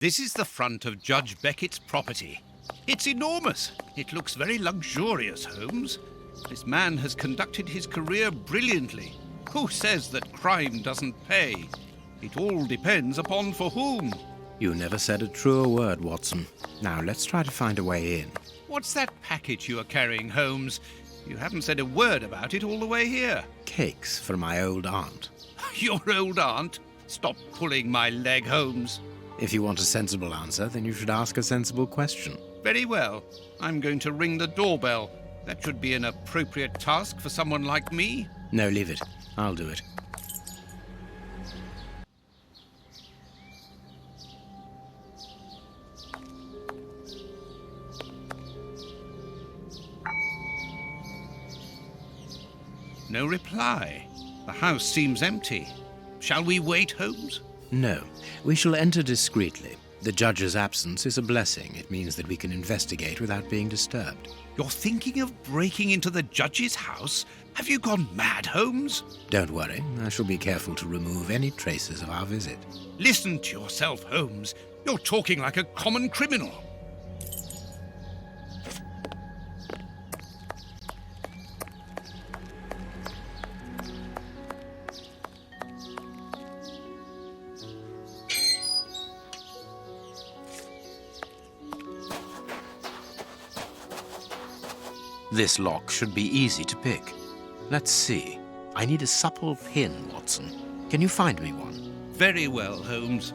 This is the front of Judge Beckett's property. It's enormous. It looks very luxurious, Holmes. This man has conducted his career brilliantly. Who says that crime doesn't pay? It all depends upon for whom. You never said a truer word, Watson. Now, let's try to find a way in. What's that package you are carrying, Holmes? You haven't said a word about it all the way here. Cakes for my old aunt. Your old aunt? Stop pulling my leg, Holmes. If you want a sensible answer, then you should ask a sensible question. Very well. I'm going to ring the doorbell. That should be an appropriate task for someone like me. No, leave it. I'll do it. No reply. The house seems empty. Shall we wait, Holmes? No. We shall enter discreetly. The judge's absence is a blessing. It means that we can investigate without being disturbed. You're thinking of breaking into the judge's house? Have you gone mad, Holmes? Don't worry. I shall be careful to remove any traces of our visit. Listen to yourself, Holmes. You're talking like a common criminal. This lock should be easy to pick. Let's see. I need a supple pin, Watson. Can you find me one? Very well, Holmes.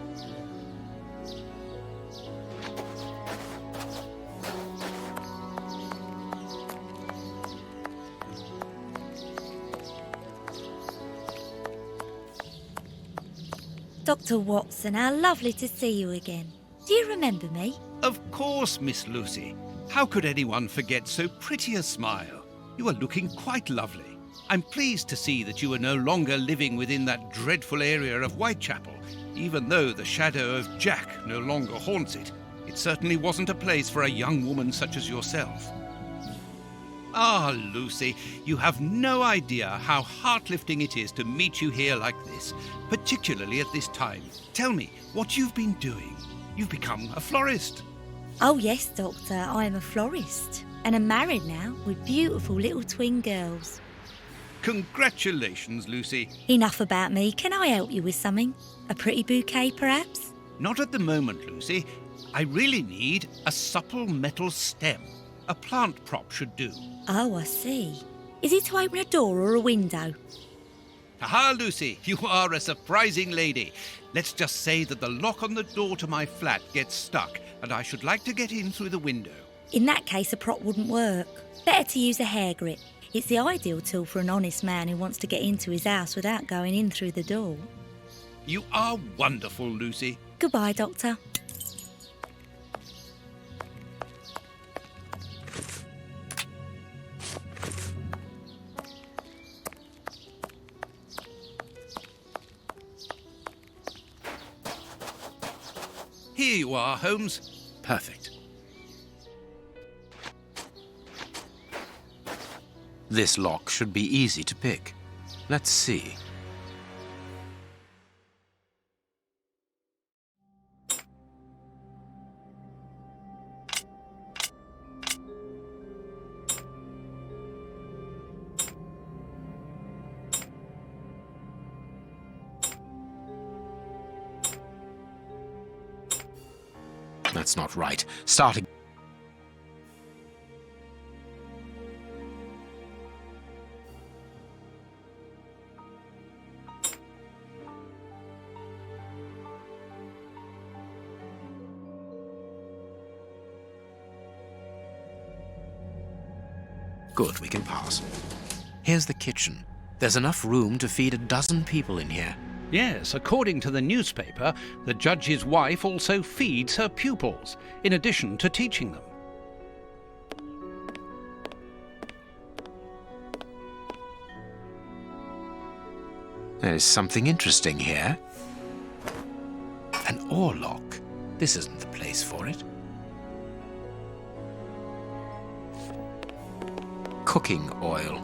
Dr. Watson, how lovely to see you again. Do you remember me? Of course, Miss Lucy. How could anyone forget so pretty a smile? You are looking quite lovely. I'm pleased to see that you are no longer living within that dreadful area of Whitechapel, even though the shadow of Jack no longer haunts it. It certainly wasn't a place for a young woman such as yourself. Ah, Lucy, you have no idea how heart-lifting it is to meet you here like this, particularly at this time. Tell me what you've been doing. You've become a florist. Oh yes, Doctor, I am a florist and am married now with beautiful little twin girls. Congratulations, Lucy. Enough about me. Can I help you with something? A pretty bouquet, perhaps? Not at the moment, Lucy. I really need a supple metal stem. A plant prop should do. Oh, I see. Is it to open a door or a window? Aha, Lucy, you are a surprising lady. Let's just say that the lock on the door to my flat gets stuck, and I should like to get in through the window. In that case, a prop wouldn't work. Better to use a hair grip. It's the ideal tool for an honest man who wants to get into his house without going in through the door. You are wonderful, Lucy. Goodbye, Doctor. Here you are, Holmes. Perfect. This lock should be easy to pick. Let's see. That's not right. Starting. Good, we can pass. Here's the kitchen. There's enough room to feed a dozen people in here. Yes, according to the newspaper, the judge's wife also feeds her pupils, in addition to teaching them. There's something interesting here. An oar lock. This isn't the place for it. Cooking oil.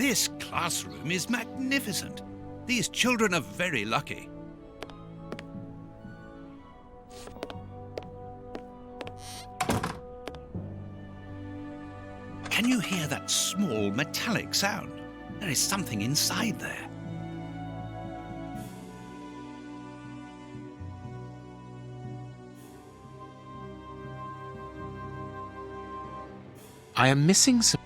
This classroom is magnificent. These children are very lucky. Can you hear that small metallic sound? There is something inside there. I am missing some...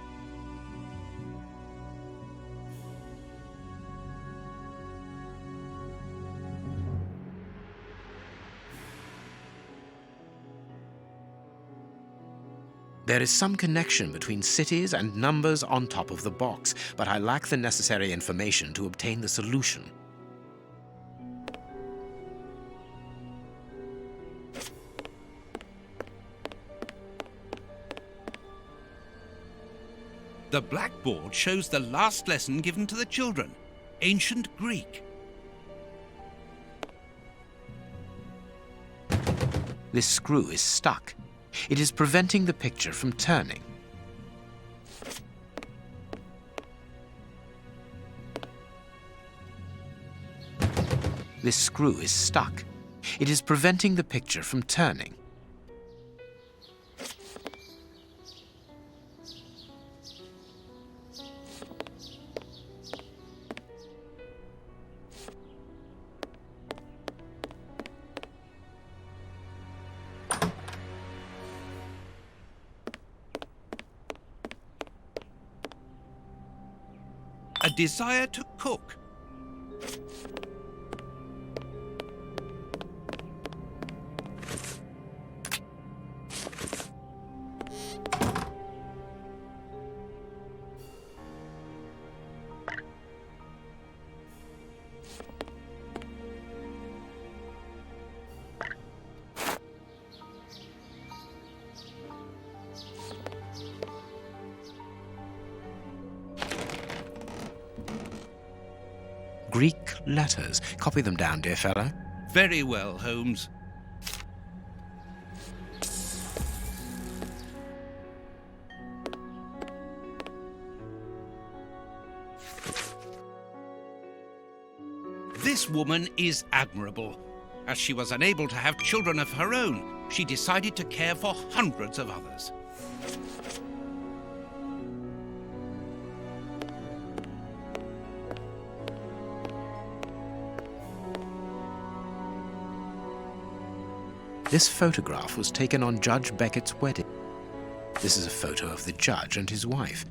There is some connection between cities and numbers on top of the box, but I lack the necessary information to obtain the solution. The blackboard shows the last lesson given to the children, ancient Greek. This screw is stuck. It is preventing the picture from turning. This screw is stuck. It is preventing the picture from turning. A desire to cook. Greek letters. Copy them down, dear fellow. Very well, Holmes. This woman is admirable. As she was unable to have children of her own, she decided to care for hundreds of others. This photograph was taken on Judge Beckett's wedding. This is a photo of the judge and his wife.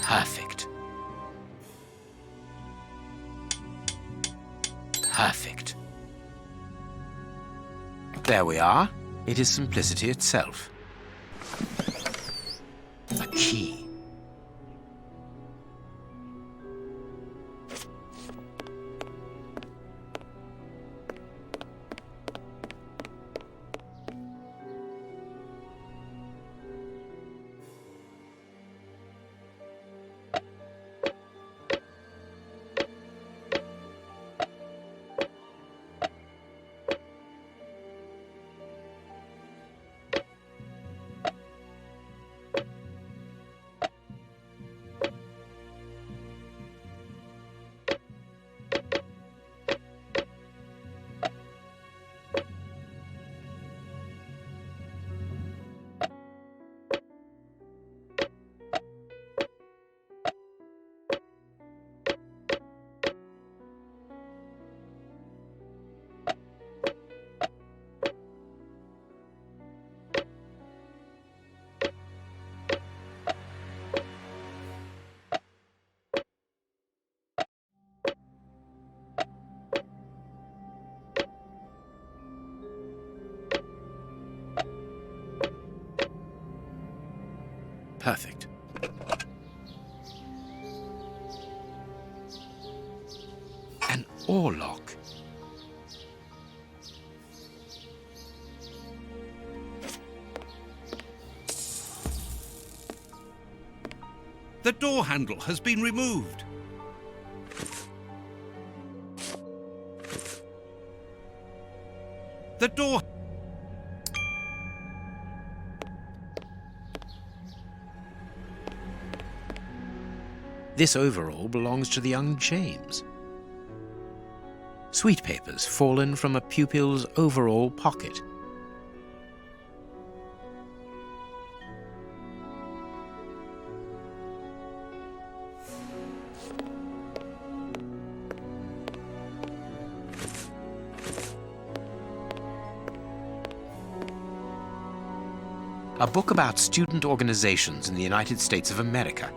Perfect. Perfect. There we are. It is simplicity itself. A key. Perfect. or lock. The door handle has been removed. The door... This overall belongs to the young James. Sweet papers fallen from a pupil's overall pocket. A book about student organizations in the United States of America.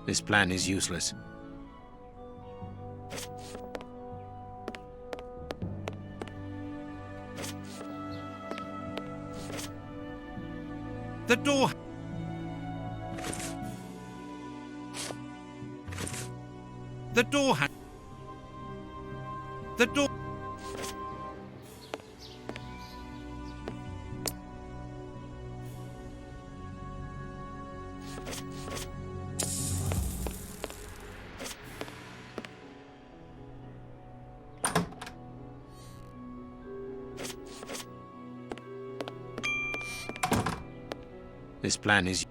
This plan is useless. The door... The door handle... The door... This plan is...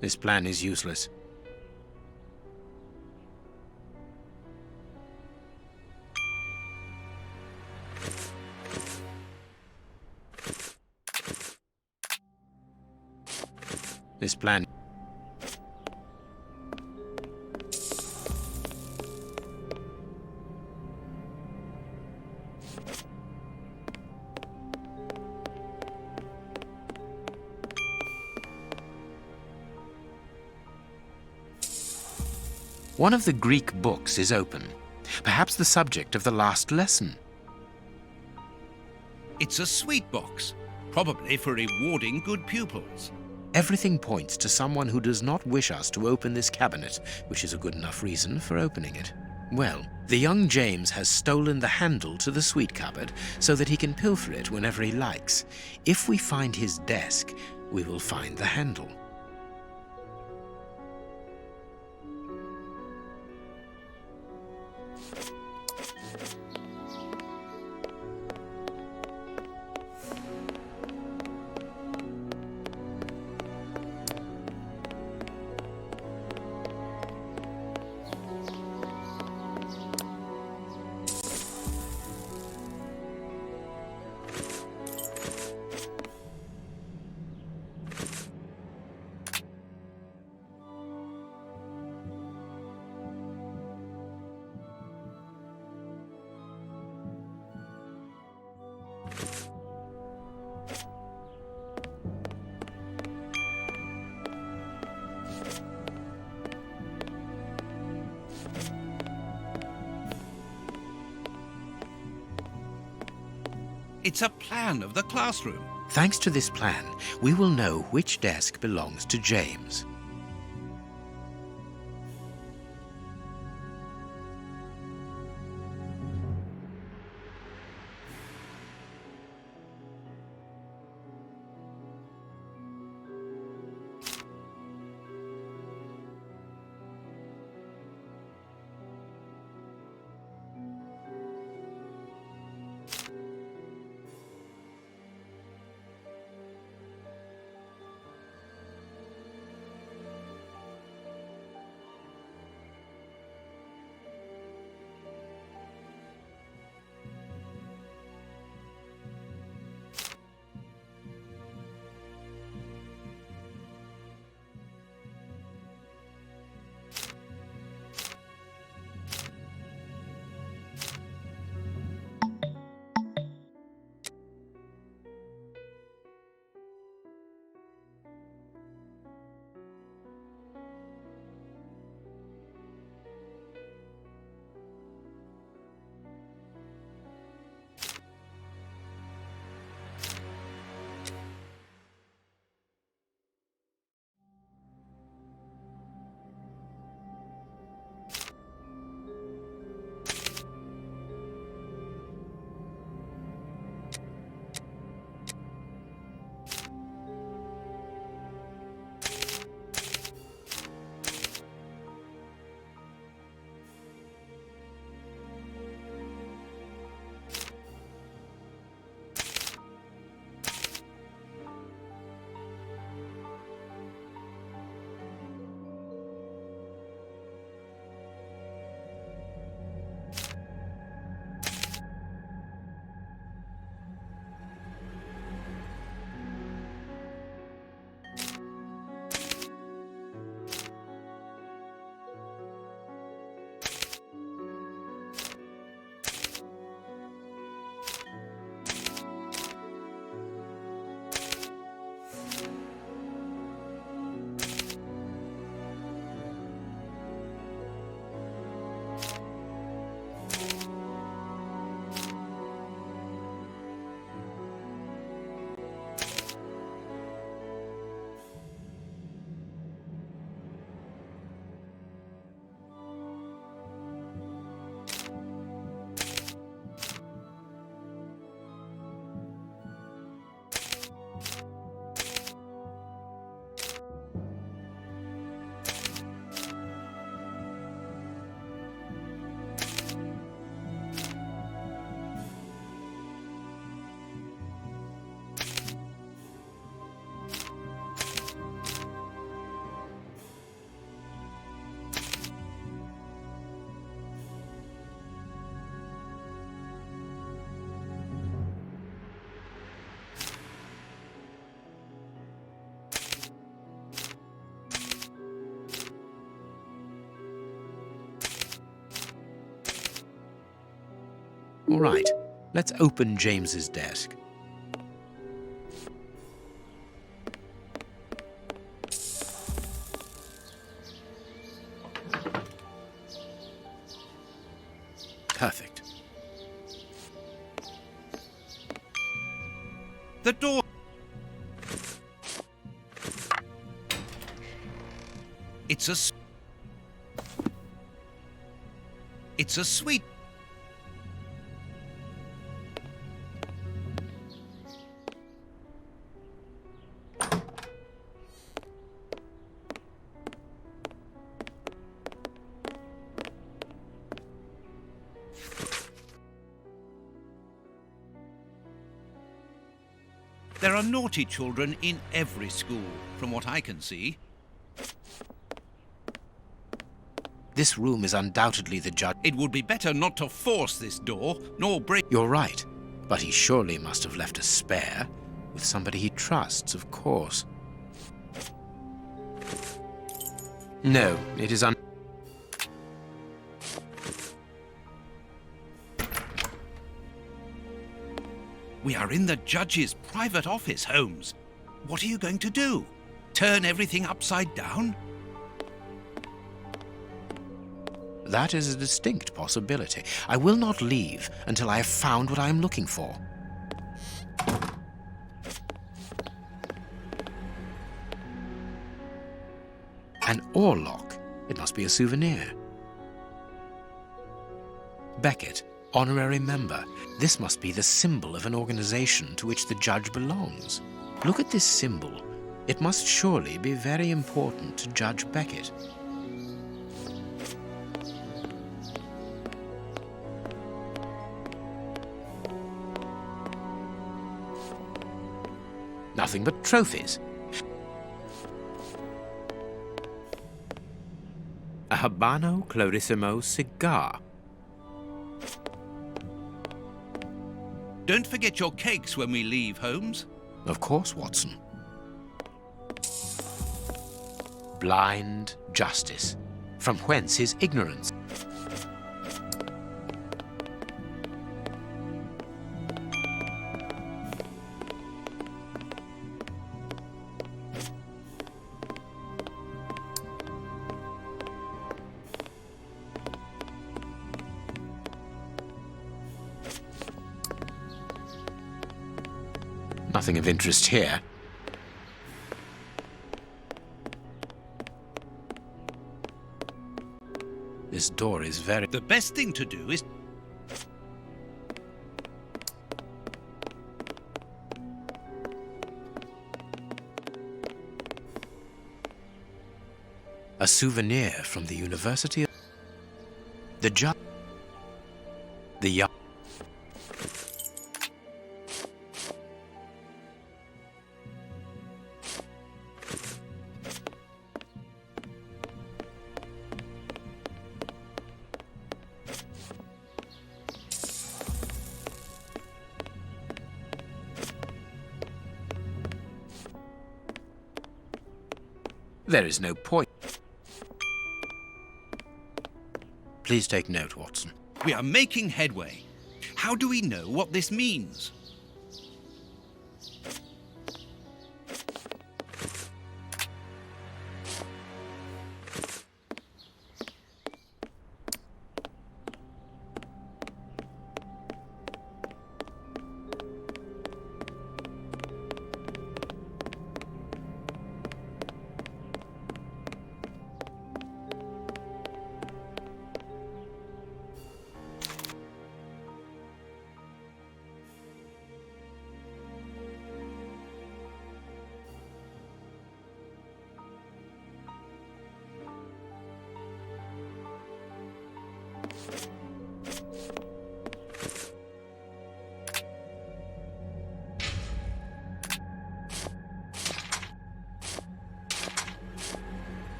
This plan is useless. This plan... One of the Greek books is open, perhaps the subject of the last lesson. It's a sweet box, probably for rewarding good pupils. Everything points to someone who does not wish us to open this cabinet, which is a good enough reason for opening it. Well, the young James has stolen the handle to the sweet cupboard so that he can pilfer it whenever he likes. If we find his desk, we will find the handle. It's a plan of the classroom. Thanks to this plan, we will know which desk belongs to James. All right, let's open James's desk. Perfect. The door. It's a sweet. There are naughty children in every school, from what I can see. This room is undoubtedly the judge. It would be better not to force this door, nor break. You're right, but he surely must have left a spare with somebody he trusts, of course. No, it is We are in the judge's private office, Holmes. What are you going to do? Turn everything upside down? That is a distinct possibility. I will not leave until I have found what I am looking for. An oarlock. It must be a souvenir. Beckett, honorary member. This must be the symbol of an organization to which the judge belongs. Look at this symbol. It must surely be very important to Judge Beckett. Nothing but trophies. A Habano Clarissimo cigar. Don't forget your cakes when we leave, Holmes. Of course, Watson. Blind justice. From whence his ignorance? Nothing of interest here. This door is very... The best thing to do is... A souvenir from the University of... The judge... The young... There is no point. Please take note, Watson. We are making headway. How do we know what this means?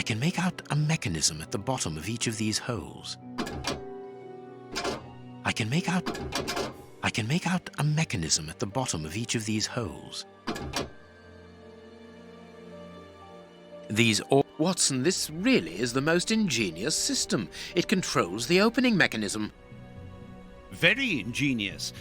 I can make out a mechanism at the bottom of each of these holes. I can make out a mechanism at the bottom of each of these holes. Watson, this really is the most ingenious system. It controls the opening mechanism. Very ingenious.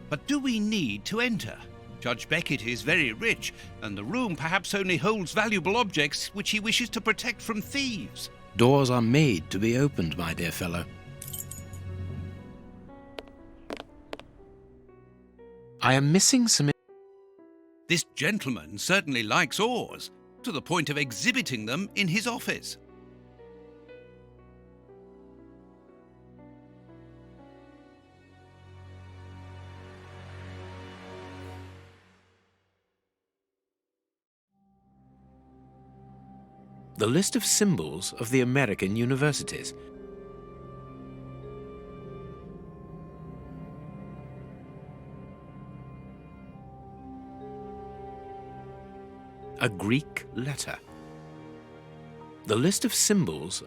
But do we need to enter? Judge Beckett is very rich, and the room perhaps only holds valuable objects which he wishes to protect from thieves. Doors are made to be opened, my dear fellow. I am missing some... This gentleman certainly likes oars, to the point of exhibiting them in his office. The list of symbols of the American universities. A Greek letter. The list of symbols.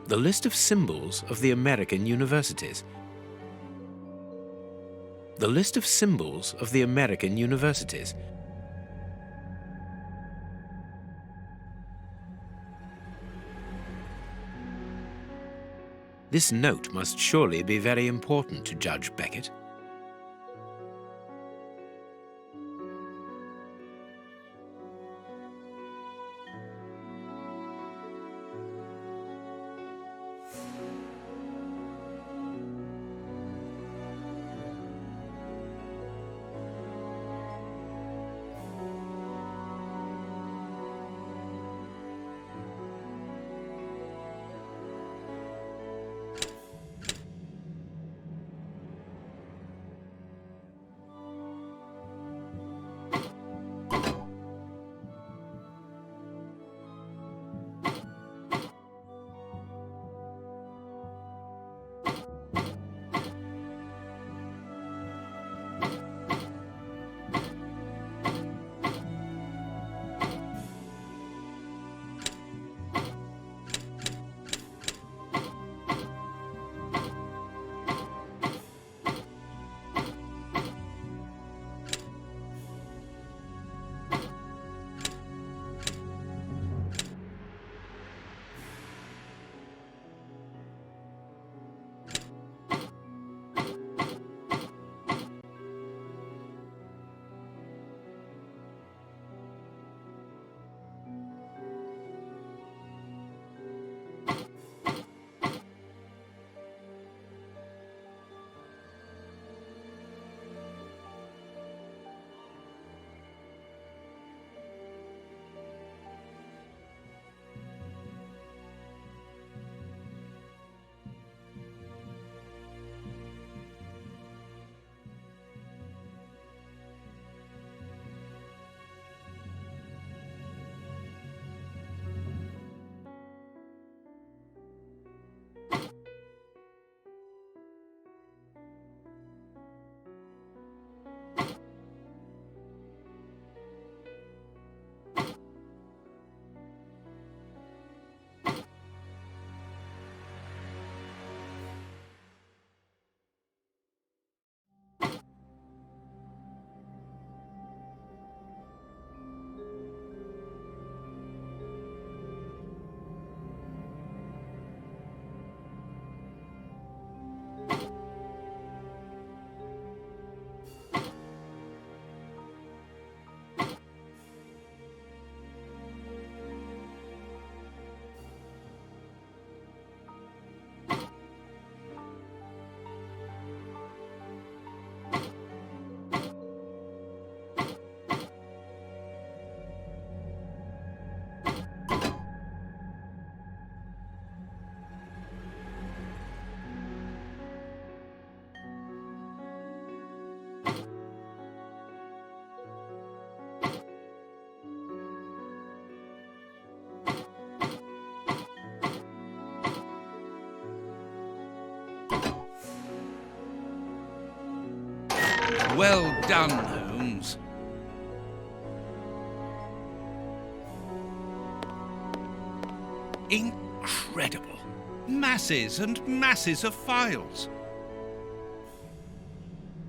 The list of symbols of the American universities. The list of symbols of the American universities. This note must surely be very important to Judge Beckett. Well done, Holmes. Incredible. Masses and masses of files.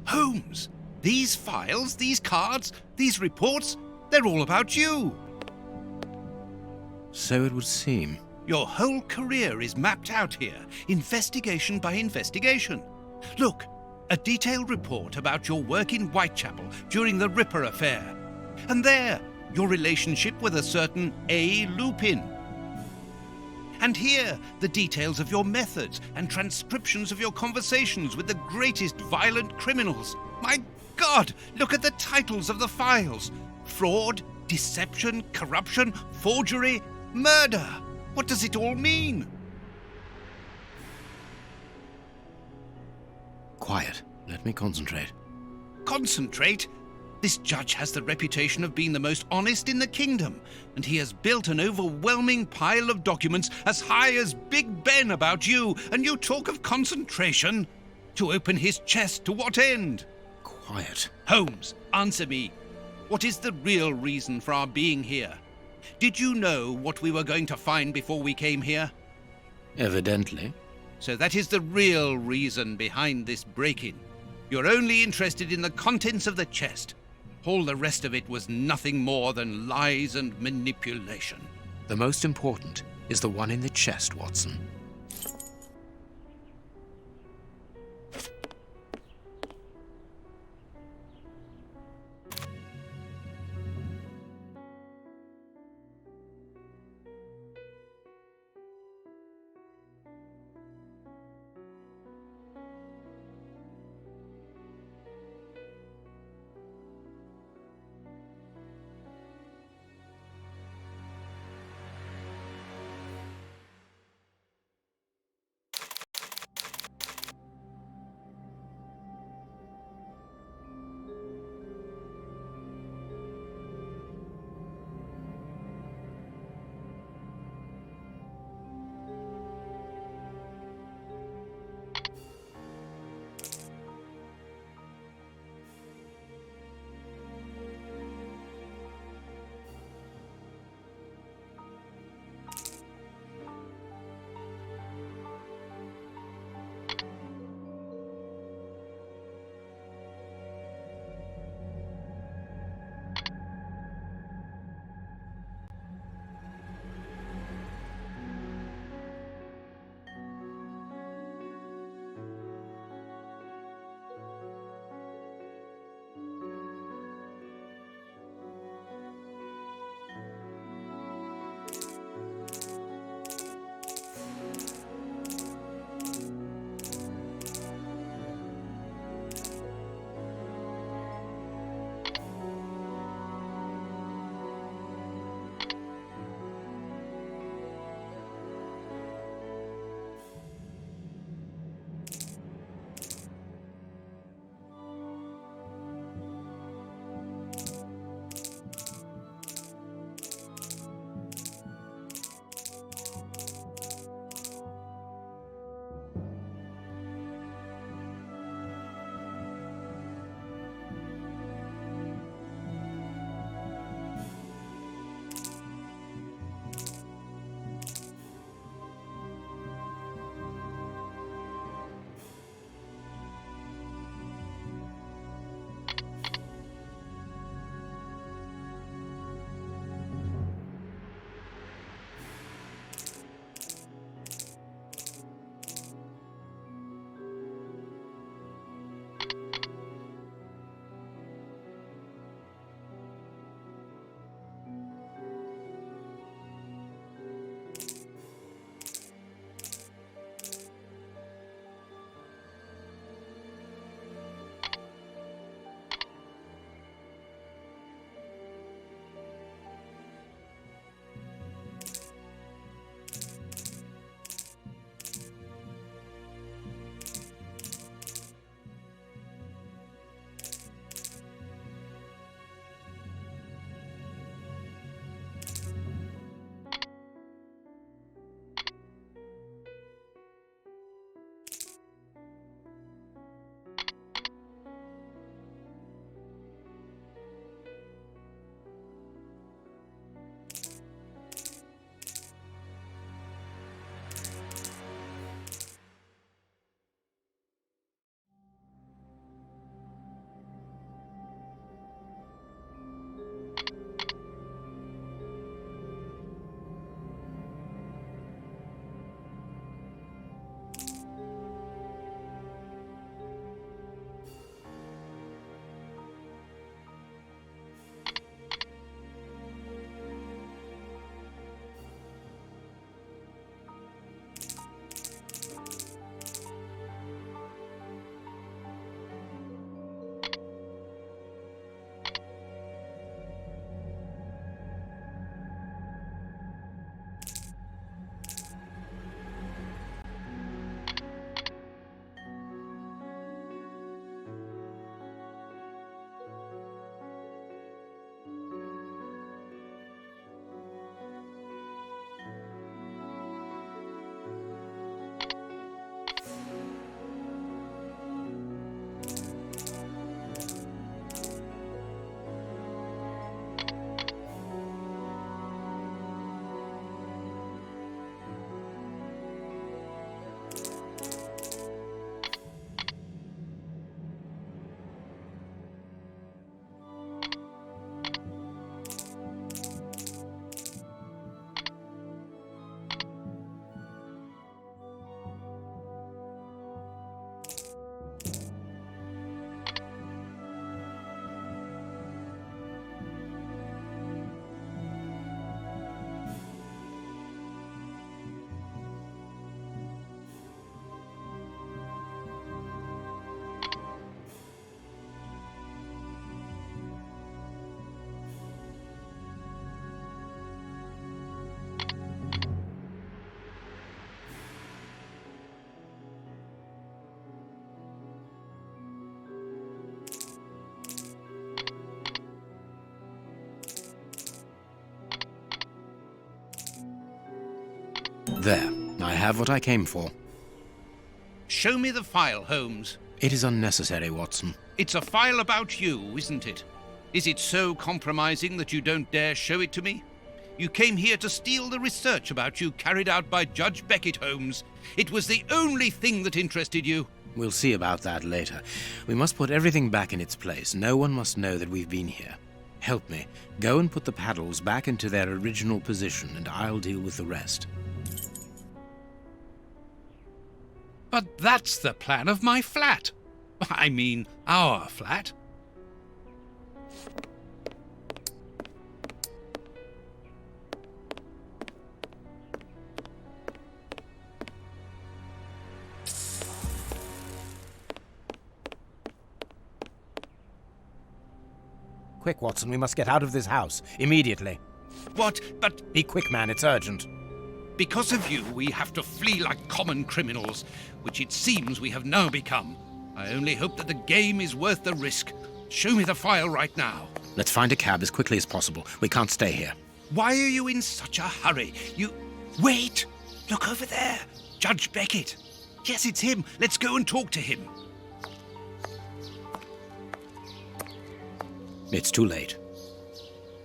Holmes, these files, these cards, these reports, they're all about you. So it would seem. Your whole career is mapped out here, investigation by investigation. Look, a detailed report about your work in Whitechapel during the Ripper affair. And there, your relationship with a certain A. Lupin. And here, the details of your methods and transcriptions of your conversations with the greatest violent criminals. My God, look at the titles of the files. Fraud, deception, corruption, forgery, murder. What does it all mean? Quiet. Let me concentrate. Concentrate? This judge has the reputation of being the most honest in the kingdom, and he has built an overwhelming pile of documents as high as Big Ben about you, and you talk of concentration? To open his chest to what end? Quiet. Holmes, answer me. What is the real reason for our being here? Did you know what we were going to find before we came here? Evidently. So that is the real reason behind this break-in. You're only interested in the contents of the chest. All the rest of it was nothing more than lies and manipulation. The most important is the one in the chest, Watson. There, I have what I came for. Show me the file, Holmes. It is unnecessary, Watson. It's a file about you, isn't it? Is it so compromising that you don't dare show it to me? You came here to steal the research about you carried out by Judge Beckett, Holmes. It was the only thing that interested you. We'll see about that later. We must put everything back in its place. No one must know that we've been here. Help me. Go and put the paddles back into their original position, and I'll deal with the rest. But that's the plan of my flat. I mean, our flat. Quick, Watson, we must get out of this house. Immediately. What? But Be quick, man, it's urgent. because of you, we have to flee like common criminals, which it seems we have now become. I only hope that the game is worth the risk. Show me the file right now. Let's find a cab as quickly as possible. We can't stay here. Why are you in such a hurry? Wait! Look over there! Judge Beckett! Yes, it's him. Let's go and talk to him. It's too late.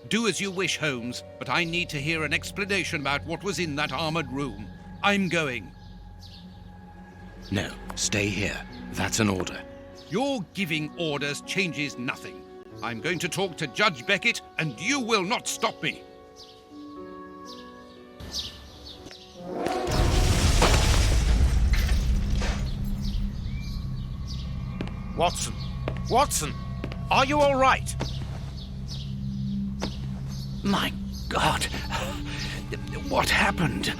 Do as you wish, Holmes, but I need to hear an explanation about what was in that armored room. I'm going. No, stay here. That's an order. Your giving orders changes nothing. I'm going to talk to Judge Beckett, and you will not stop me. Watson! Watson! Are you all right? My God! What happened?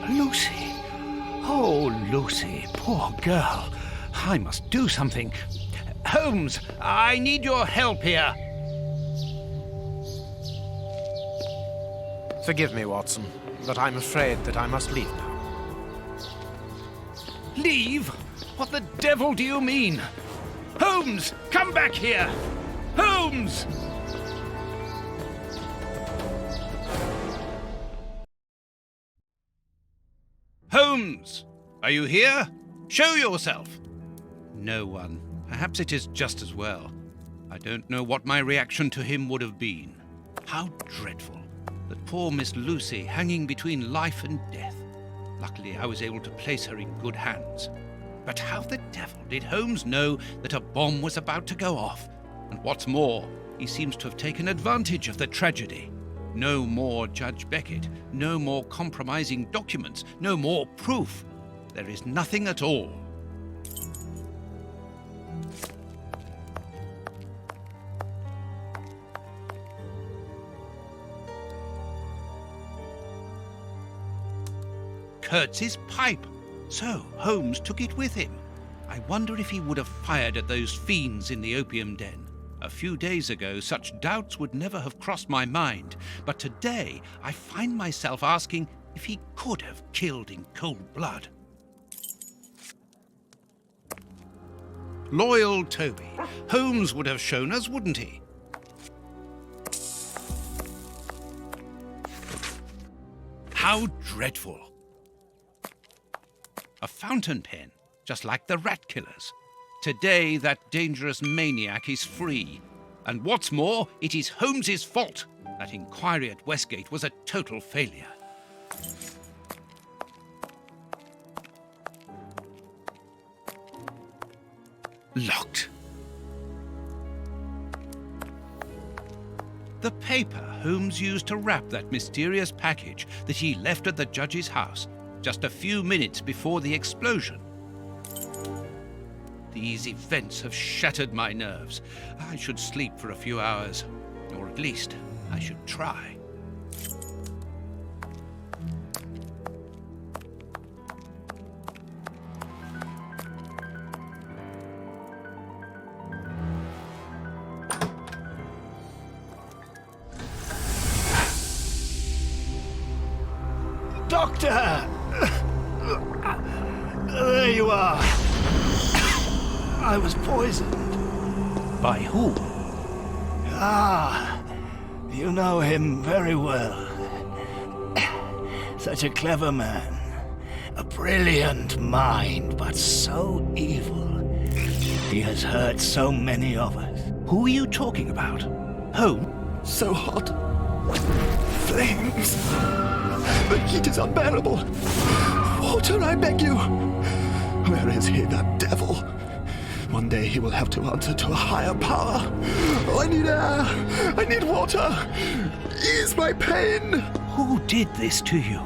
Lucy! Oh, Lucy, poor girl. I must do something. Holmes, I need your help here. Forgive me, Watson, but I'm afraid that I must leave now. Leave? What the devil do you mean? Holmes, come back here! Holmes! Holmes! Are you here? Show yourself! No one. Perhaps it is just as well. I don't know what my reaction to him would have been. How dreadful. That poor Miss Lucy hanging between life and death. Luckily, I was able to place her in good hands. But how the devil did Holmes know that a bomb was about to go off? And what's more, he seems to have taken advantage of the tragedy. No more Judge Beckett, no more compromising documents, no more proof. There is nothing at all. Kurtz's pipe. So Holmes took it with him. I wonder if he would have fired at those fiends in the opium den. A few days ago, such doubts would never have crossed my mind, but today I find myself asking if he could have killed in cold blood. Loyal Toby. Holmes would have shown us, wouldn't he? How dreadful. A fountain pen, just like the rat killers. Today, that dangerous maniac is free. And what's more, it is Holmes's fault. That inquiry at Westgate was a total failure. Locked. The paper Holmes used to wrap that mysterious package that he left at the judge's house just a few minutes before the explosion. These events have shattered my nerves. I should sleep for a few hours, or at least I should try. Doctor! There you are. I was poisoned. By whom? Ah, you know him very well. Such a clever man. A brilliant mind, but so evil. He has hurt so many of us. Who are you talking about? Holmes? So hot. Flames. The heat is unbearable. Water, I beg you. Where is he, that devil? One day he will have to answer to a higher power. Oh, I need air. I need water. Ease my pain. Who did this to you?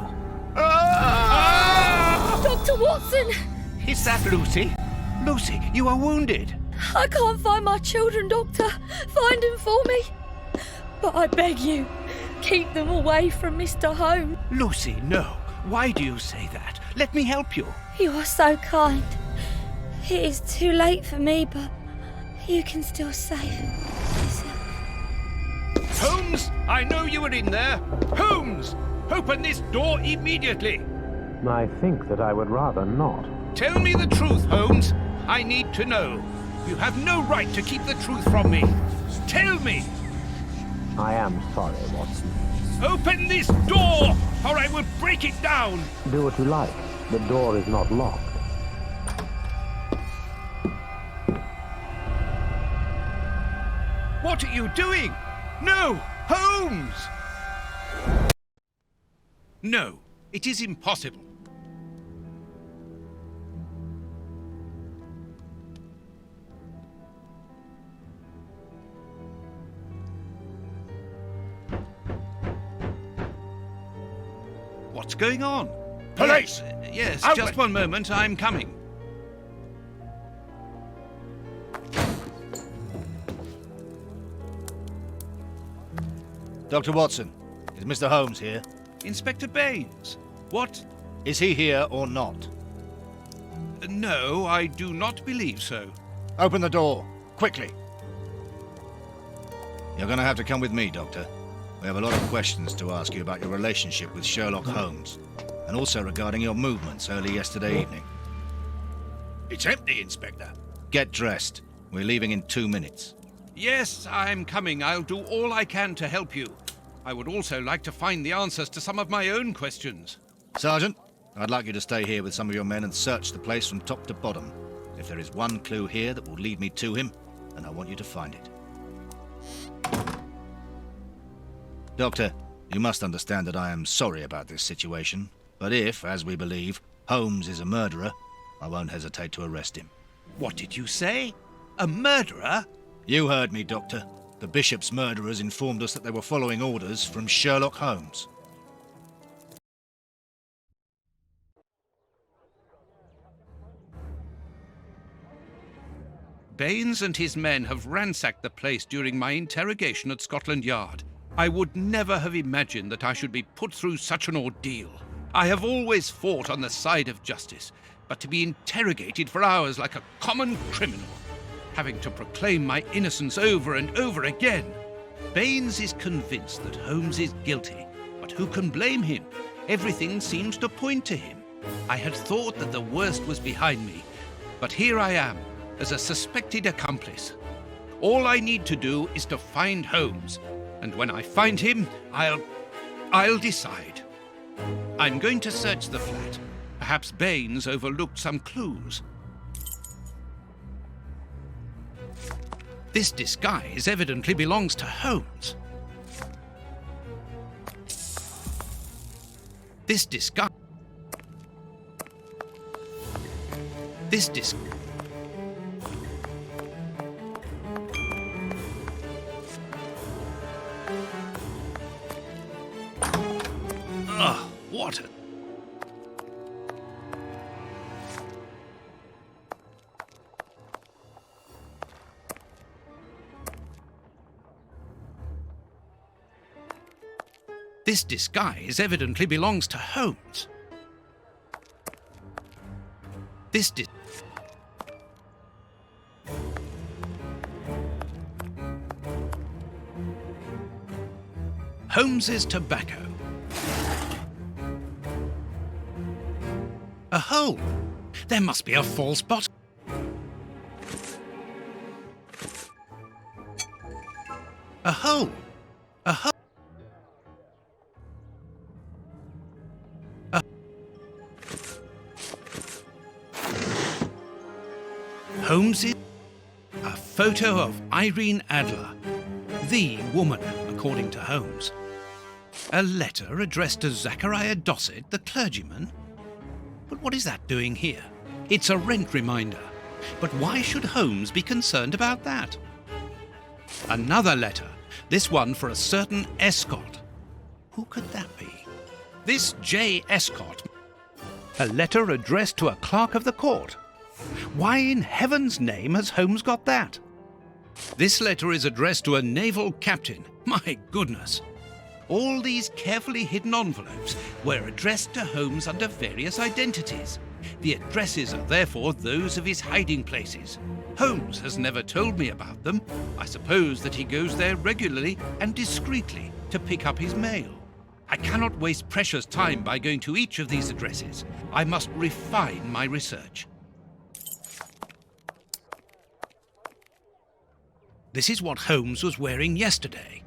Dr. Watson! Is that Lucy? Lucy, you are wounded. I can't find my children, Doctor. Find them for me. But I beg you, keep them away from Mr. Holmes. Lucy, no. Why do you say that? Let me help you. You are so kind. It is too late for me, but you can still save yourself. Holmes, I know you are in there. Holmes, open this door immediately. I think that I would rather not. Tell me the truth, Holmes. I need to know. You have no right to keep the truth from me. Tell me. I am sorry, Watson. Open this door, or I will break it down. Do what you like. The door is not locked. What are you doing? No, Holmes! No, it is impossible. What's going on? Police! Yes, Open! just one moment, I'm coming. Dr. Watson, is Mr. Holmes here? Inspector Baines, what? Is he here or not? No, I do not believe so. Open the door, quickly. You're going to have to come with me, Doctor. We have a lot of questions to ask you about your relationship with Sherlock Holmes, and also regarding your movements early yesterday evening. It's empty, Inspector. Get dressed. We're leaving in 2 minutes. Yes, I'm coming. I'll do all I can to help you. I would also like to find the answers to some of my own questions. Sergeant, I'd like you to stay here with some of your men and search the place from top to bottom. If there is one clue here that will lead me to him, then I want you to find it. Doctor, you must understand that I am sorry about this situation, but if, as we believe, Holmes is a murderer, I won't hesitate to arrest him. What did you say? A murderer? You heard me, Doctor. The Bishop's murderers informed us that they were following orders from Sherlock Holmes. Baines and his men have ransacked the place during my interrogation at Scotland Yard. I would never have imagined that I should be put through such an ordeal. I have always fought on the side of justice, but to be interrogated for hours like a common criminal, having to proclaim my innocence over and over again. Baines is convinced that Holmes is guilty, but who can blame him? Everything seems to point to him. I had thought that the worst was behind me, but here I am, as a suspected accomplice. All I need to do is to find Holmes, and when I find him, I'll decide. I'm going to search the flat. Perhaps Baines overlooked some clues. This disguise evidently belongs to Holmes. This disguise... Ugh, what a... This disguise evidently belongs to Holmes. Holmes's tobacco. A hole. There must be a false bottom. A hole. A hole. Holmes is a photo of Irene Adler, the woman, according to Holmes. A letter addressed to Zachariah Dossett, the clergyman? But what is that doing here? It's a rent reminder. But why should Holmes be concerned about that? Another letter, this one for a certain Escott. Who could that be? This J. Escott. A letter addressed to a clerk of the court. Why in heaven's name has Holmes got that? This letter is addressed to a naval captain. My goodness. All these carefully hidden envelopes were addressed to Holmes under various identities. The addresses are therefore those of his hiding places. Holmes has never told me about them. I suppose that he goes there regularly and discreetly to pick up his mail. I cannot waste precious time by going to each of these addresses. I must refine my research. This is what Holmes was wearing yesterday.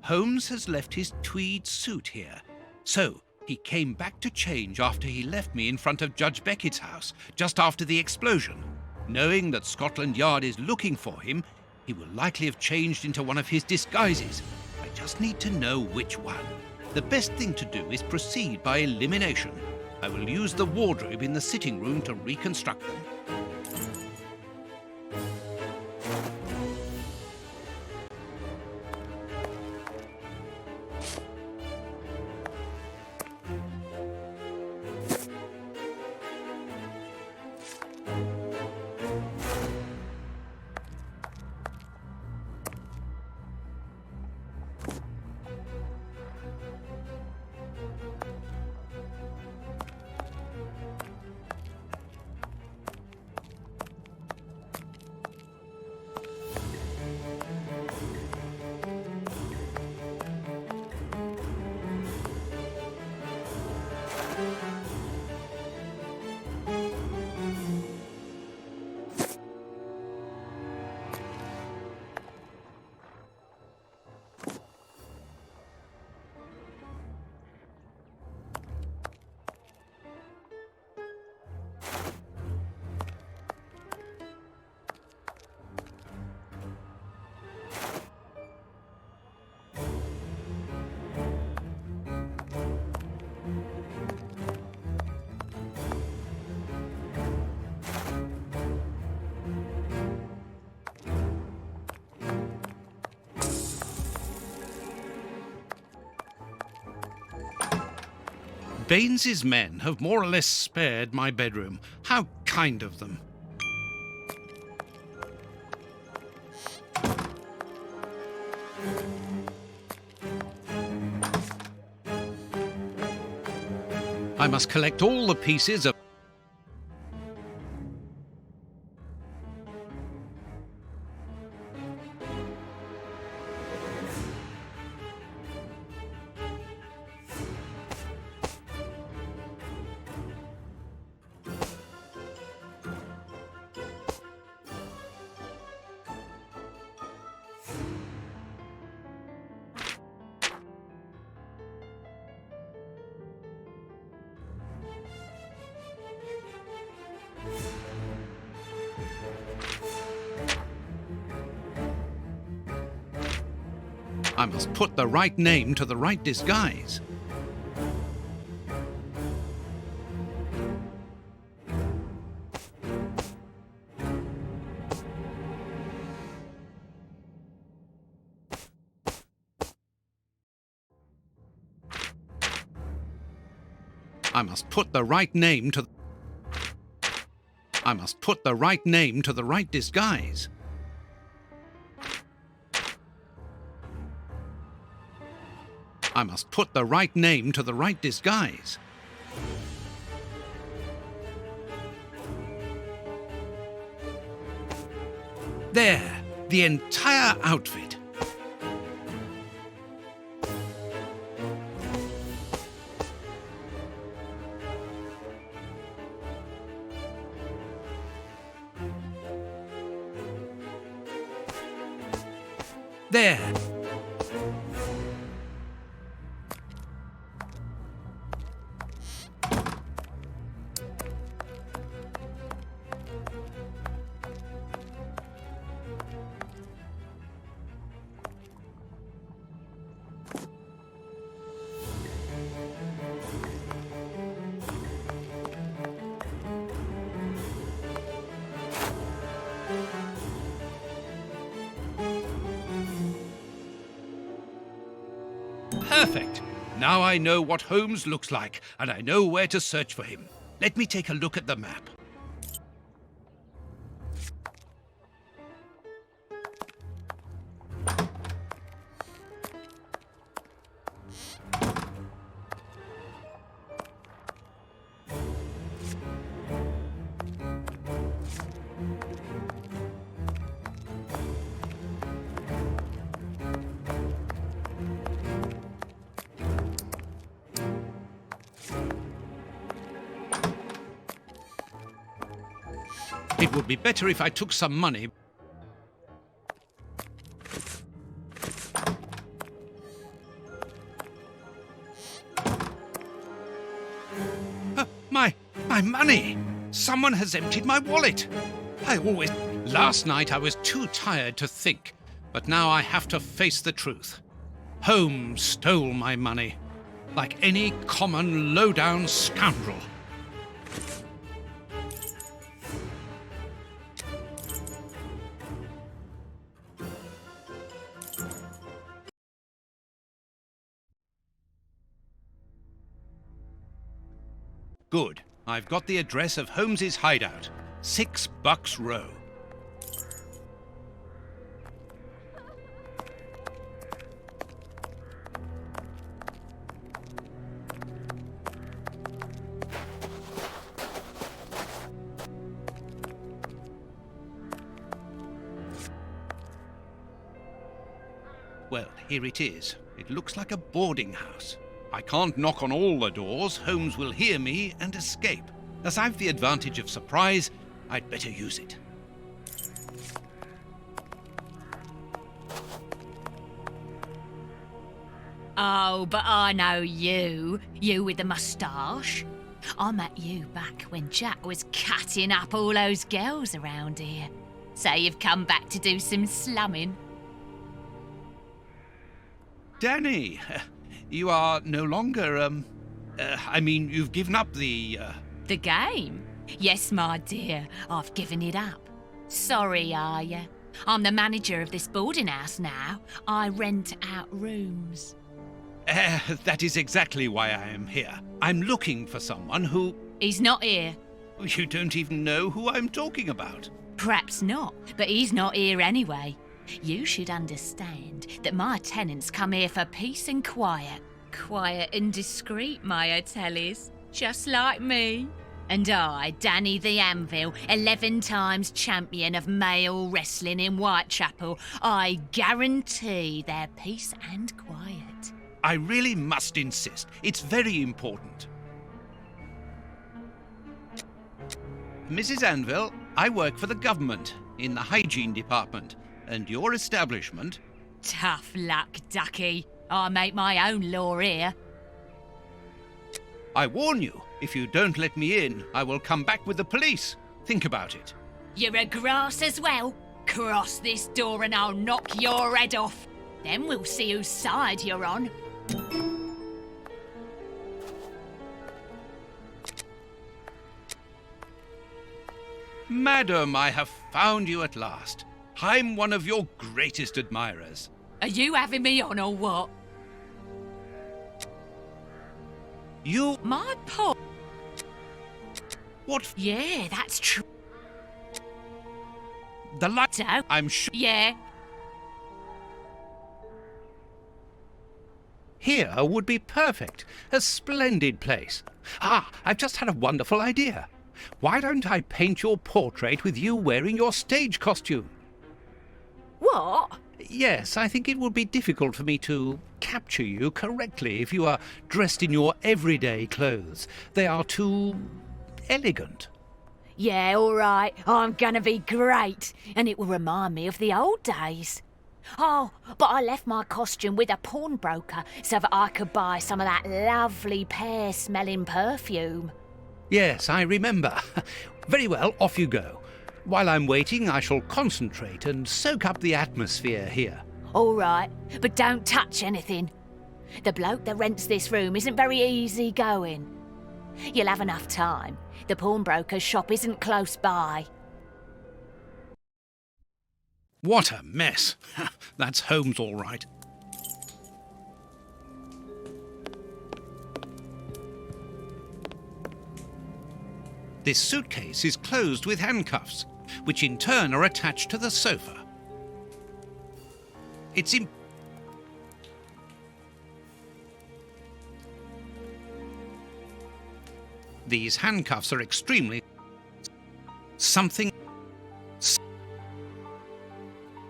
Holmes has left his tweed suit here, so he came back to change after he left me in front of Judge Beckett's house, just after the explosion. Knowing that Scotland Yard is looking for him, he will likely have changed into one of his disguises. I just need to know which one. The best thing to do is proceed by elimination. I will use the wardrobe in the sitting room to reconstruct them. Baines's men have more or less spared my bedroom. How kind of them. I must collect all the pieces of... I must put the right name to the right disguise. I must put the right name to... I must put the right name to the right disguise. I must put the right name to the right disguise. There, the entire outfit. There. Perfect. Now I know what Holmes looks like, and I know where to search for him. Let me take a look at the map. It would be better if I took some money. My money! Someone has emptied my wallet. Last night I was too tired to think, but now I have to face the truth. Holmes stole my money, like any common low-down scoundrel. Good. I've got the address of Holmes's hideout. 6 Bucks Row. Well, here it is. It looks like a boarding house. I can't knock on all the doors. Holmes will hear me and escape. As I've the advantage of surprise, I'd better use it. Oh, but I know you. You with the moustache. I met you back when Jack was cutting up all those girls around here. So you've come back to do some slumming. Danny, you are no longer, you've given up the game? Yes, my dear, I've given it up. Sorry, are you? I'm the manager of this boarding house now. I rent out rooms. That is exactly why I am here. I'm looking for someone who... He's not here. You don't even know who I'm talking about. Perhaps not, but he's not here anyway. You should understand that my tenants come here for peace and quiet. Quiet and discreet, my hotellies. Just like me. And I, Danny the Anvil, 11 times champion of male wrestling in Whitechapel, I guarantee their peace and quiet. I really must insist. It's very important. Mrs. Anvil, I work for the government in the hygiene department, and your establishment... Tough luck, ducky. I make my own law here. I warn you, if you don't let me in, I will come back with the police. Think about it. You're a grass as well. Cross this door and I'll knock your head off. Then we'll see whose side you're on. Madam, I have found you at last. I'm one of your greatest admirers. Are you having me on or what? You... My paw. What? Yeah, that's true. The light... So? I'm sure... Yeah. Here would be perfect. A splendid place. I've just had a wonderful idea. Why don't I paint your portrait with you wearing your stage costume? What? Yes, I think it would be difficult for me to capture you correctly if you are dressed in your everyday clothes. They are too elegant. Yeah, all right. I'm gonna be great. And it will remind me of the old days. Oh, but I left my costume with a pawnbroker so that I could buy some of that lovely pear-smelling perfume. Yes, I remember. Very well, off you go. While I'm waiting, I shall concentrate and soak up the atmosphere here. All right, but don't touch anything. The bloke that rents this room isn't very easy going. You'll have enough time. The pawnbroker's shop isn't close by. What a mess. That's Holmes all right. This suitcase is closed with handcuffs, which in turn are attached to the sofa. These handcuffs are extremely...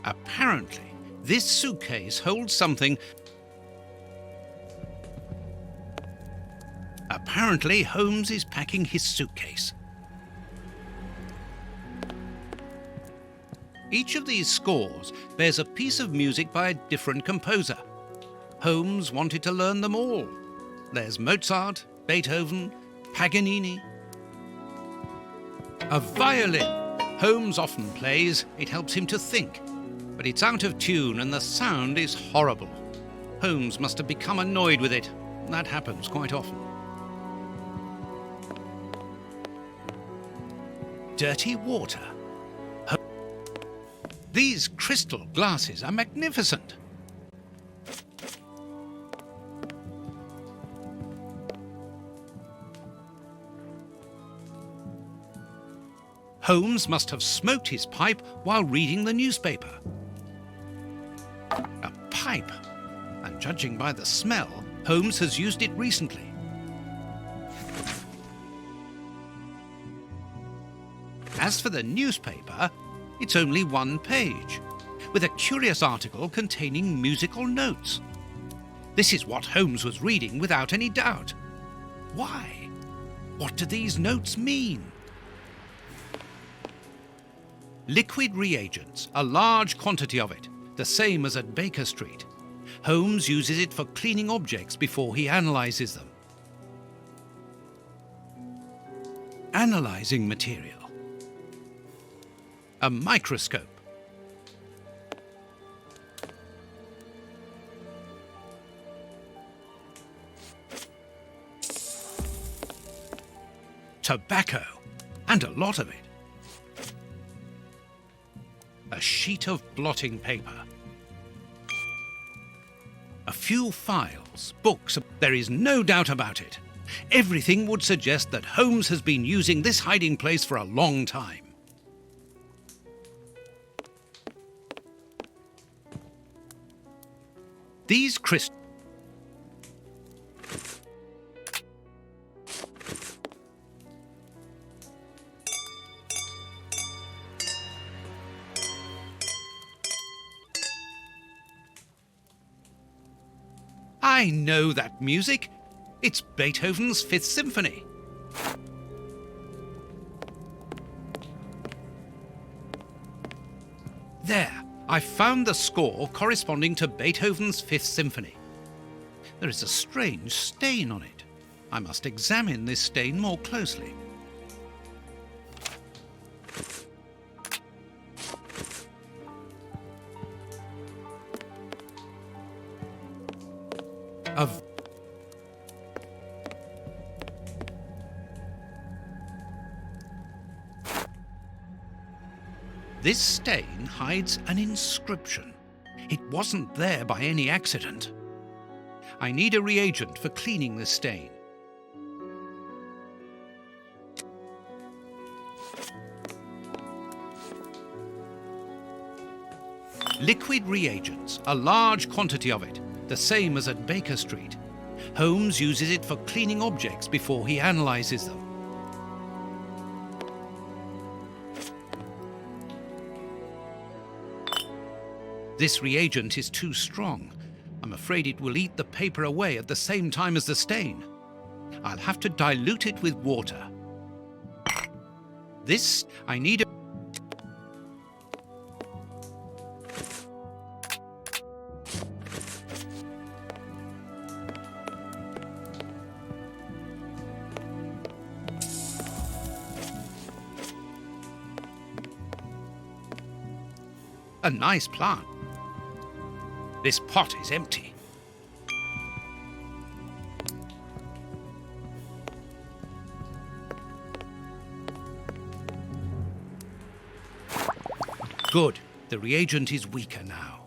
Apparently, this suitcase holds something... Apparently, Holmes is packing his suitcase. Each of these scores bears a piece of music by a different composer. Holmes wanted to learn them all. There's Mozart, Beethoven, Paganini. A violin. Holmes often plays. It helps him to think. But it's out of tune and the sound is horrible. Holmes must have become annoyed with it. That happens quite often. Dirty water. These crystal glasses are magnificent. Holmes must have smoked his pipe while reading the newspaper. A pipe, and judging by the smell, Holmes has used it recently. As for the newspaper, it's only one page, with a curious article containing musical notes. This is what Holmes was reading without any doubt. Why? What do these notes mean? Liquid reagents, a large quantity of it, the same as at Baker Street. Holmes uses it for cleaning objects before he analyzes them. Analyzing material. A microscope. Tobacco, and a lot of it. A sheet of blotting paper. A few files, books. There is no doubt about it. Everything would suggest that Holmes has been using this hiding place for a long time. These crystals. I know that music. It's Beethoven's Fifth Symphony. There, I found the score corresponding to Beethoven's Fifth Symphony. There is a strange stain on it. I must examine this stain more closely. This stain hides an inscription. It wasn't there by any accident. I need a reagent for cleaning this stain. Liquid reagents, a large quantity of it, the same as at Baker Street. Holmes uses it for cleaning objects before he analyzes them. This reagent is too strong. I'm afraid it will eat the paper away at the same time as the stain. I'll have to dilute it with water. This, I need a... A nice plant. This pot is empty. Good. The reagent is weaker now.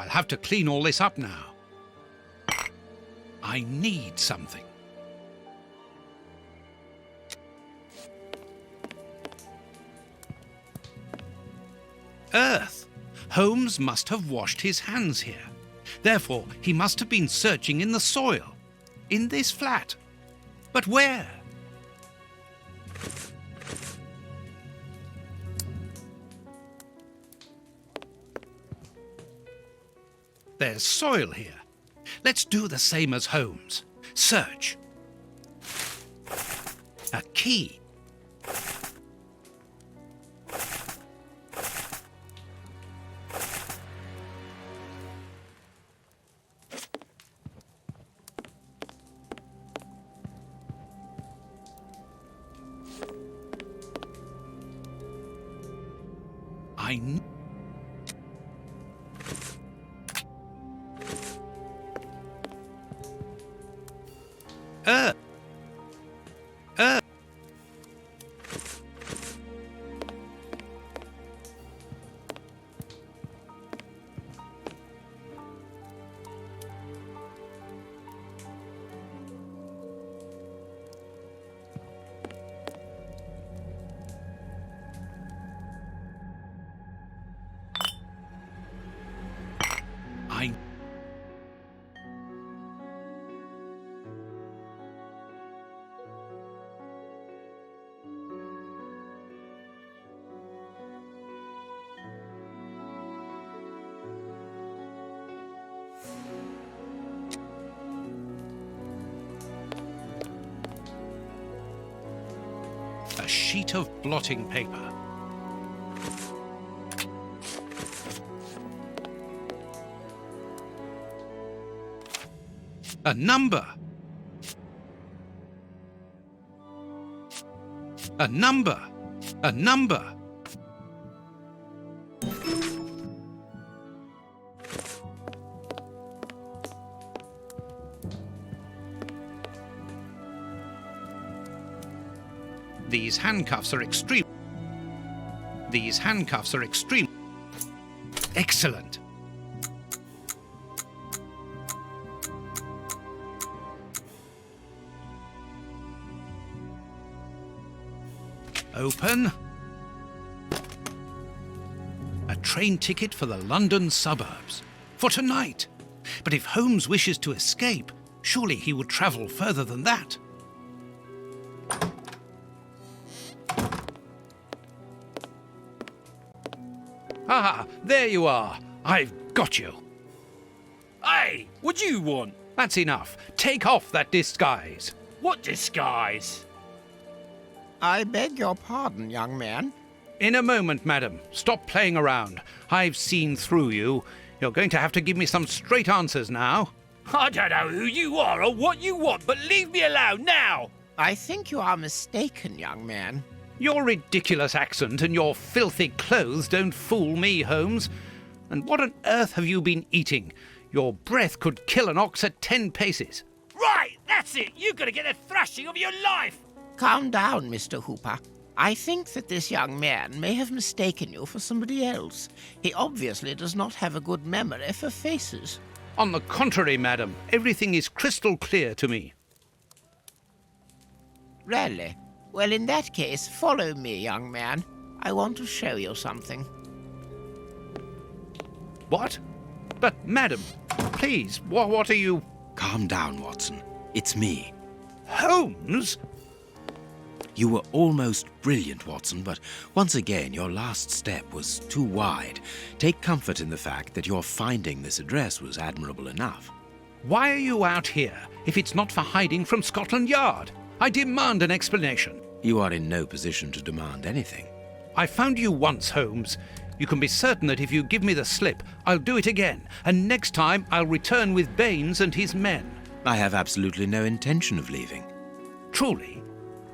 I'll have to clean all this up now. I need something. Earth! Holmes must have washed his hands here. Therefore, he must have been searching in the soil. In this flat. But where? There's soil here. Let's do the same as Holmes. Search. A key. A sheet of blotting paper. A number. A number. A number. These handcuffs are extreme. These handcuffs are extreme. Excellent. Open. A train ticket for the London suburbs. For tonight. But if Holmes wishes to escape, surely he would travel further than that. Ah, there you are. I've got you. Hey, what do you want? That's enough. Take off that disguise. What disguise? I beg your pardon, young man. In a moment, madam. Stop playing around. I've seen through you. You're going to have to give me some straight answers now. I don't know who you are or what you want, but leave me alone now! I think you are mistaken, young man. Your ridiculous accent and your filthy clothes don't fool me, Holmes. And what on earth have you been eating? Your breath could kill an ox at 10 paces. Right, that's it! You're gonna get a thrashing of your life! Calm down, Mr. Hooper. I think that this young man may have mistaken you for somebody else. He obviously does not have a good memory for faces. On the contrary, madam, everything is crystal clear to me. Really? Well, in that case, follow me, young man. I want to show you something. What? But, madam, please, what are you... Calm down, Watson. It's me. Holmes? You were almost brilliant, Watson, but once again, your last step was too wide. Take comfort in the fact that your finding this address was admirable enough. Why are you out here if it's not for hiding from Scotland Yard? I demand an explanation. You are in no position to demand anything. I found you once, Holmes. You can be certain that if you give me the slip, I'll do it again, and next time I'll return with Baines and his men. I have absolutely no intention of leaving. Truly?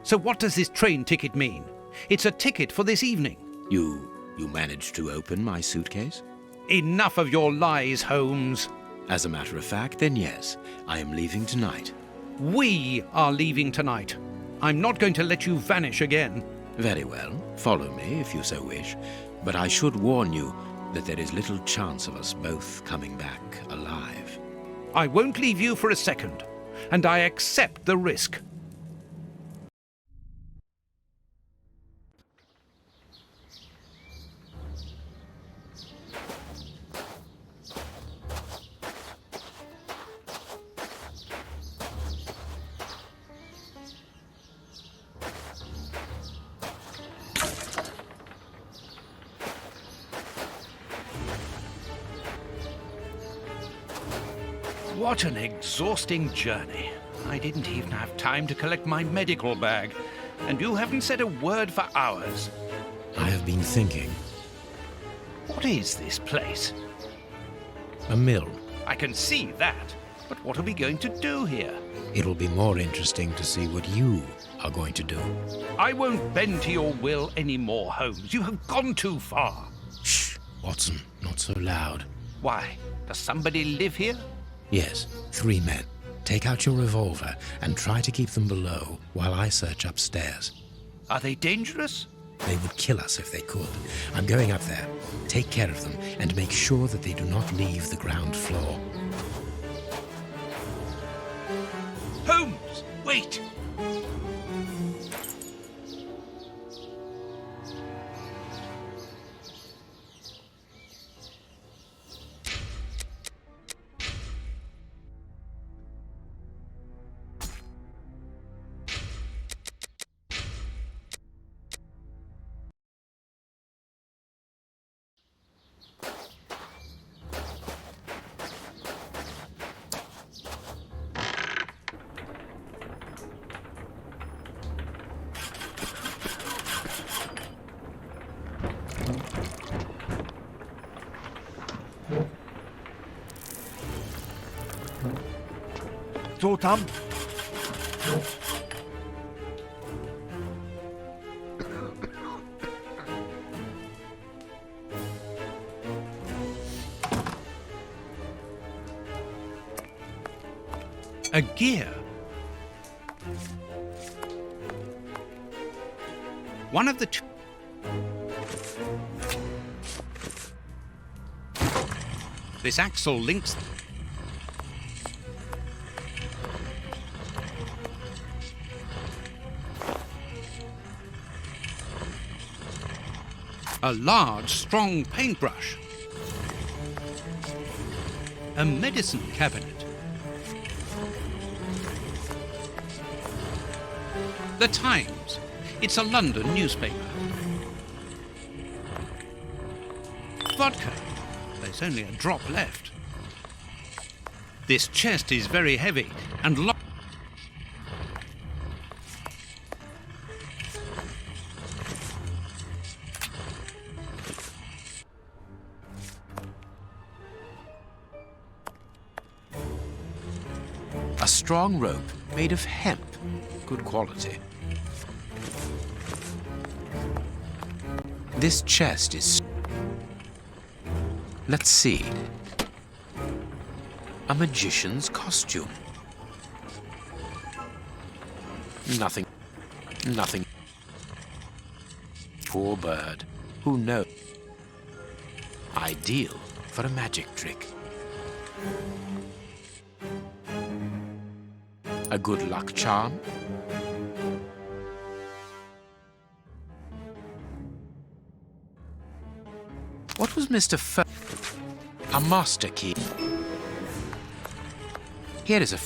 So what does this train ticket mean? It's a ticket for this evening. You managed to open my suitcase? Enough of your lies, Holmes. As a matter of fact, then yes, I am leaving tonight. We are leaving tonight. I'm not going to let you vanish again. Very well, follow me if you so wish. But I should warn you, that there is little chance of us both coming back alive. I won't leave you for a second, and I accept the risk. What an exhausting journey. I didn't even have time to collect my medical bag, and you haven't said a word for hours. I have been thinking. What is this place? A mill. I can see that, but what are we going to do here? It'll be more interesting to see what you are going to do. I won't bend to your will anymore, Holmes. You have gone too far. Shh, Watson, not so loud. Why? Does somebody live here? Yes, 3 men. Take out your revolver and try to keep them below while I search upstairs. Are they dangerous? They would kill us if they could. I'm going up there. Take care of them and make sure that they do not leave the ground floor. Holmes, wait! Totem. A gear. One of the two. This axle links. A large, strong paintbrush. A medicine cabinet. The Times. It's a London newspaper. Vodka. There's only a drop left. This chest is very heavy and locked. A strong rope made of hemp. Good quality. This chest is... Let's see. A magician's costume. Nothing. Nothing. Poor bird. Who knows? Ideal for a magic trick. A good luck charm. What was Mr. A master key. Here is a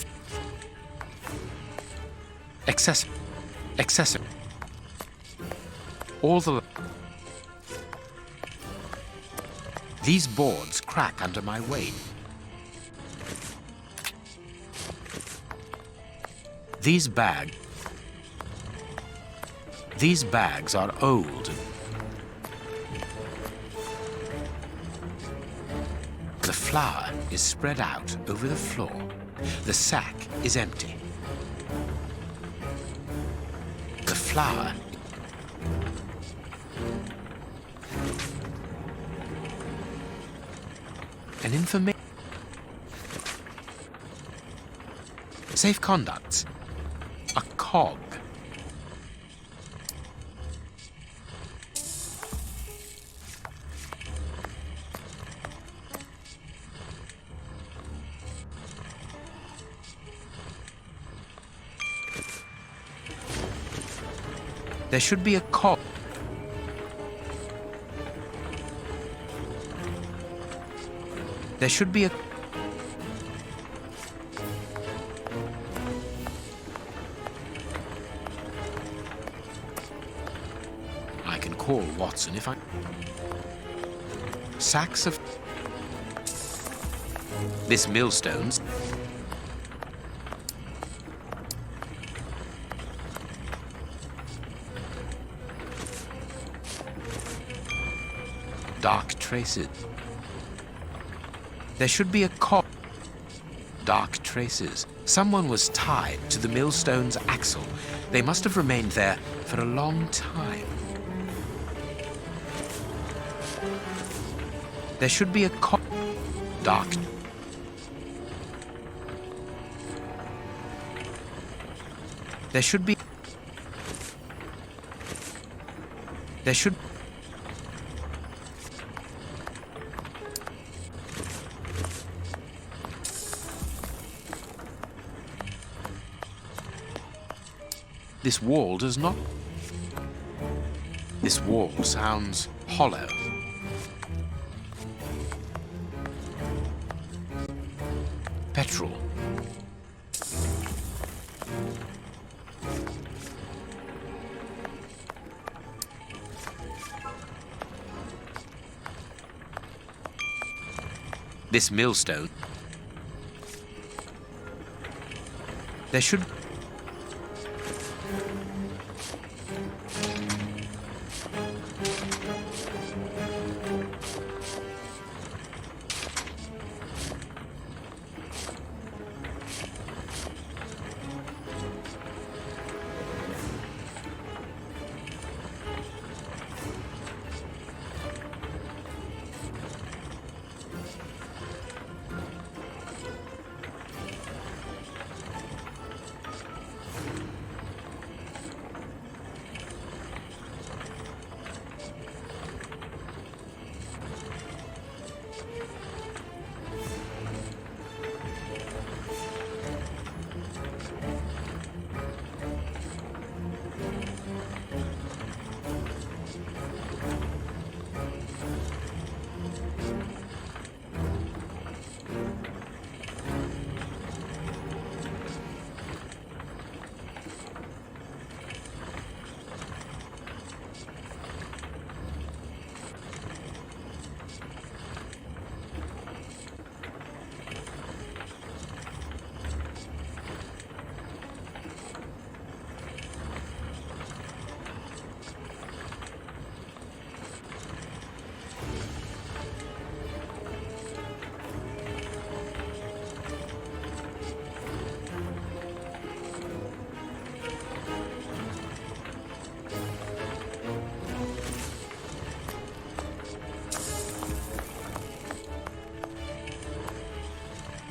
accessory. All the... These boards crack under my weight. These bags are old. The flour is spread out over the floor. The sack is empty. The flour... An information... Safe conducts. A cog. There should be a cog. There should be a... I can call Watson if I... Sacks of... This millstone's... Dark traces. There should be a cog. Dark traces. Someone was tied to the millstone's axle. They must have remained there for a long time. There should be a cog. Dark. There should be... There should... This wall does not... This wall sounds hollow. Petrol. This millstone. There should...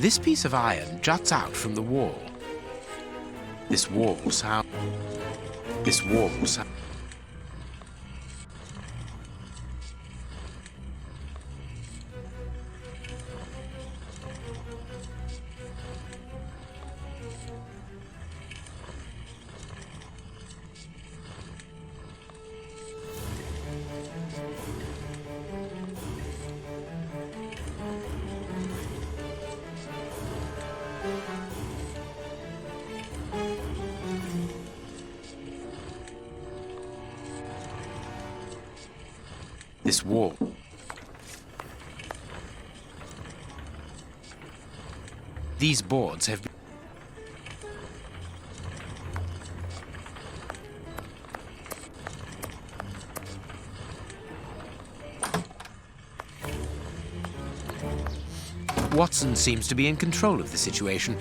This piece of iron juts out from the wall. This wall sound... This wall sound... This wall. These boards have been... Watson seems to be in control of the situation.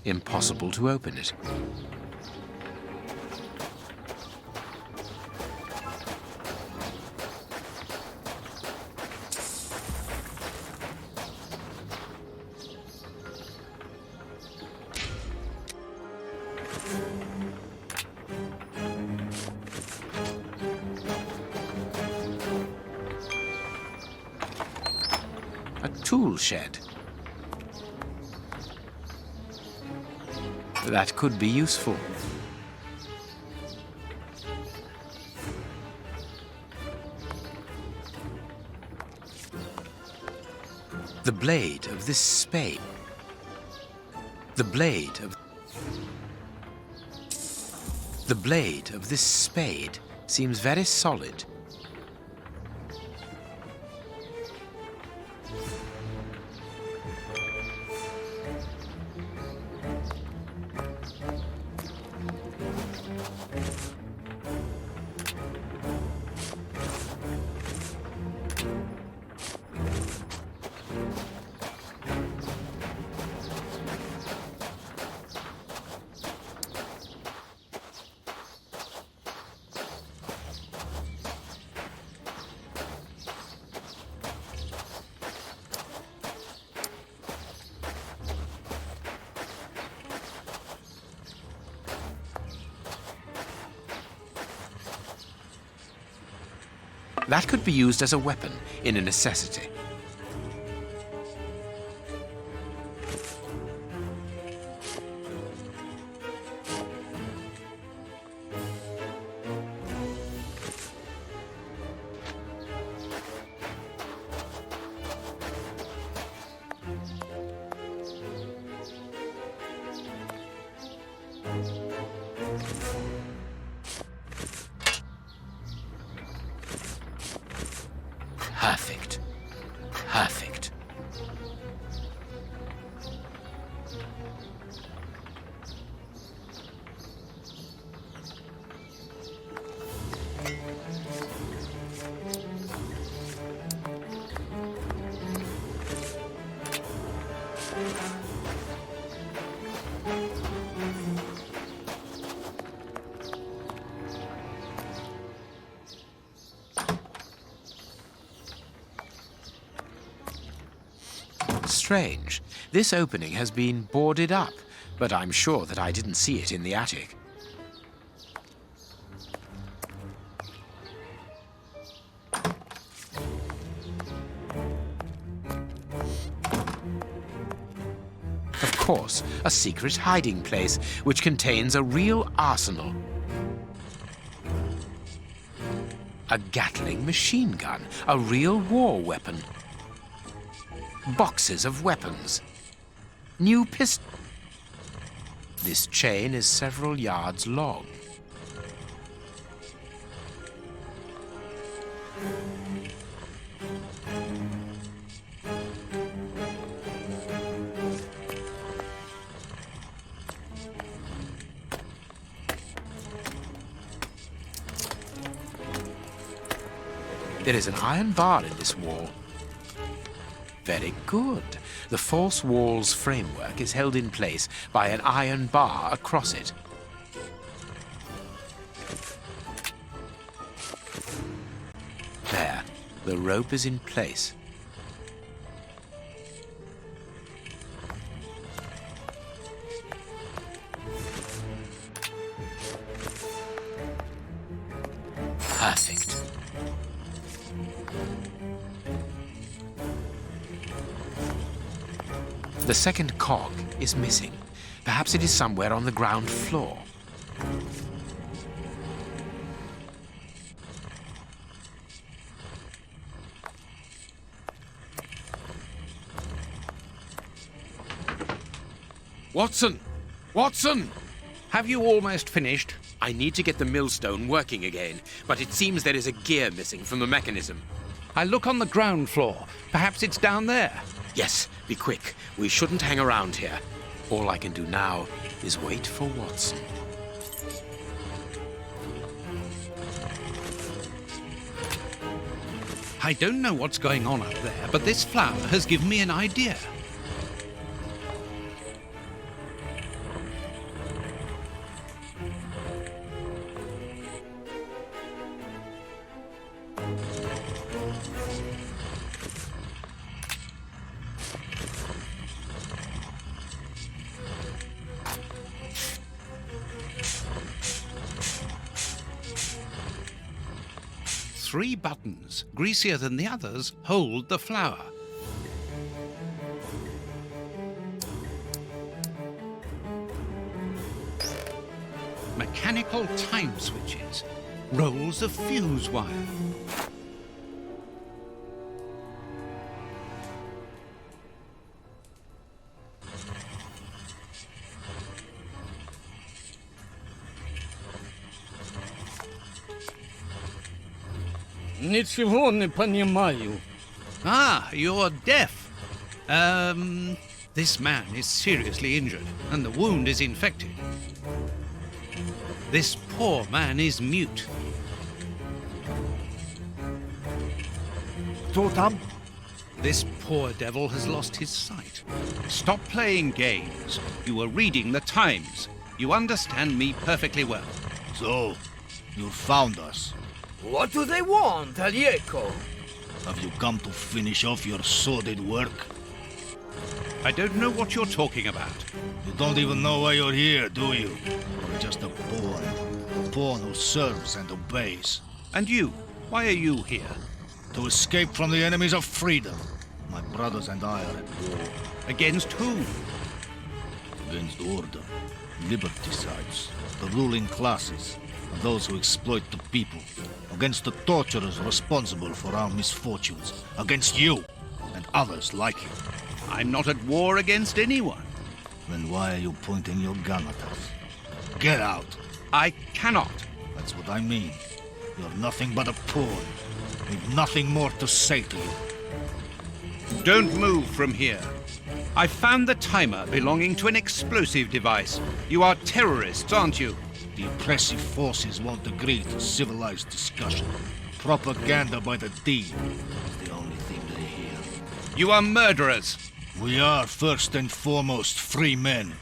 Impossible to open it. A tool shed. That could be useful. The blade of this spade. The blade of this spade seems very solid. That could be used as a weapon in a necessity. Perfect. Perfect. Strange. This opening has been boarded up, but I'm sure that I didn't see it in the attic. Of course, a secret hiding place which contains a real arsenal. A Gatling machine gun, a real war weapon. Boxes of weapons. New pistol. This chain is several yards long. There is an iron bar in this wall. Very good. The false wall's framework is held in place by an iron bar across it. There, the rope is in place. Perfect. The second cog is missing. Perhaps it is somewhere on the ground floor. Watson! Watson! Have you almost finished? I need to get the millstone working again, but it seems there is a gear missing from the mechanism. I'll look on the ground floor. Perhaps it's down there. Yes, be quick. We shouldn't hang around here. All I can do now is wait for Watson. I don't know what's going on up there, but this flower has given me an idea. Three buttons, greasier than the others, hold the flower. Mechanical time switches. Rolls of fuse wire. Ничего не понимаю. Ah, you're deaf. This man is seriously injured, and the wound is infected. This poor man is mute. Co tam? This poor devil has lost his sight. Stop playing games. You were reading the Times. You understand me perfectly well. So, you found us. What do they want, Alieko? Have you come to finish off your sordid work? I don't know what you're talking about. You don't even know why you're here, do you? You're just a pawn who serves and obeys. And you? Why are you here? To escape from the enemies of freedom. My brothers and I are at war. Against whom? Against order, liberticides, the ruling classes, and those who exploit the people. Against the torturers responsible for our misfortunes. Against you and others like you. I'm not at war against anyone. Then why are you pointing your gun at us? Get out! I cannot. That's what I mean. You're nothing but a pawn. We've nothing more to say to you. Don't move from here. I found the timer belonging to an explosive device. You are terrorists, aren't you? The oppressive forces won't agree to civilized discussion. Propaganda by the D is the only thing they hear. You are murderers. We are first and foremost free men,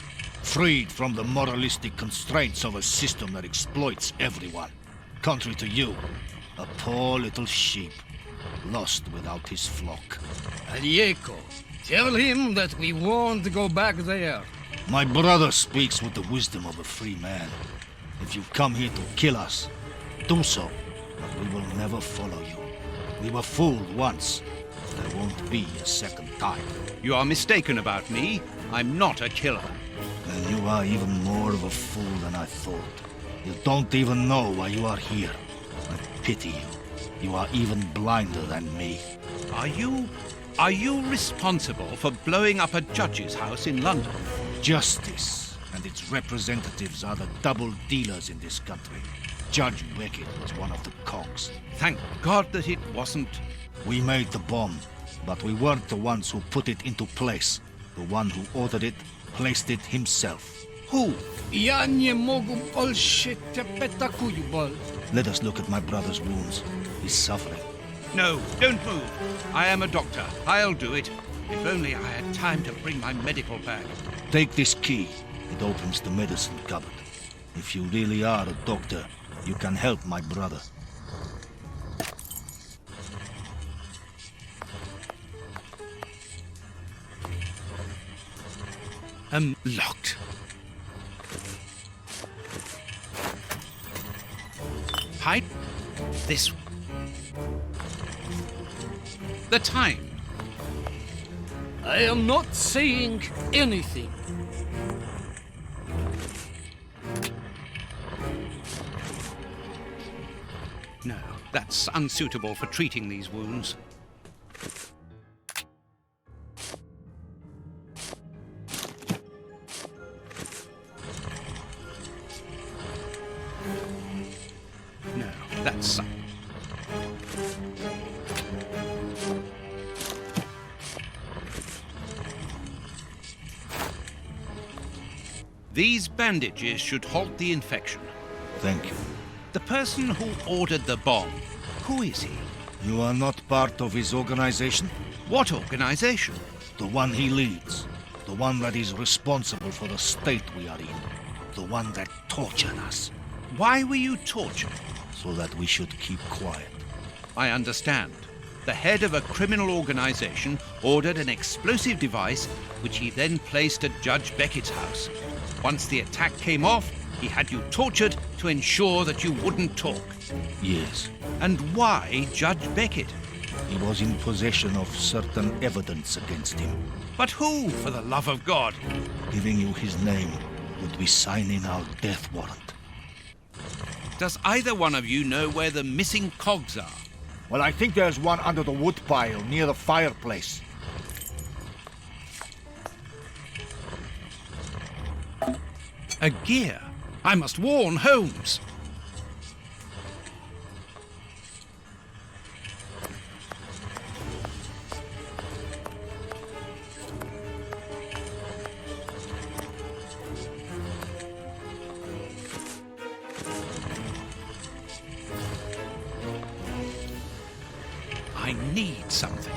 freed from the moralistic constraints of a system that exploits everyone. Contrary to you, a poor little sheep, lost without his flock. Alieko, tell him that we won't go back there. My brother speaks with the wisdom of a free man. If you've come here to kill us, do so, but we will never follow you. We were fooled once. There won't be a second time. You are mistaken about me. I'm not a killer. Then you are even more of a fool than I thought. You don't even know why you are here. I pity you. You are even blinder than me. Are you responsible for blowing up a judge's house in London? Justice and its representatives are the double dealers in this country. Judge Beckett was one of the cogs. Thank God that it wasn't. We made the bomb, but we weren't the ones who put it into place. The one who ordered it placed it himself. Who? Я не могу больше терпеть такую боль. Let us look at my brother's wounds. He's suffering. No, don't move. I am a doctor. I'll do it. If only I had time to bring my medical bag. Take this key. It opens the medicine cupboard. If you really are a doctor, you can help my brother. Locked. Hide this. The time. I am not saying anything. No, that's unsuitable for treating these wounds. No, that's... These bandages should halt the infection. Thank you. The person who ordered the bomb, who is he? You are not part of his organization? What organization? The one he leads. The one that is responsible for the state we are in. The one that tortured us. Why were you tortured? So that we should keep quiet. I understand. The head of a criminal organization ordered an explosive device, which he then placed at Judge Beckett's house. Once the attack came off, he had you tortured to ensure that you wouldn't talk. Yes. And why Judge Beckett? He was in possession of certain evidence against him. But who, for the love of God? Giving you his name would be signing our death warrant. Does either one of you know where the missing cogs are? Well, I think there's one under the wood pile near the fireplace. A gear. I must warn Holmes. I need something.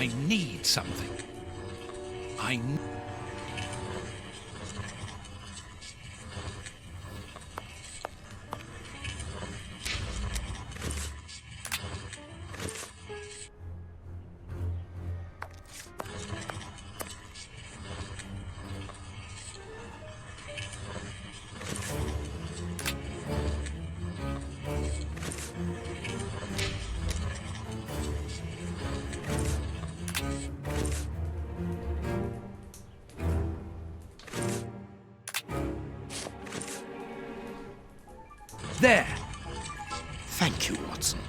I need something. There. Thank you, Watson.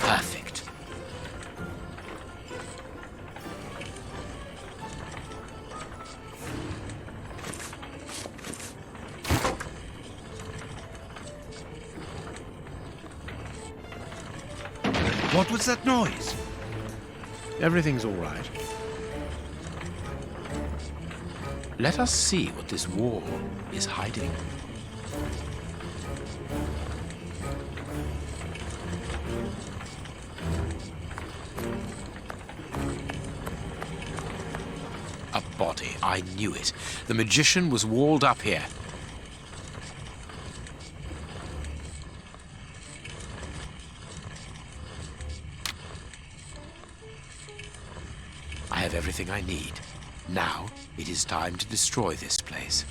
Perfect. What was that noise? Everything's all right. Let us see what this wall is hiding. A body. I knew it. The magician was walled up here. I have everything I need. Now, it is time to destroy this place.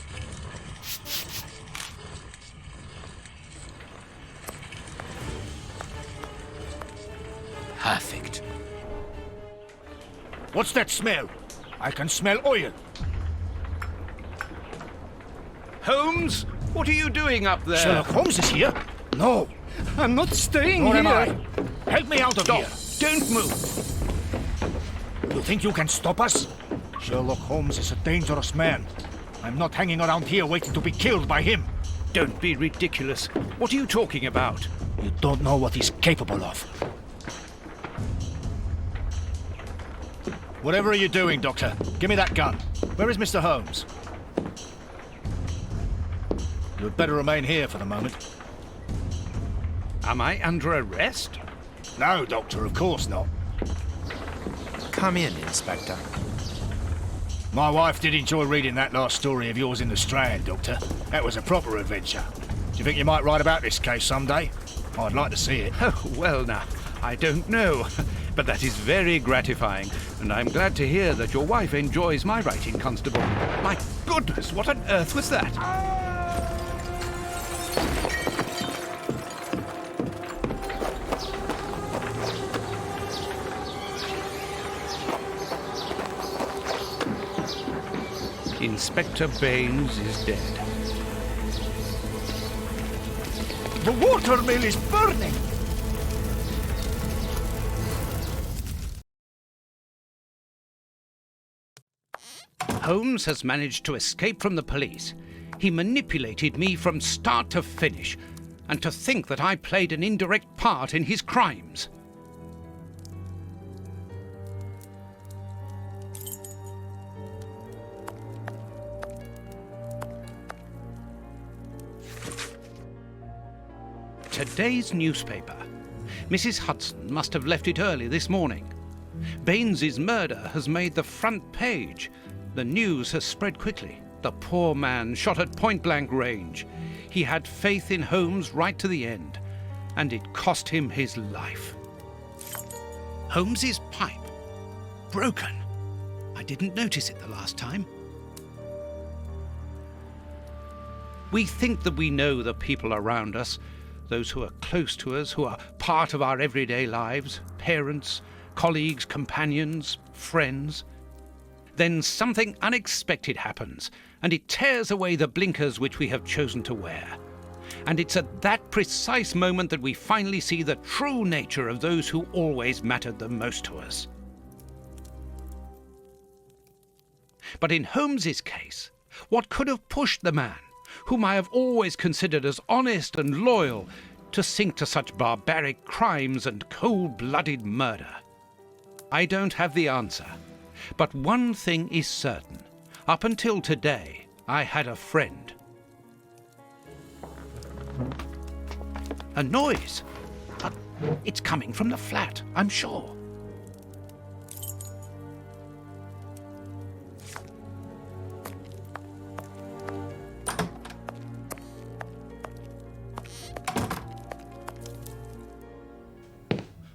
Perfect. What's that smell? I can smell oil. Holmes, what are you doing up there? Sherlock Holmes is here? No. I'm not staying Nor here. am I. Help me out of Stop. here. Don't move. You think you can stop us? Sherlock Holmes is a dangerous man. I'm not hanging around here waiting to be killed by him. Don't be ridiculous. What are you talking about? You don't know what he's capable of. Whatever are you doing, Doctor? Give me that gun. Where is Mr. Holmes? You had better remain here for the moment. Am I under arrest? No, Doctor, of course not. Come in, Inspector. My wife did enjoy reading that last story of yours in the Strand, Doctor. That was a proper adventure. Do you think you might write about this case someday? I'd like to see it. Oh, well now, I don't know. But that is very gratifying, and I'm glad to hear that your wife enjoys my writing, Constable. My goodness, what on earth was that? Inspector Baines is dead. The watermill is burning! Holmes has managed to escape from the police. He manipulated me from start to finish, and to think that I played an indirect part in his crimes. Today's newspaper. Mrs. Hudson must have left it early this morning. Baines's murder has made the front page. The news has spread quickly. The poor man shot at point-blank range. He had faith in Holmes right to the end, and it cost him his life. Holmes's pipe. Broken. I didn't notice it the last time. We think that we know the people around us, those who are close to us, who are part of our everyday lives, parents, colleagues, companions, friends. Then something unexpected happens, and it tears away the blinkers which we have chosen to wear. And it's at that precise moment that we finally see the true nature of those who always mattered the most to us. But in Holmes's case, what could have pushed the man, whom I have always considered as honest and loyal, to sink to such barbaric crimes and cold-blooded murder? I don't have the answer, but one thing is certain. Up until today, I had a friend. A noise! But it's coming from the flat, I'm sure.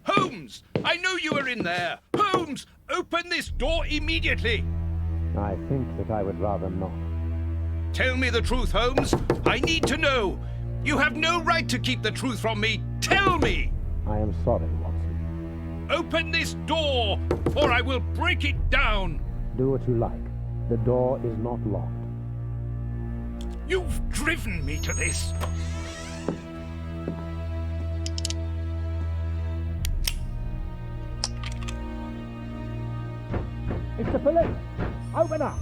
Holmes! I know you are in there! Holmes! Open this door immediately! I think that I would rather not. Tell me the truth, Holmes. I need to know. You have no right to keep the truth from me. Tell me! I am sorry, Watson. Open this door, or I will break it down. Do what you like. The door is not locked. You've driven me to this. It's the police! Open up!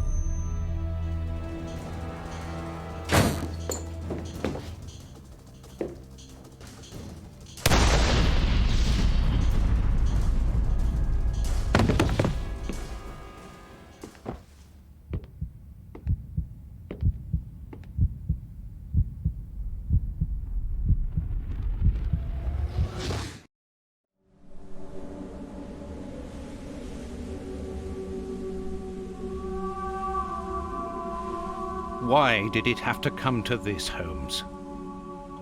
Why did it have to come to this, Holmes?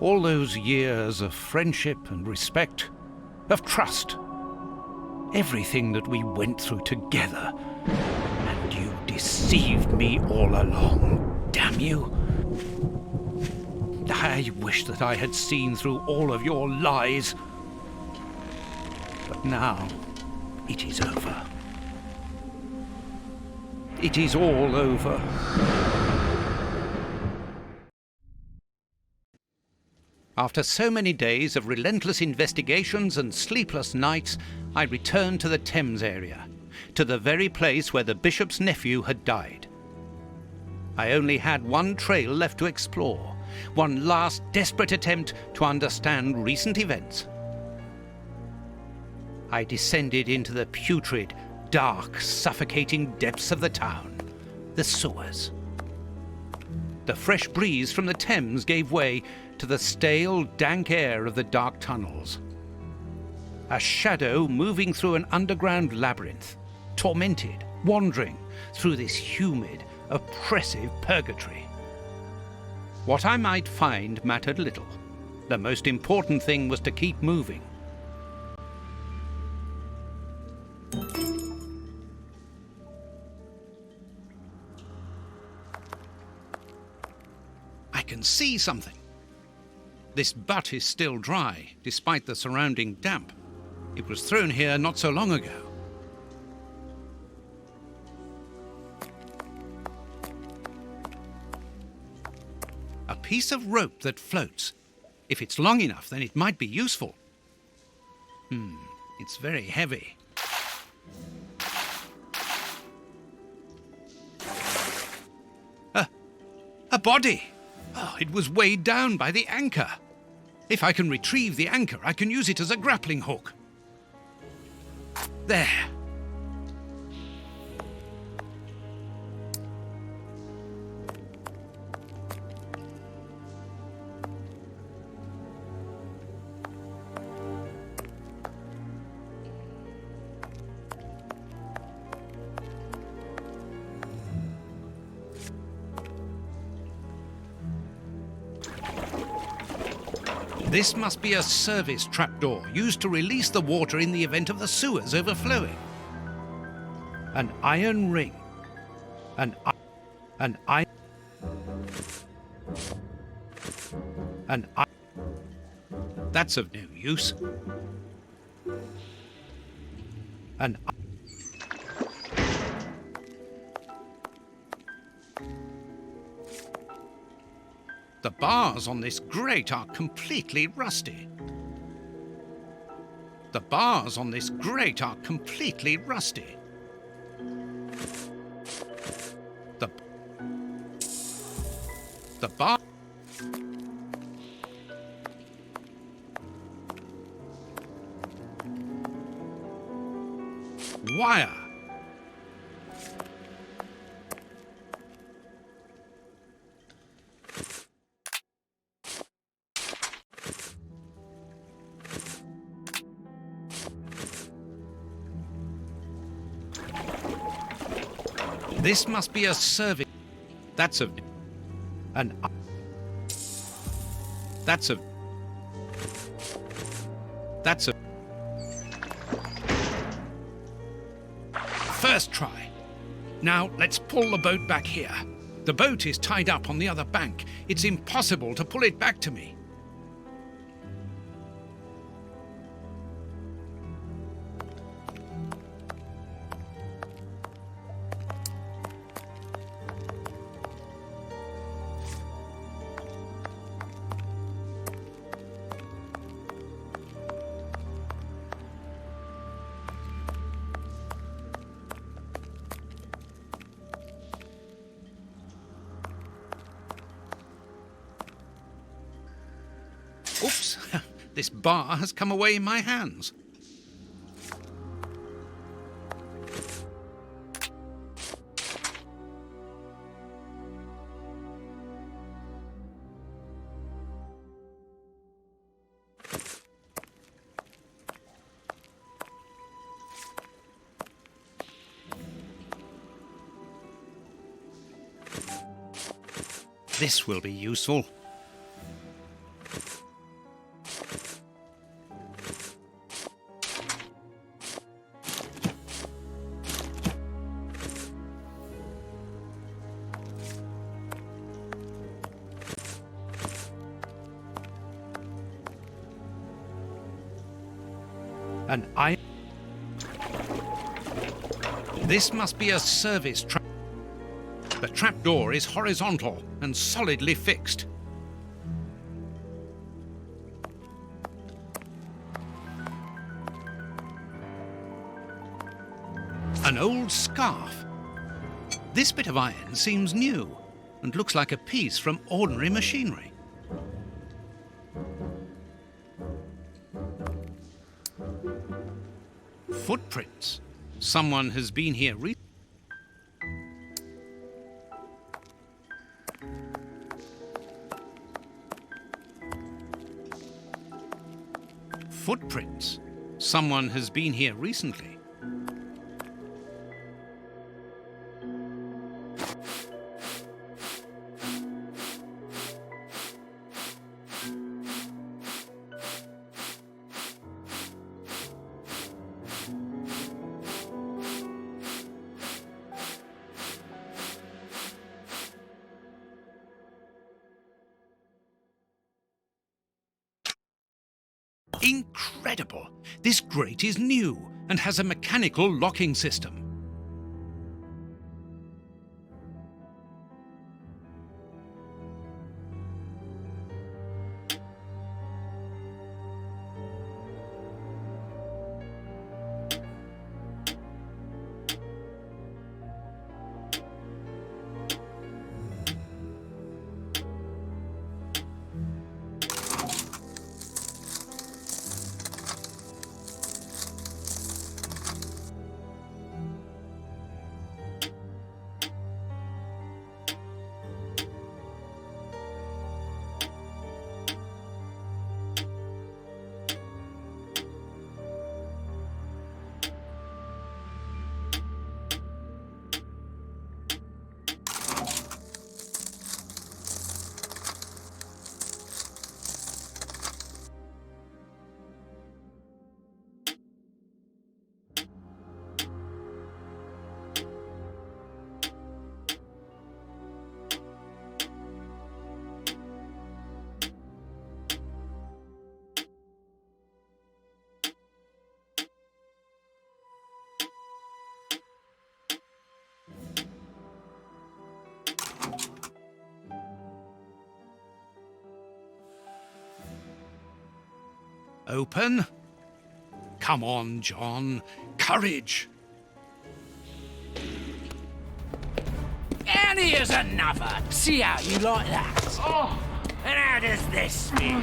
All those years of friendship and respect, of trust, everything that we went through together, and you deceived me all along, damn you. I wish that I had seen through all of your lies. But now, it is over. It is all over. After so many days of relentless investigations and sleepless nights, I returned to the Thames area, to the very place where the bishop's nephew had died. I only had one trail left to explore, one last desperate attempt to understand recent events. I descended into the putrid, dark, suffocating depths of the town, the sewers. The fresh breeze from the Thames gave way to the stale, dank air of the dark tunnels. A shadow moving through an underground labyrinth, tormented, wandering through this humid, oppressive purgatory. What I might find mattered little. The most important thing was to keep moving. I can see something. This butt is still dry, despite the surrounding damp. It was thrown here not so long ago. A piece of rope that floats. If it's long enough, then it might be useful. It's very heavy. body! Oh, it was weighed down by the anchor. If I can retrieve the anchor, I can use it as a grappling hook. There. This must be a service trapdoor used to release the water in the event of the sewers overflowing. An iron ring. An I. That's of no use. The bars on this grate are completely rusty. The bars on this grate are completely rusty. The bar... Wire. This must be a service. That's a... That's a... First try. Now let's pull the boat back here. The boat is tied up on the other bank. It's impossible to pull it back to me. Oops, this bar has come away in my hands. This will be useful. This must be a service trap. The trapdoor is horizontal and solidly fixed. An old scarf. This bit of iron seems new and looks like a piece from ordinary machinery. Footprints. Someone has been here recently. Footprints. Someone has been here recently. Incredible! This grate is new and has a mechanical locking system. Open. Come on, John. Courage. And here's another. See how you like that? Oh, and how does this feel?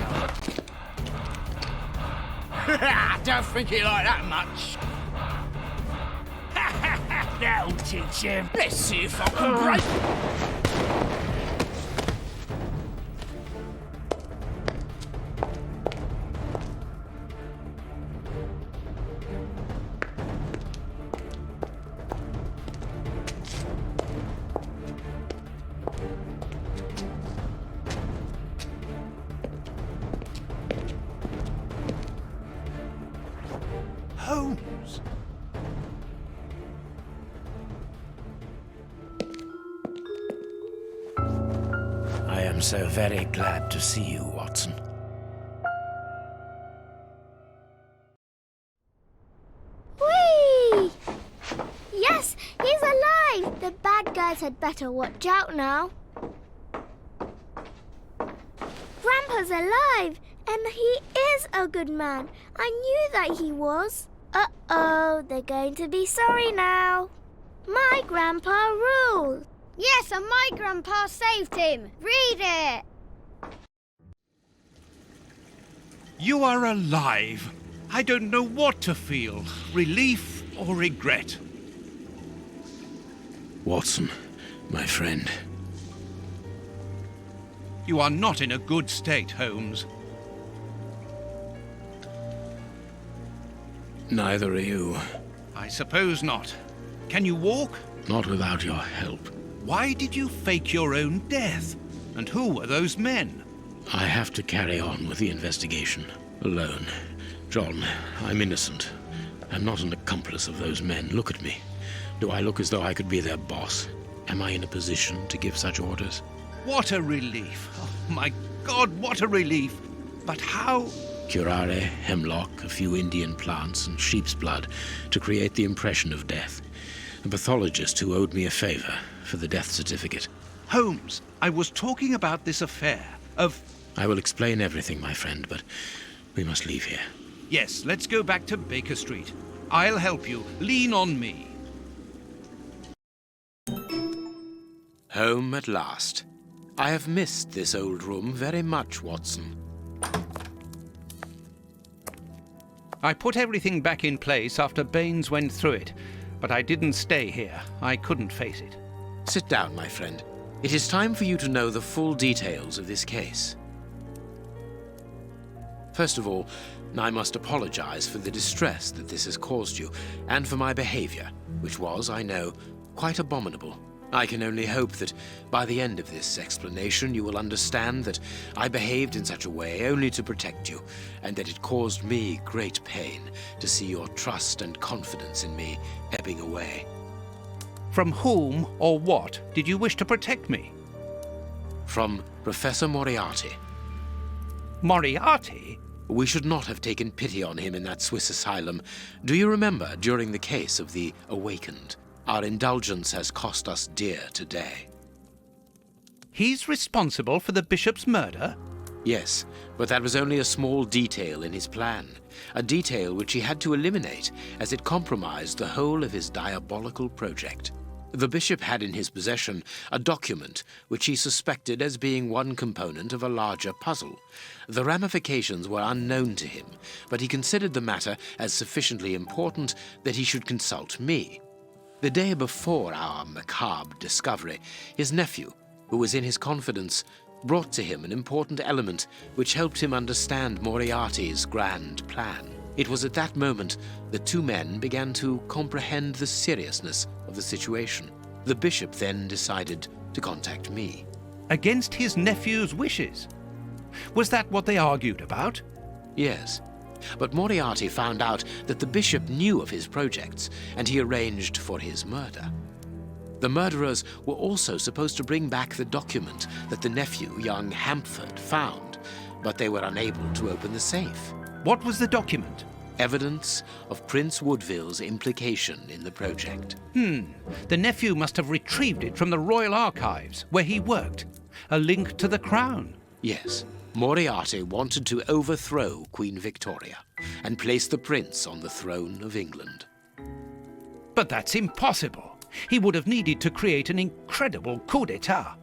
I don't think he like that much. That'll teach him. Let's see if I can break. Holmes. I am so very glad to see you, Watson. Whee! Yes, he's alive! The bad guys had better watch out now. Grandpa's alive, and he is a good man. I knew that he was. Uh-oh, they're going to be sorry now. My grandpa ruled. Yes, and my grandpa saved him. Read it. You are alive. I don't know what to feel, relief or regret. Watson, my friend. You are not in a good state, Holmes. Neither are you. I suppose not. Can you walk? Not without your help. Why did you fake your own death? And who were those men? I have to carry on with the investigation. Alone. John, I'm innocent. I'm not an accomplice of those men. Look at me. Do I look as though I could be their boss? Am I in a position to give such orders? What a relief. Oh, my God, what a relief. But how? Curare, hemlock, a few Indian plants, and sheep's blood to create the impression of death. A pathologist who owed me a favor for the death certificate. Holmes, I was talking about this affair of... I will explain everything, my friend, but we must leave here. Yes, let's go back to Baker Street. I'll help you. Lean on me. Home at last. I have missed this old room very much, Watson. I put everything back in place after Baines went through it, but I didn't stay here. I couldn't face it. Sit down, my friend. It is time for you to know the full details of this case. First of all, I must apologize for the distress that this has caused you, and for my behavior, which was, I know, quite abominable. I can only hope that by the end of this explanation you will understand that I behaved in such a way only to protect you, and that it caused me great pain to see your trust and confidence in me ebbing away. From whom or what did you wish to protect me? From Professor Moriarty. Moriarty? We should not have taken pity on him in that Swiss asylum. Do you remember during the case of the Awakened? Our indulgence has cost us dear today. He's responsible for the bishop's murder? Yes, but that was only a small detail in his plan. A detail which he had to eliminate as it compromised the whole of his diabolical project. The bishop had in his possession a document which he suspected as being one component of a larger puzzle. The ramifications were unknown to him, but he considered the matter as sufficiently important that he should consult me. The day before our macabre discovery, his nephew, who was in his confidence, brought to him an important element which helped him understand Moriarty's grand plan. It was at that moment the two men began to comprehend the seriousness of the situation. The bishop then decided to contact me. Against his nephew's wishes? Was that what they argued about? Yes. But Moriarty found out that the bishop knew of his projects, and he arranged for his murder. The murderers were also supposed to bring back the document that the nephew, young Hampford, found, but they were unable to open the safe. What was the document? Evidence of Prince Woodville's implication in the project. The nephew must have retrieved it from the Royal Archives, where he worked. A link to the crown. Yes, Moriarty wanted to overthrow Queen Victoria and place the prince on the throne of England. But that's impossible. He would have needed to create an incredible coup d'etat.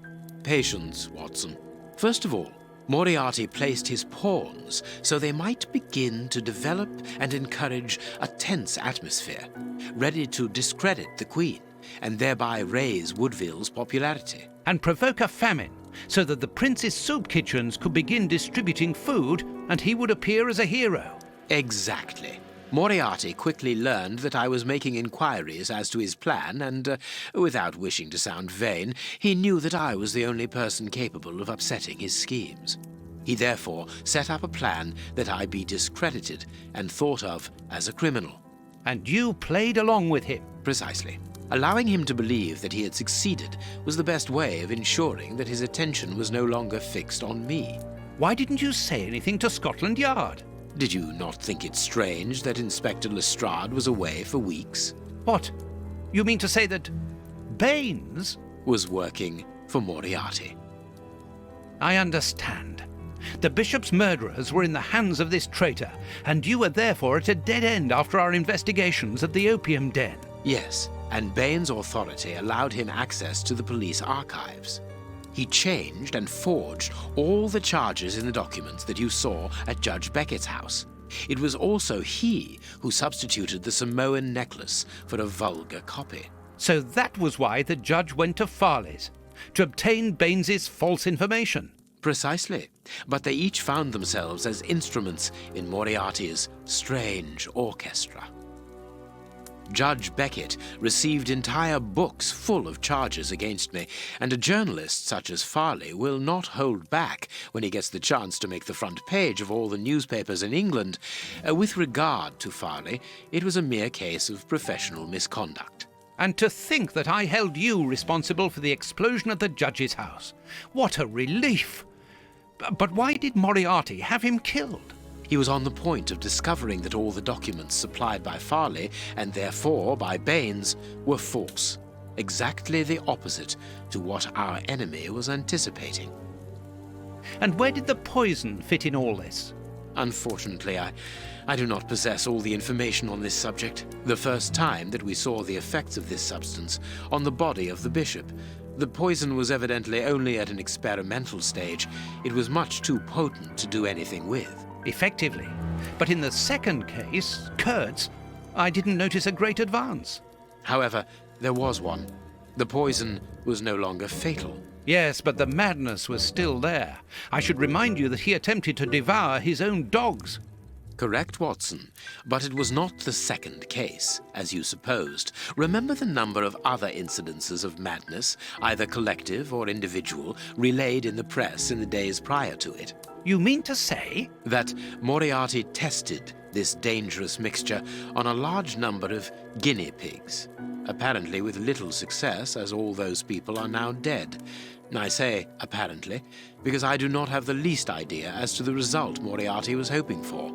Patience, Watson. First of all, Moriarty placed his pawns so they might begin to develop and encourage a tense atmosphere, ready to discredit the Queen and thereby raise Woodville's popularity. And provoke a famine, so that the prince's soup kitchens could begin distributing food and he would appear as a hero. Exactly. Moriarty quickly learned that I was making inquiries as to his plan and, without wishing to sound vain, he knew that I was the only person capable of upsetting his schemes. He therefore set up a plan that I be discredited and thought of as a criminal. And you played along with him? Precisely. Allowing him to believe that he had succeeded was the best way of ensuring that his attention was no longer fixed on me. Why didn't you say anything to Scotland Yard? Did you not think it strange that Inspector Lestrade was away for weeks? What? You mean to say that Baines was working for Moriarty? I understand. The bishop's murderers were in the hands of this traitor, and you were therefore at a dead end after our investigations at the opium den. Yes, and Baines' authority allowed him access to the police archives. He changed and forged all the charges in the documents that you saw at Judge Beckett's house. It was also he who substituted the Samoan necklace for a vulgar copy. So that was why the judge went to Farley's, to obtain Baines's false information. Precisely, but they each found themselves as instruments in Moriarty's strange orchestra. Judge Beckett received entire books full of charges against me, and a journalist such as Farley will not hold back when he gets the chance to make the front page of all the newspapers in England. With regard to Farley, it was a mere case of professional misconduct. And to think that I held you responsible for the explosion at the judge's house. What a relief! But why did Moriarty have him killed? He was on the point of discovering that all the documents supplied by Farley, and therefore by Baines, were false. Exactly the opposite to what our enemy was anticipating. And where did the poison fit in all this? Unfortunately, I do not possess all the information on this subject. The first time that we saw the effects of this substance on the body of the bishop, the poison was evidently only at an experimental stage. It was much too potent to do anything with. Effectively. But in the second case, Kurtz, I didn't notice a great advance. However, there was one. The poison was no longer fatal. Yes, but the madness was still there. I should remind you that he attempted to devour his own dogs. Correct, Watson, but it was not the second case, as you supposed. Remember the number of other incidences of madness, either collective or individual, relayed in the press in the days prior to it. You mean to say? That Moriarty tested this dangerous mixture on a large number of guinea pigs, apparently with little success, as all those people are now dead. I say apparently, because I do not have the least idea as to the result Moriarty was hoping for.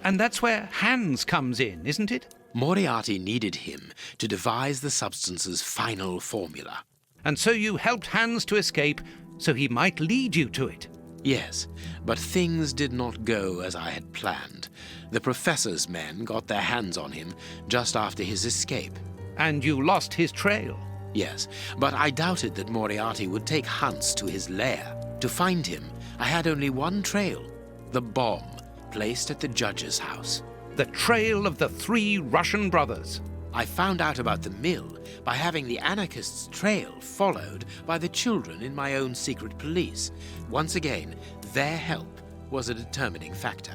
And that's where Hans comes in, isn't it? Moriarty needed him to devise the substance's final formula. And so you helped Hans to escape, so he might lead you to it. Yes, but things did not go as I had planned. The professor's men got their hands on him just after his escape. And you lost his trail. Yes, but I doubted that Moriarty would take Hans to his lair. To find him, I had only one trail, the bomb placed at the judge's house. The trail of the 3 Russian brothers. I found out about the mill by having the anarchists' trail followed by the children in my own secret police. Once again, their help was a determining factor.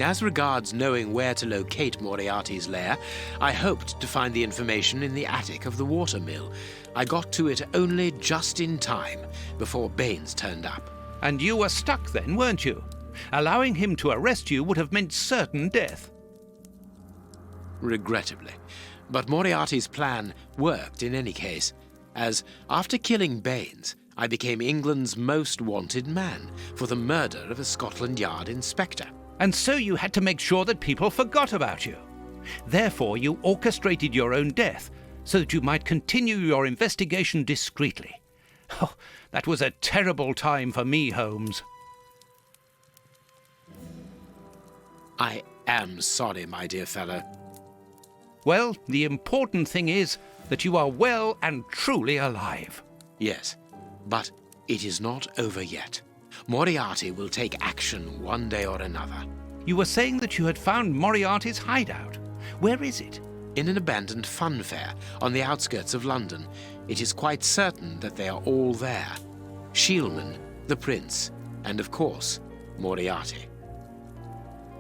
As regards knowing where to locate Moriarty's lair, I hoped to find the information in the attic of the water mill. I got to it only just in time before Baines turned up. And you were stuck then, weren't you? Allowing him to arrest you would have meant certain death. Regrettably. But Moriarty's plan worked in any case, as after killing Baines, I became England's most wanted man for the murder of a Scotland Yard inspector. And so you had to make sure that people forgot about you. Therefore, you orchestrated your own death so that you might continue your investigation discreetly. Oh, that was a terrible time for me, Holmes. I am sorry, my dear fellow. Well, the important thing is that you are well and truly alive. Yes, but it is not over yet. Moriarty will take action one day or another. You were saying that you had found Moriarty's hideout. Where is it? In an abandoned fun fair on the outskirts of London. It is quite certain that they are all there. Shielman, the prince, and of course, Moriarty.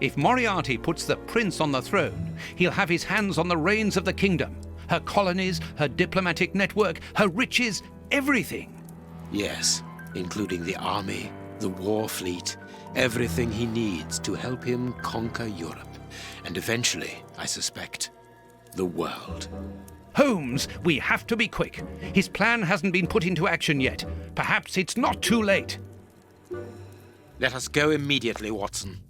If Moriarty puts the prince on the throne, he'll have his hands on the reins of the kingdom. Her colonies, her diplomatic network, her riches, everything. Yes, including the army, the war fleet, everything he needs to help him conquer Europe. And eventually, I suspect, the world. Holmes, we have to be quick. His plan hasn't been put into action yet. Perhaps it's not too late. Let us go immediately, Watson.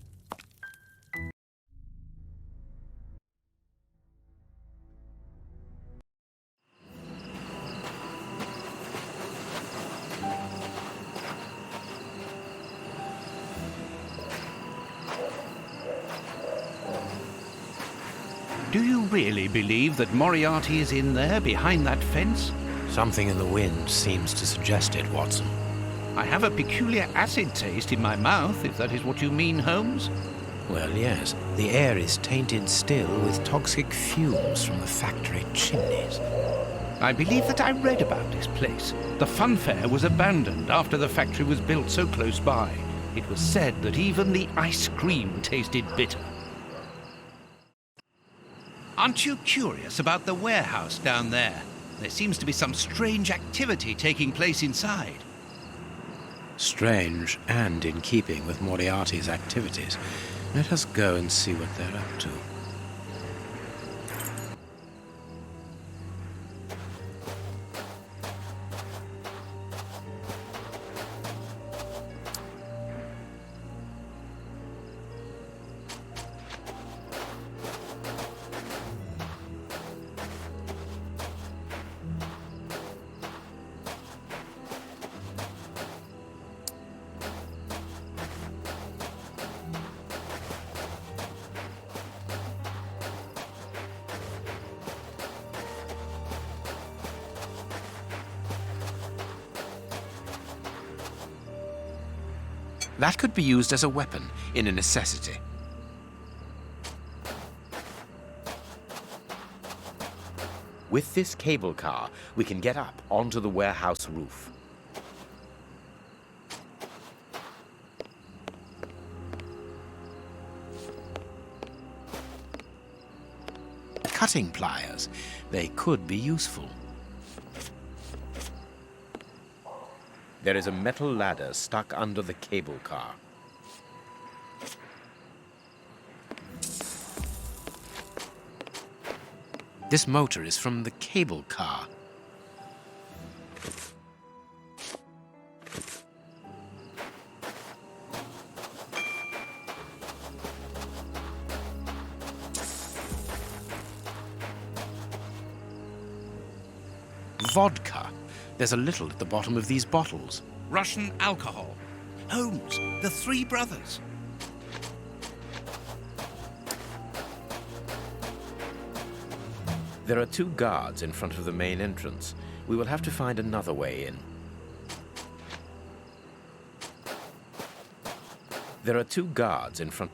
Do you really believe that Moriarty is in there behind that fence? Something in the wind seems to suggest it, Watson. I have a peculiar acid taste in my mouth, if that is what you mean, Holmes. Well, yes. The air is tainted still with toxic fumes from the factory chimneys. I believe that I read about this place. The fun fair was abandoned after the factory was built so close by. It was said that even the ice cream tasted bitter. Aren't you curious about the warehouse down there? There seems to be some strange activity taking place inside. Strange and in keeping with Moriarty's activities. Let us go and see what they're up to. That could be used as a weapon in a necessity. With this cable car, we can get up onto the warehouse roof. Cutting pliers. They could be useful. There is a metal ladder stuck under the cable car. This motor is from the cable car. Vodka. There's a little at the bottom of these bottles. Russian alcohol. Holmes, the three brothers. There are 2 guards in front of the main entrance. We will have to find another way in. There are 2 guards in front.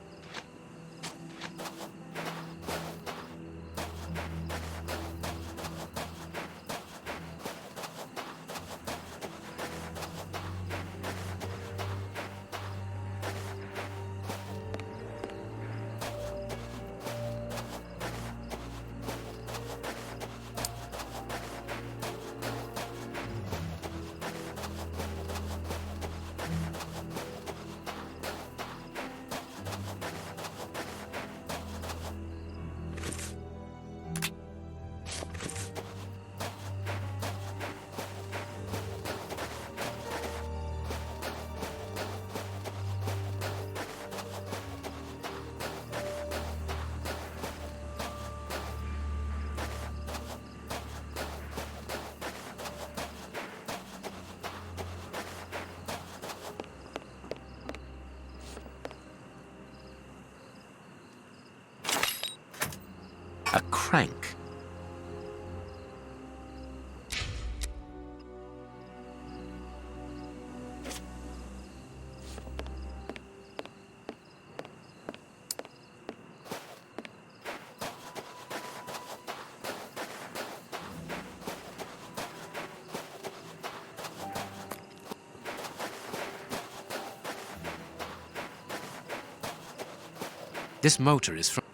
A crank. This motor is from...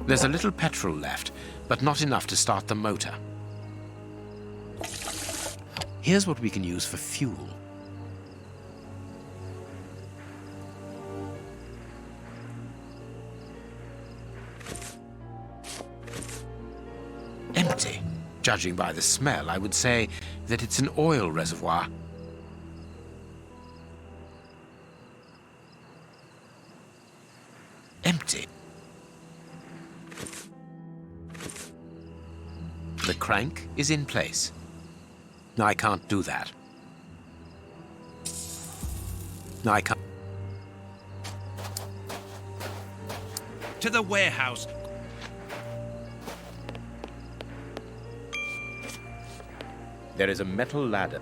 There's a little petrol left, but not enough to start the motor. Here's what we can use for fuel. Empty. Judging by the smell, I would say that it's an oil reservoir. Empty. The crank is in place. I can't do that. I can't. To the warehouse. There is a metal ladder.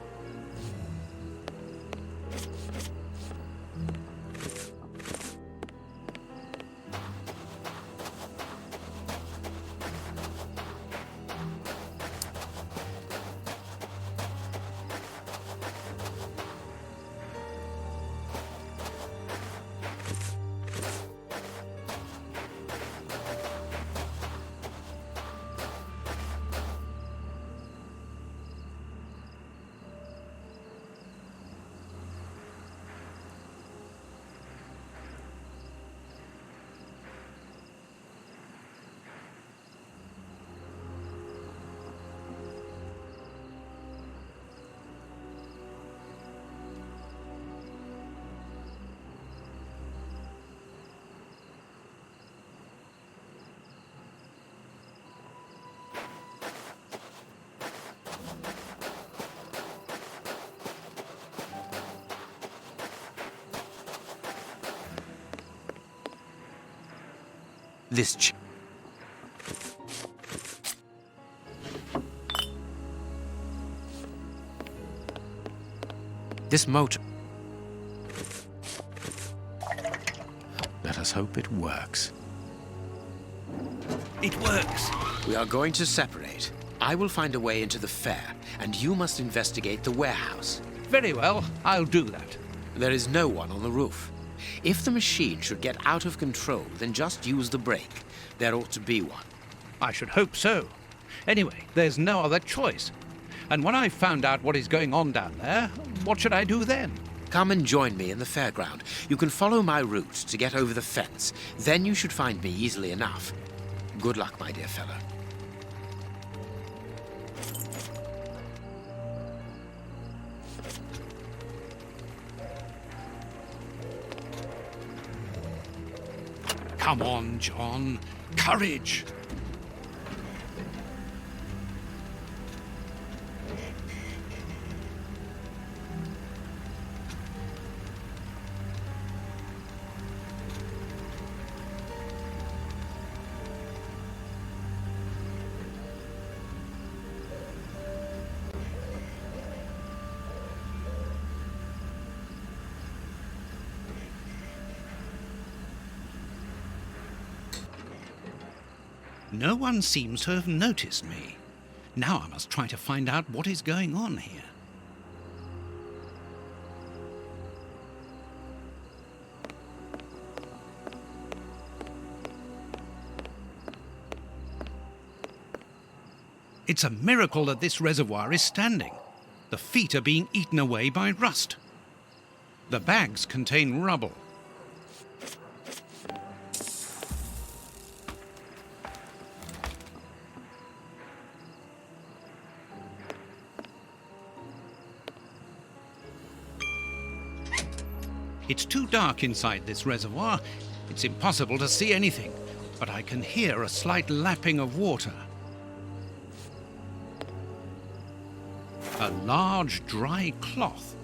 This motor. Let us hope it works. It works. We are going to separate. I will find a way into the fair, and you must investigate the warehouse. Very well, I'll do that. There is no one on the roof. If the machine should get out of control, then just use the brake. There ought to be one. I should hope so. Anyway, there's no other choice. And when I've found out what is going on down there, what should I do then? Come and join me in the fairground. You can follow my route to get over the fence. Then you should find me easily enough. Good luck, my dear fellow. Come on, John. Courage! No one seems to have noticed me. Now I must try to find out what is going on here. It's a miracle that this reservoir is standing. The feet are being eaten away by rust. The bags contain rubble. It's too dark inside this reservoir. It's impossible to see anything, but I can hear a slight lapping of water. A large, dry cloth.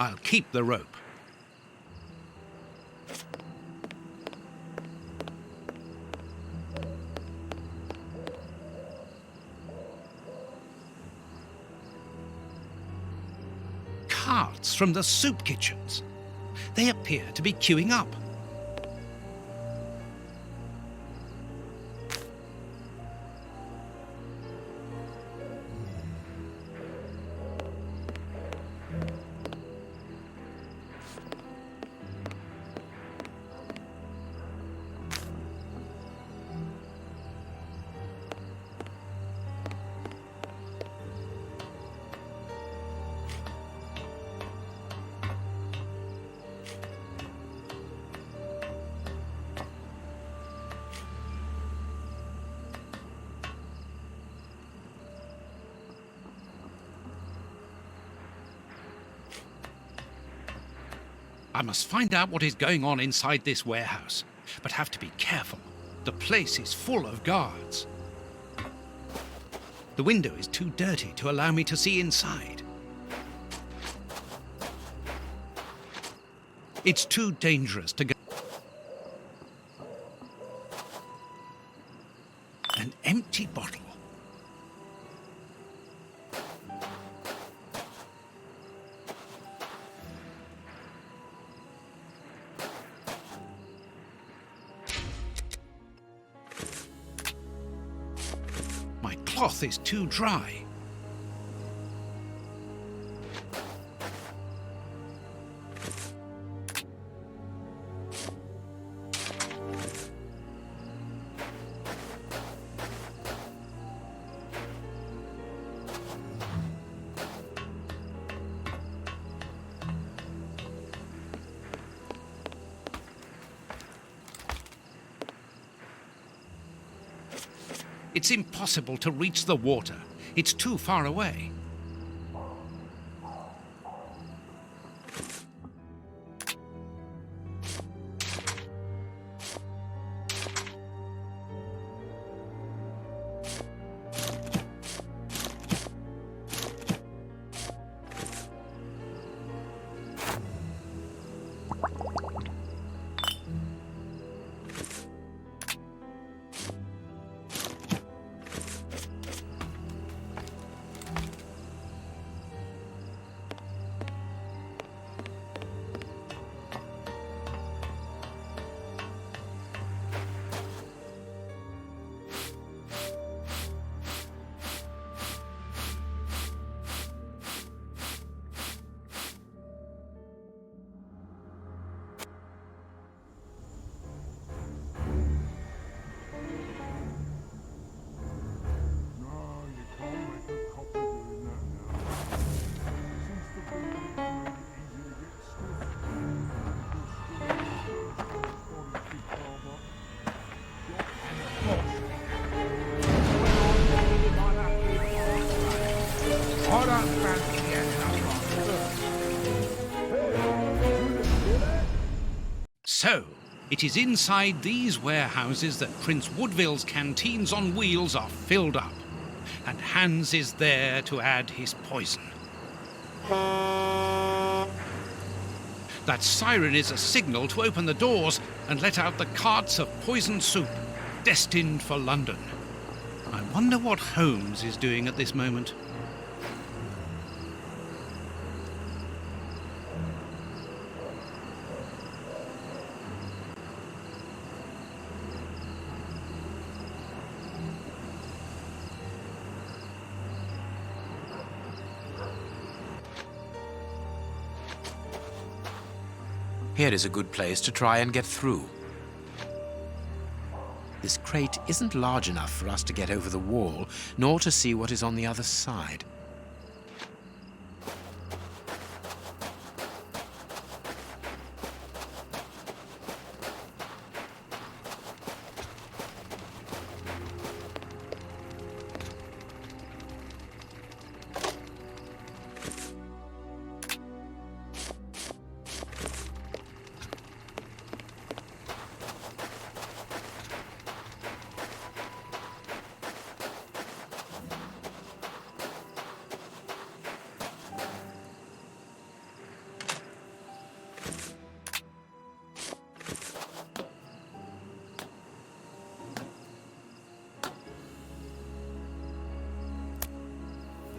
I'll keep the rope. Carts from the soup kitchens. They appear to be queuing up. I must find out what is going on inside this warehouse, but have to be careful. The place is full of guards. The window is too dirty to allow me to see inside. It's too dangerous to go. An empty bottle. My cloth is too dry. It's impossible to reach the water. It's too far away. So, it is inside these warehouses that Prince Woodville's canteens on wheels are filled up, and Hans is there to add his poison. That siren is a signal to open the doors and let out the carts of poisoned soup, destined for London. I wonder what Holmes is doing at this moment. Here is a good place to try and get through. This crate isn't large enough for us to get over the wall, nor to see what is on the other side.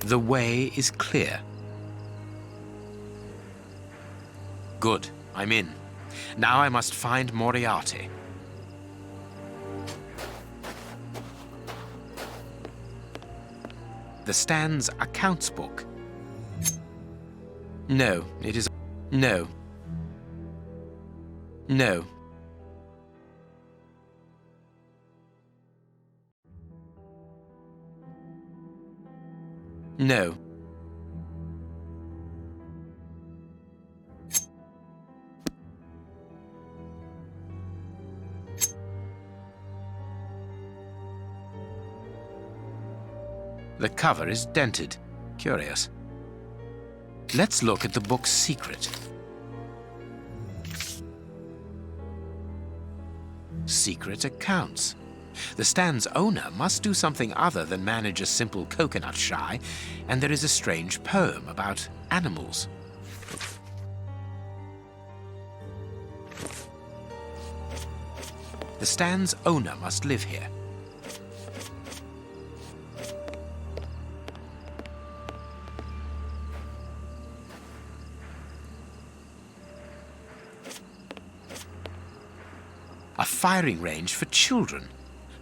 The way is clear. Good, I'm in. Now I must find Moriarty. The Stan's accounts book. No, it is... No. No. No. The cover is dented. Curious. Let's look at the book's secret. Secret accounts. The Stan's owner must do something other than manage a simple coconut shy, and there is a strange poem about animals. The Stan's owner must live here. A firing range for children.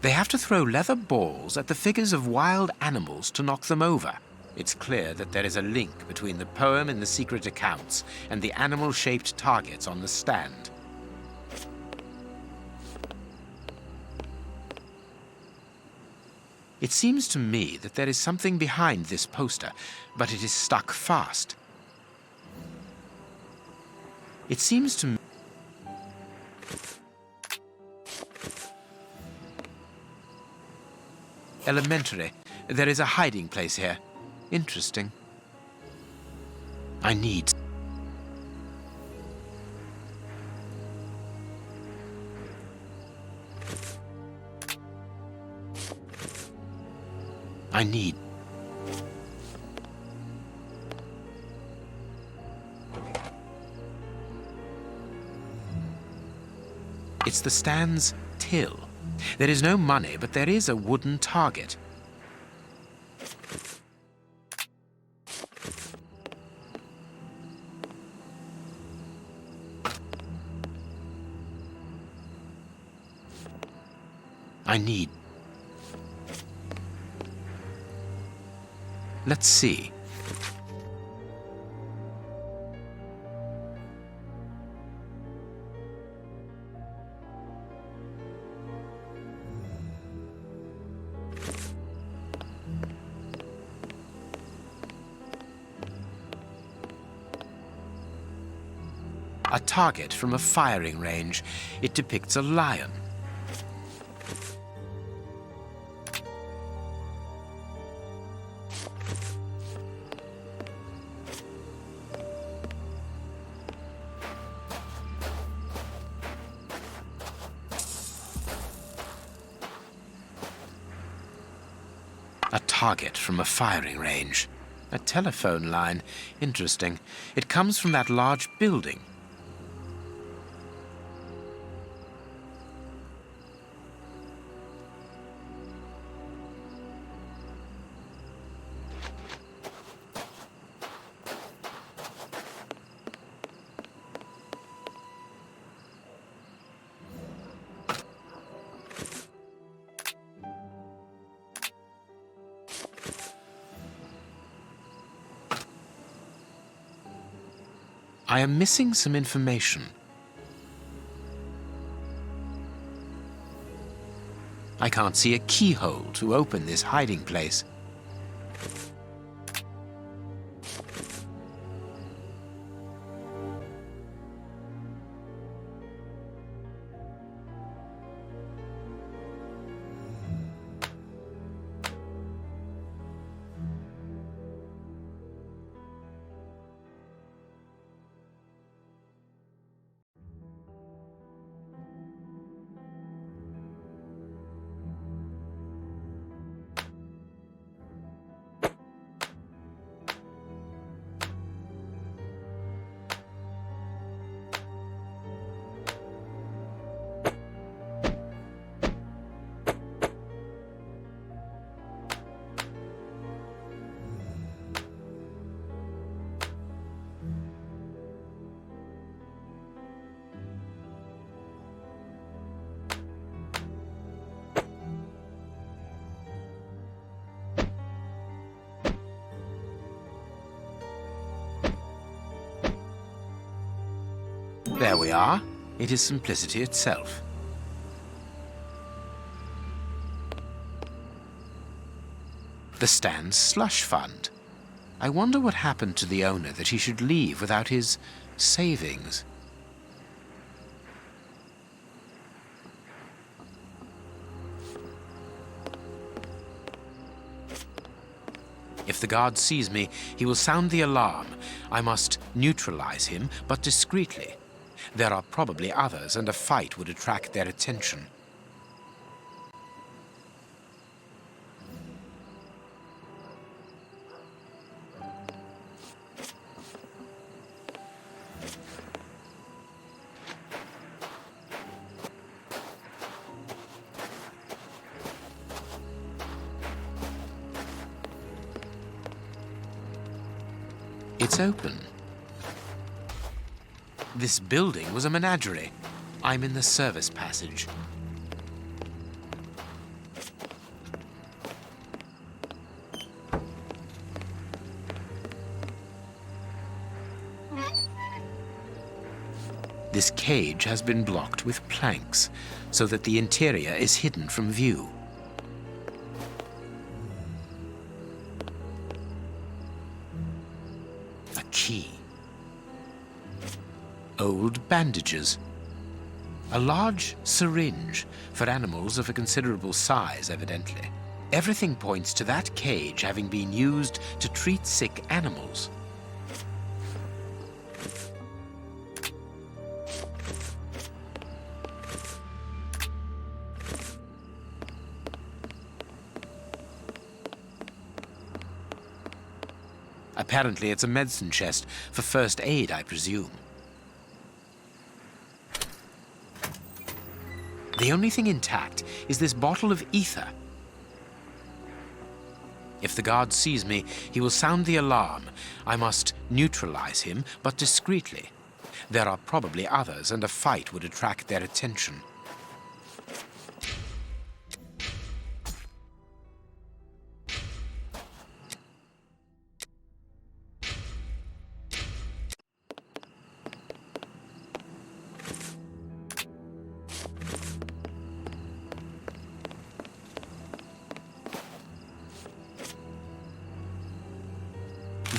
They have to throw leather balls at the figures of wild animals to knock them over. It's clear that there is a link between the poem in the secret accounts and the animal-shaped targets on the stand. It seems to me that there is something behind this poster, but it is stuck fast. It seems to me... Elementary. There is a hiding place here. Interesting. I need... It's the Stan's till. There is no money, but there is a wooden target. Let's see. A target from a firing range. It depicts a lion. A target from a firing range. A telephone line. Interesting. It comes from that large building. I am missing some information. I can't see a keyhole to open this hiding place. There we are. It is simplicity itself. The Stan's slush fund. I wonder what happened to the owner that he should leave without his savings. If the guard sees me, he will sound the alarm. I must neutralize him, but discreetly. There are probably others, and a fight would attract their attention. It's open. This building was a menagerie. I'm in the service passage. This cage has been blocked with planks so that the interior is hidden from view. A key. Old bandages. A large syringe for animals of a considerable size, evidently. Everything points to that cage having been used to treat sick animals. Apparently, it's a medicine chest for first aid, I presume. The only thing intact is this bottle of ether. If the guard sees me, he will sound the alarm. I must neutralize him, but discreetly. There are probably others, and a fight would attract their attention.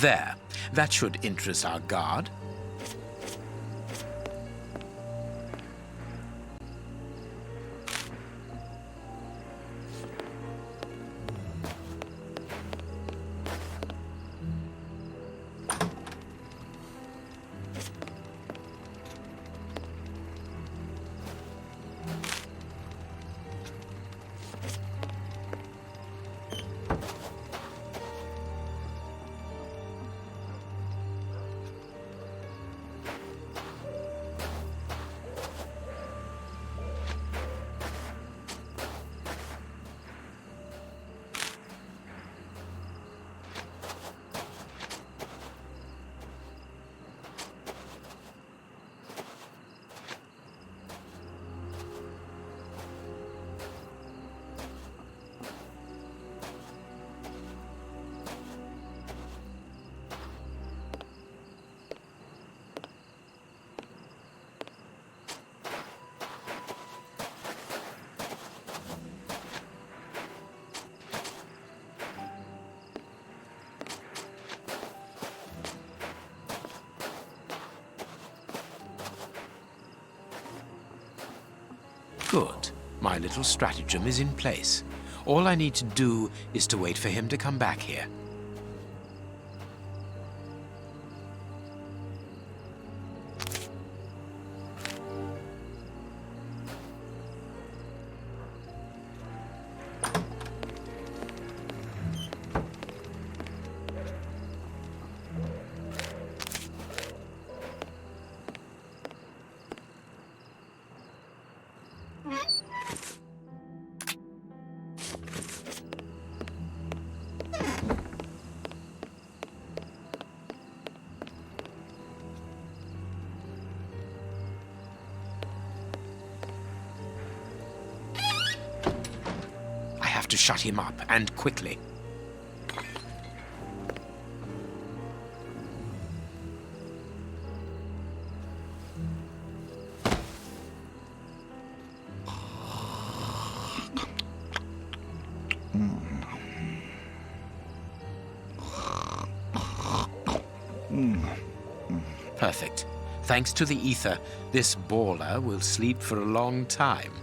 There. That should interest our guard. Good. My little stratagem is in place. All I need to do is to wait for him to come back here. To shut him up, and quickly. Perfect. Thanks to the ether, this baller will sleep for a long time.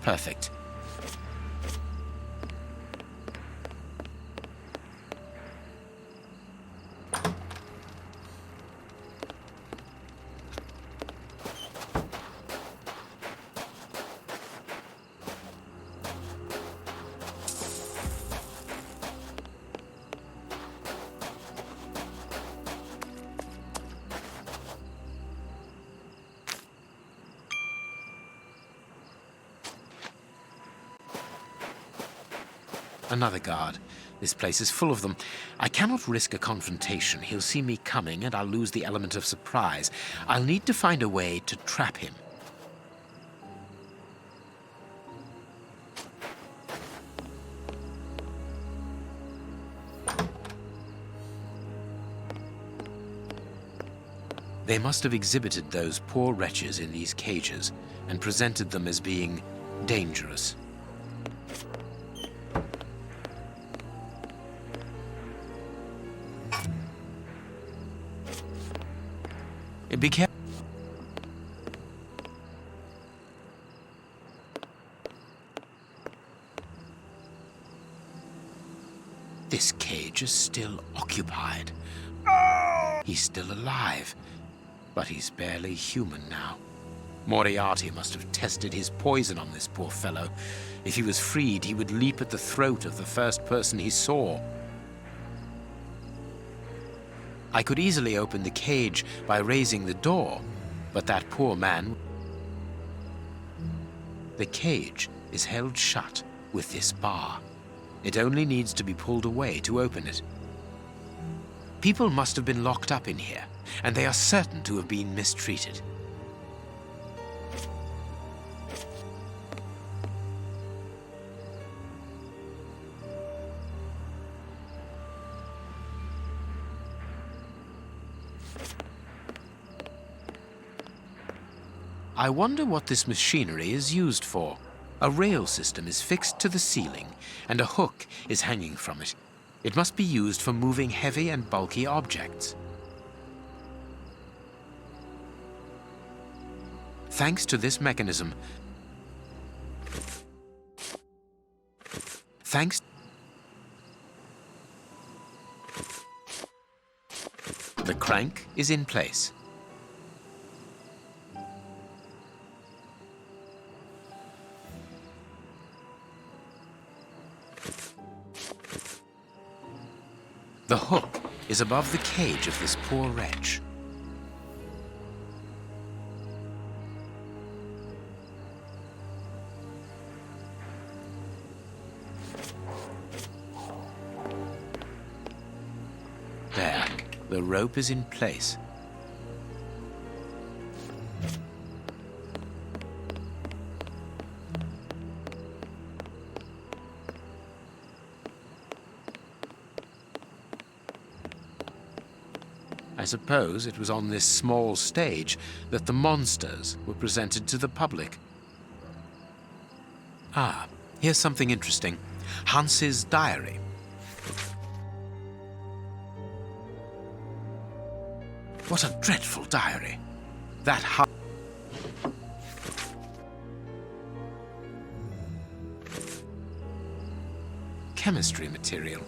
Perfect. Another guard. This place is full of them. I cannot risk a confrontation. He'll see me coming and I'll lose the element of surprise. I'll need to find a way to trap him. They must have exhibited those poor wretches in these cages and presented them as being dangerous. Be careful. This cage is still occupied. He's still alive, but he's barely human now. Moriarty must have tested his poison on this poor fellow. If he was freed, he would leap at the throat of the first person he saw. I could easily open the cage by raising the door, but that poor man... The cage is held shut with this bar. It only needs to be pulled away to open it. People must have been locked up in here, and they are certain to have been mistreated. I wonder what this machinery is used for. A rail system is fixed to the ceiling, and a hook is hanging from it. It must be used for moving heavy and bulky objects. Thanks to this mechanism, the crank is in place. The hook is above the cage of this poor wretch. There, the rope is in place. I suppose it was on this small stage that the monsters were presented to the public. Ah, here's something interesting. Hans's diary. What a dreadful diary. That chemistry material.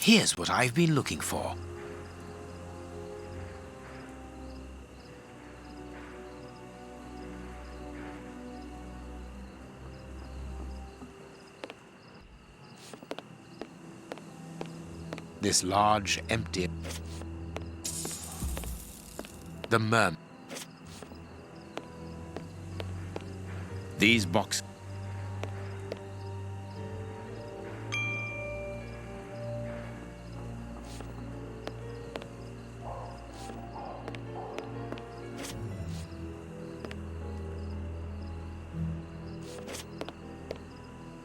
Here's what I've been looking for. This large, empty... The merman. These boxes.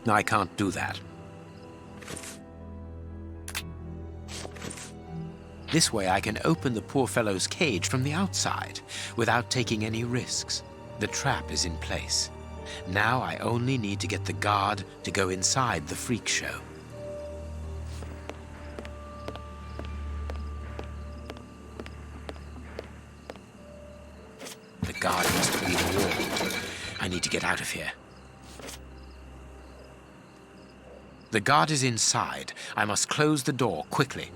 I can't do that. This way I can open the poor fellow's cage from the outside without taking any risks. The trap is in place. Now I only need to get the guard to go inside the freak show. The guard must be in the wall. I need to get out of here. The guard is inside. I must close the door quickly.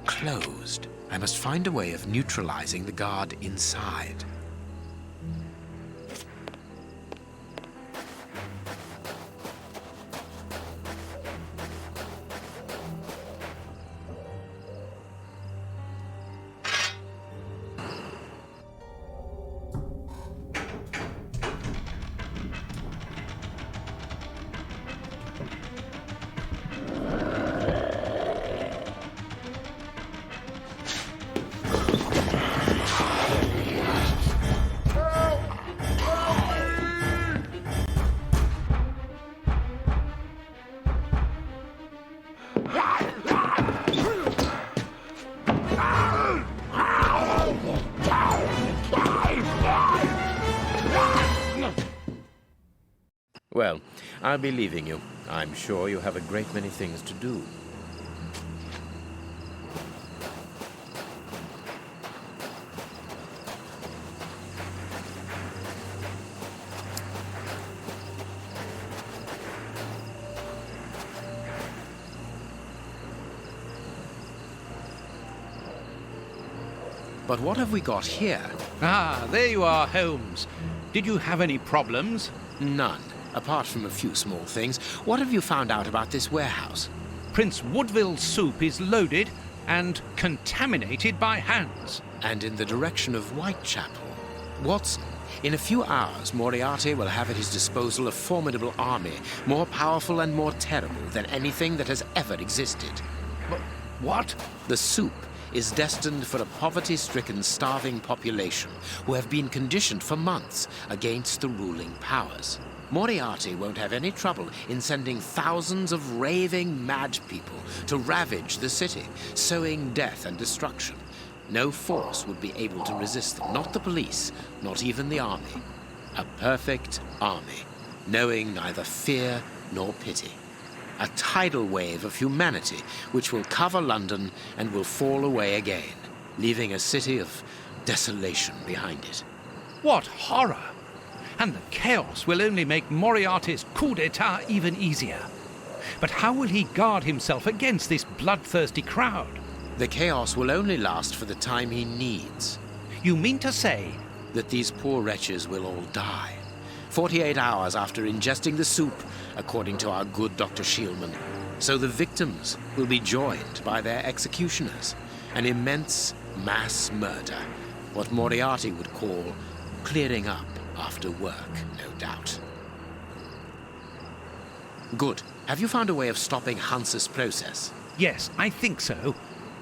Closed. I must find a way of neutralizing the guard inside. Well, I'll be leaving you. I'm sure you have a great many things to do. But what have we got here? Ah, there you are, Holmes. Did you have any problems? None. Apart from a few small things, what have you found out about this warehouse? Prince Woodville's soup is loaded and contaminated by hands. And in the direction of Whitechapel. Watson, in a few hours, Moriarty will have at his disposal a formidable army, more powerful and more terrible than anything that has ever existed. What? The soup is destined for a poverty-stricken, starving population who have been conditioned for months against the ruling powers. Moriarty won't have any trouble in sending thousands of raving mad people to ravage the city, sowing death and destruction. No force would be able to resist them, not the police, not even the army. A perfect army, knowing neither fear nor pity. A tidal wave of humanity which will cover London and will fall away again, leaving a city of desolation behind it. What horror! And the chaos will only make Moriarty's coup d'etat even easier. But how will he guard himself against this bloodthirsty crowd? The chaos will only last for the time he needs. You mean to say that these poor wretches will all die 48 hours after ingesting the soup, according to our good Dr. Shielman. So the victims will be joined by their executioners. An immense mass murder. What Moriarty would call clearing up after work, no doubt. Good. Have you found a way of stopping Hans's process? Yes, I think so.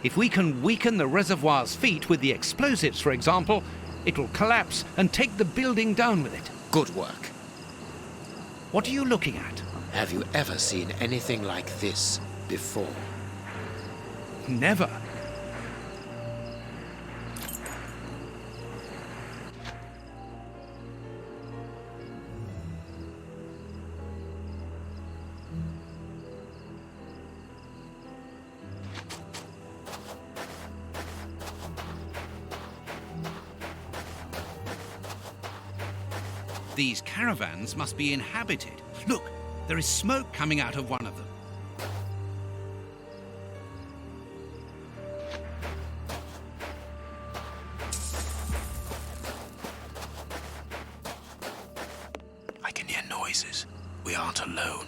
If we can weaken the reservoir's feet with the explosives, for example, it will collapse and take the building down with it. Good work. What are you looking at? Have you ever seen anything like this before? Never. These caravans must be inhabited. Look, there is smoke coming out of one of them. I can hear noises. We aren't alone.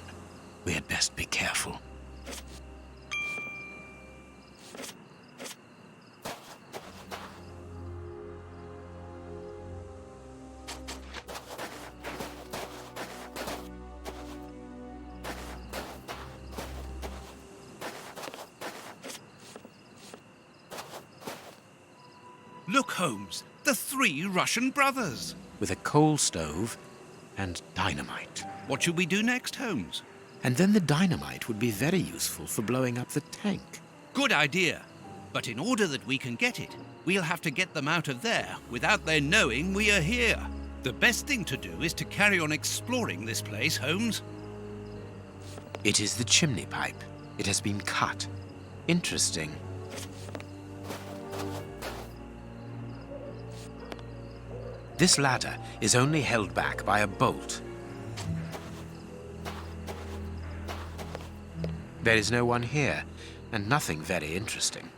We had best be careful. Look, Holmes, the 3 Russian brothers. With a coal stove and dynamite. What should we do next, Holmes? And then the dynamite would be very useful for blowing up the tank. Good idea. But in order that we can get it, we'll have to get them out of there without their knowing we are here. The best thing to do is to carry on exploring this place, Holmes. It is the chimney pipe. It has been cut. Interesting. This ladder is only held back by a bolt. There is no one here, and nothing very interesting.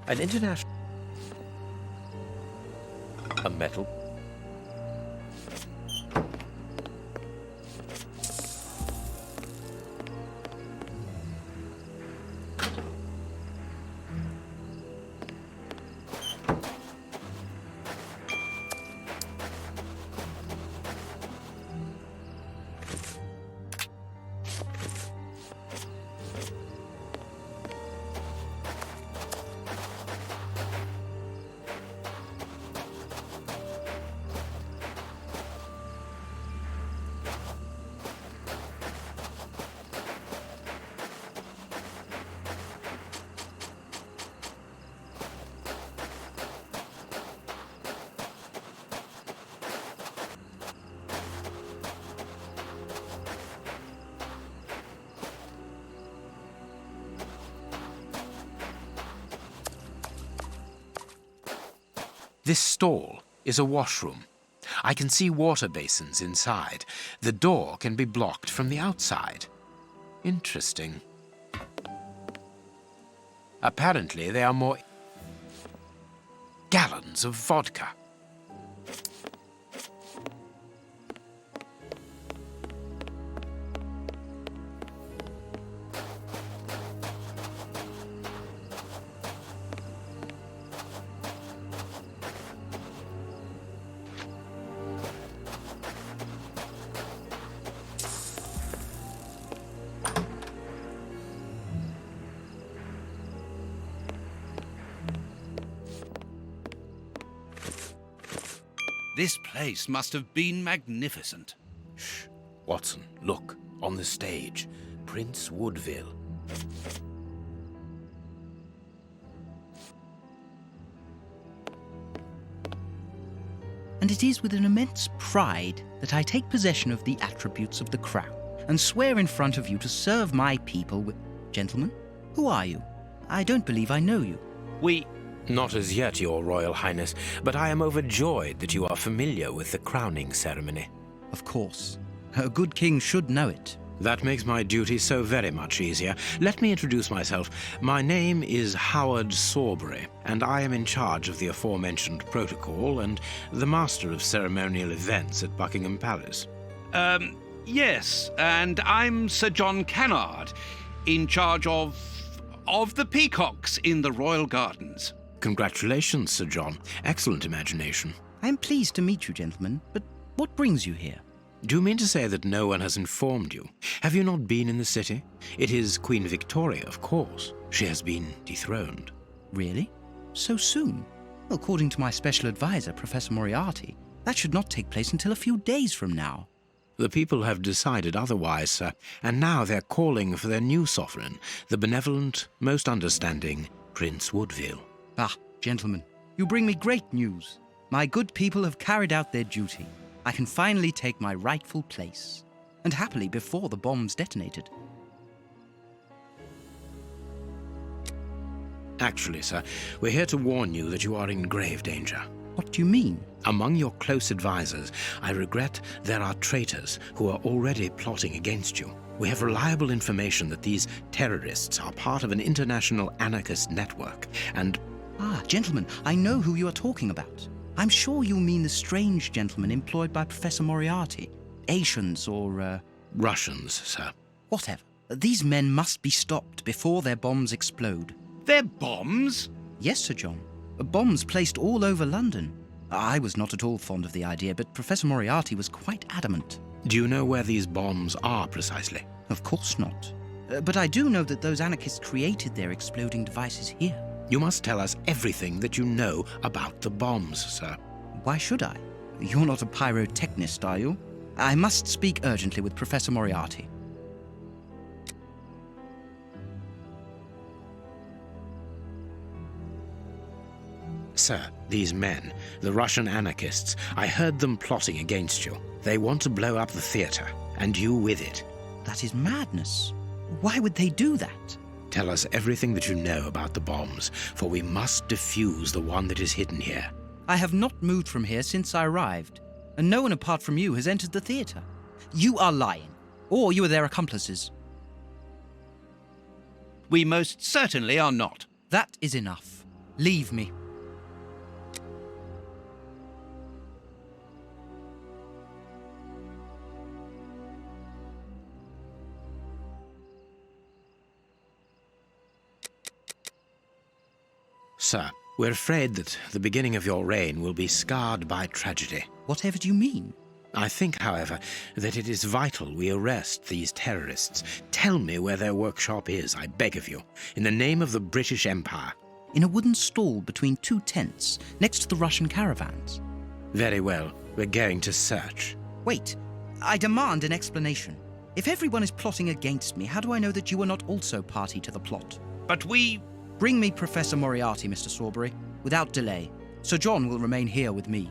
An international... A metal... This stall is a washroom. I can see water basins inside. The door can be blocked from the outside. Interesting. Apparently, there are more gallons of vodka. This place must have been magnificent. Shh. Watson, look, on the stage. Prince Woodville. And it is with an immense pride that I take possession of the attributes of the crown and swear in front of you to serve my people with... Gentlemen, who are you? I don't believe I know you. Not as yet, Your Royal Highness, but I am overjoyed that you are familiar with the crowning ceremony. Of course. A good king should know it. That makes my duty so very much easier. Let me introduce myself. My name is Howard Sawbury, and I am in charge of the aforementioned protocol and the master of ceremonial events at Buckingham Palace. Yes, and I'm Sir John Cannard, in charge of the peacocks in the royal gardens. Congratulations, Sir John. Excellent imagination. I am pleased to meet you, gentlemen, but what brings you here? Do you mean to say that no one has informed you? Have you not been in the city? It is Queen Victoria, of course. She has been dethroned. Really? So soon? According to my special advisor, Professor Moriarty, that should not take place until a few days from now. The people have decided otherwise, sir, and now they're calling for their new sovereign, the benevolent, most understanding Prince Woodville. Ah, gentlemen, you bring me great news. My good people have carried out their duty. I can finally take my rightful place, and happily before the bombs detonated. Actually, sir, we're here to warn you that you are in grave danger. What do you mean? Among your close advisors, I regret there are traitors who are already plotting against you. We have reliable information that these terrorists are part of an international anarchist network, and... Ah, gentlemen, I know who you are talking about. I'm sure you mean the strange gentleman employed by Professor Moriarty. Asians or, Russians, sir. Whatever. These men must be stopped before their bombs explode. Their bombs? Yes, Sir John. Bombs placed all over London. I was not at all fond of the idea, but Professor Moriarty was quite adamant. Do you know where these bombs are precisely? Of course not. But I do know that those anarchists created their exploding devices here. You must tell us everything that you know about the bombs, sir. Why should I? You're not a pyrotechnist, are you? I must speak urgently with Professor Moriarty. Sir, these men, the Russian anarchists, I heard them plotting against you. They want to blow up the theatre, and you with it. That is madness. Why would they do that? Tell us everything that you know about the bombs, for we must defuse the one that is hidden here. I have not moved from here since I arrived, and no one apart from you has entered the theatre. You are lying, or you are their accomplices. We most certainly are not. That is enough. Leave me. Sir, we're afraid that the beginning of your reign will be scarred by tragedy. Whatever do you mean? I think, however, that it is vital we arrest these terrorists. Tell me where their workshop is, I beg of you, in the name of the British Empire. In a wooden stall between two tents, next to the Russian caravans. Very well. We're going to search. Wait. I demand an explanation. If everyone is plotting against me, how do I know that you are not also party to the plot? But we... Bring me Professor Moriarty, Mr. Sawbury, without delay. Sir John will remain here with me.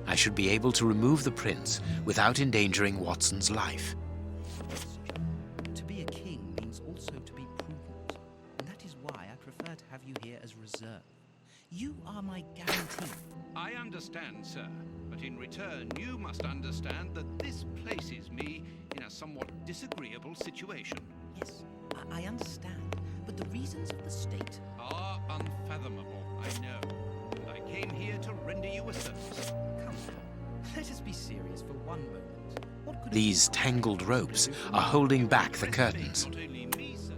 I should be able to remove the prince without endangering Watson's life. To be a king means also to be prudent, and that is why I prefer to have you here as reserve. You are my guarantee. I understand, sir, but in return you must understand that this places me in a somewhat disagreeable situation. Yes, I understand, but the reasons of the state are unfathomable, I know, and I came here to render you a service. Come now, let us be serious for one moment. These tangled ropes are holding back the curtains. Not only me, sir.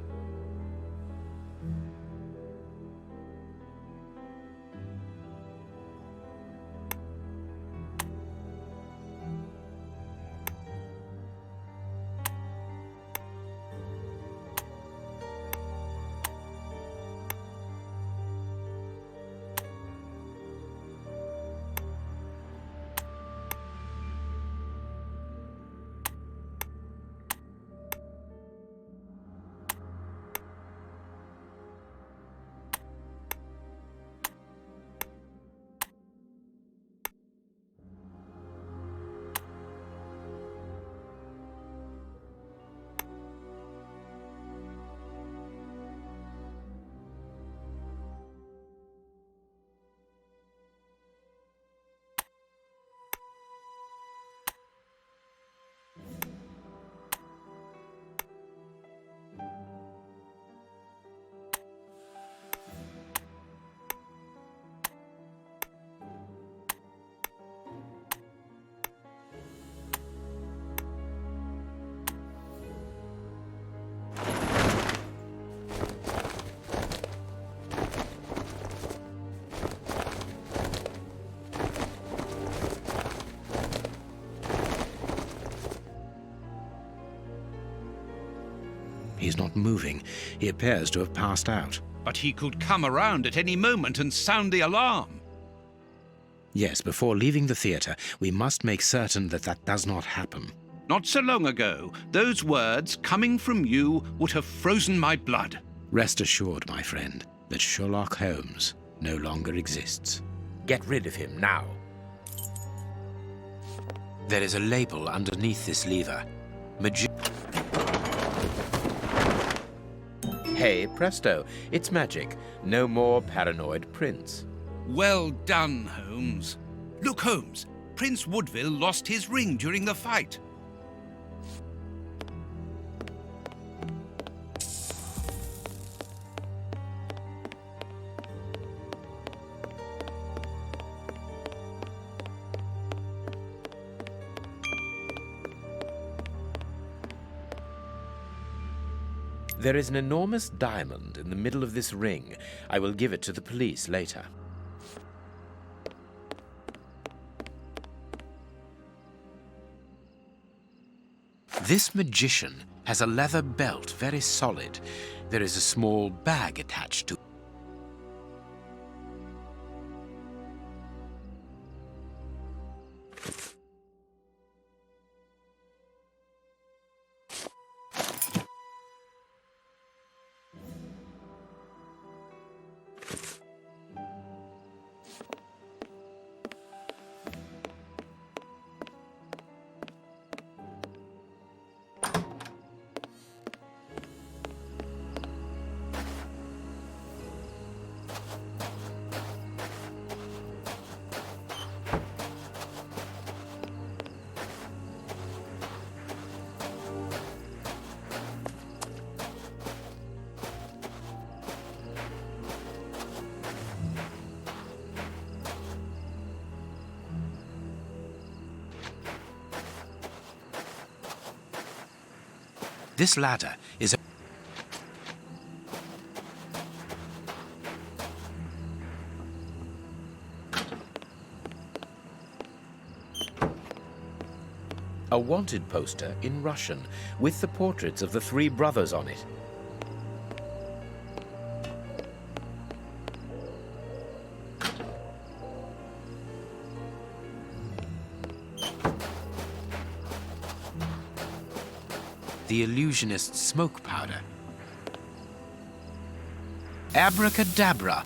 He's not moving. He appears to have passed out. But he could come around at any moment and sound the alarm. Yes, before leaving the theatre, we must make certain that that does not happen. Not so long ago, those words coming from you would have frozen my blood. Rest assured, my friend, that Sherlock Holmes no longer exists. Get rid of him now. There is a label underneath this lever. Hey, presto, it's magic. No more paranoid prince. Well done, Holmes. Look, Holmes, Prince Woodville lost his ring during the fight. There is an enormous diamond in the middle of this ring. I will give it to the police later. This magician has a leather belt, very solid. There is a small bag attached to it. This ladder is a wanted poster in Russian with the portraits of the three brothers on it. The illusionist's smoke powder. Abracadabra.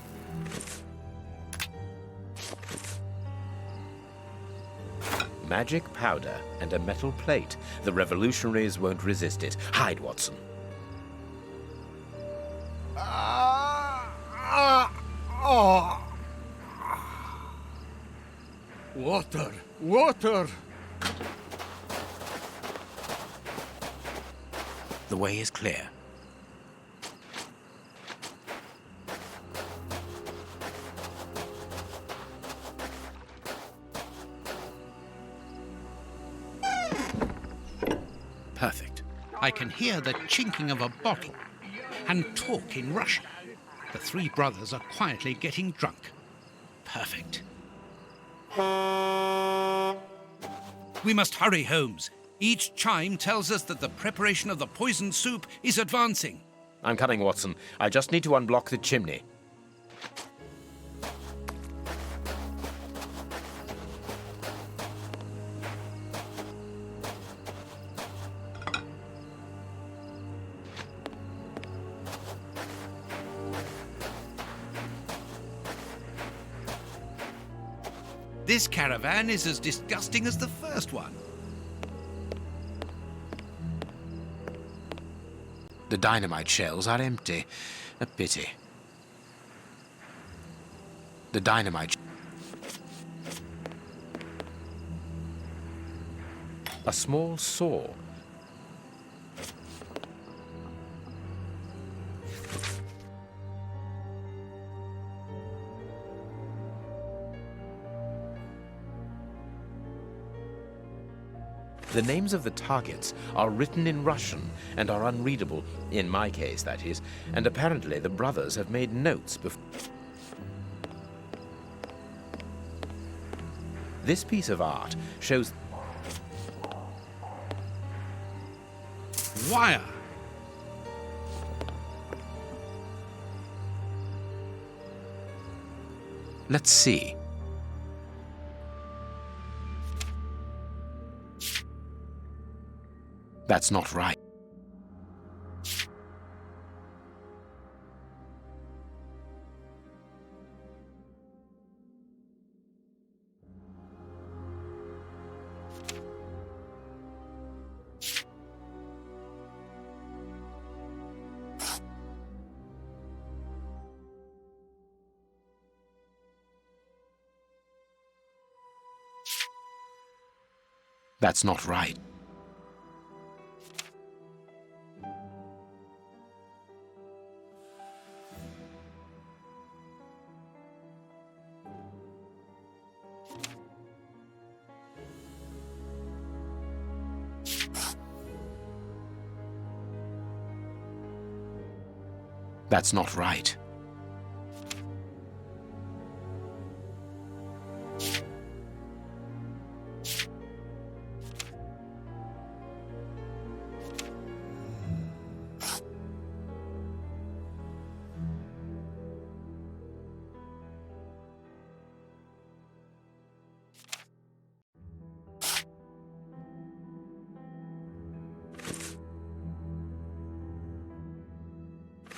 Magic powder and a metal plate. The revolutionaries won't resist it. Hide, Watson. Water! Water! The way is clear. Perfect. I can hear the chinking of a bottle and talk in Russian. The three brothers are quietly getting drunk. Perfect. We must hurry, Holmes. Each chime tells us that the preparation of the poisoned soup is advancing. I'm coming, Watson. I just need to unblock the chimney. This caravan is as disgusting as the first one. The dynamite shells are empty. A pity. The dynamite... A small saw. The names of the targets are written in Russian and are unreadable, in my case, that is, and apparently the brothers have made notes before. This piece of art shows... Wire! Let's see. That's not right. That's not right. That's not right.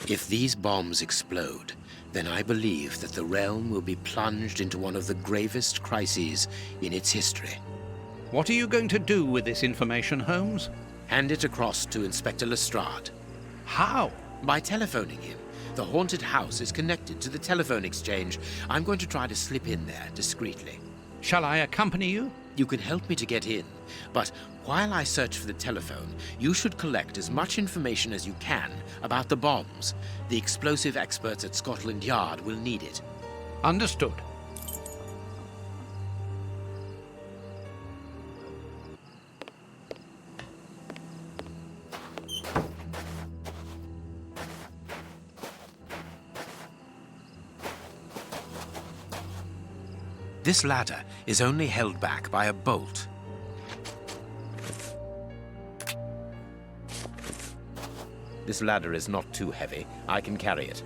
If these bombs explode, then I believe that the realm will be plunged into one of the gravest crises in its history. What are you going to do with this information, Holmes? Hand it across to Inspector Lestrade. How? By telephoning him. The haunted house is connected to the telephone exchange. I'm going to try to slip in there discreetly. Shall I accompany you? You can help me to get in, but while I search for the telephone, you should collect as much information as you can about the bombs. The explosive experts at Scotland Yard will need it. Understood. This ladder is only held back by a bolt. This ladder is not too heavy. I can carry it.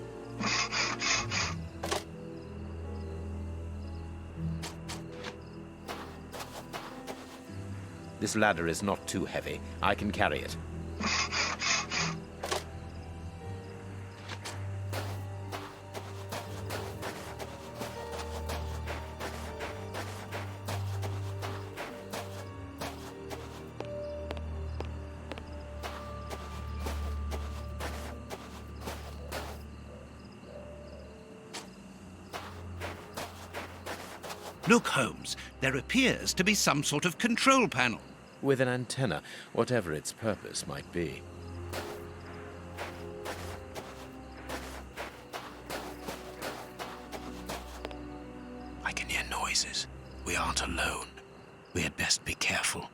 This ladder is not too heavy. I can carry it. Look, Holmes, there appears to be some sort of control panel. With an antenna, whatever its purpose might be. I can hear noises. We aren't alone. We had best be careful.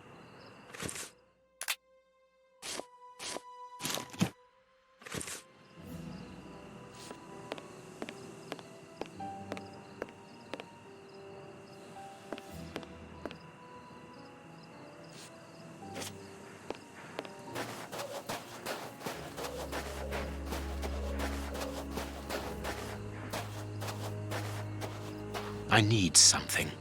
I need something.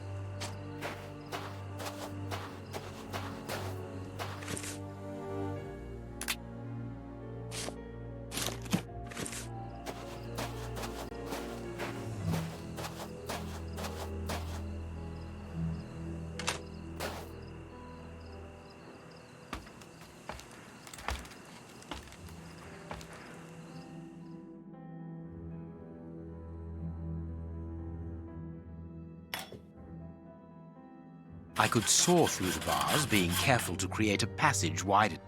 I could saw through the bars, being careful to create a passage wide.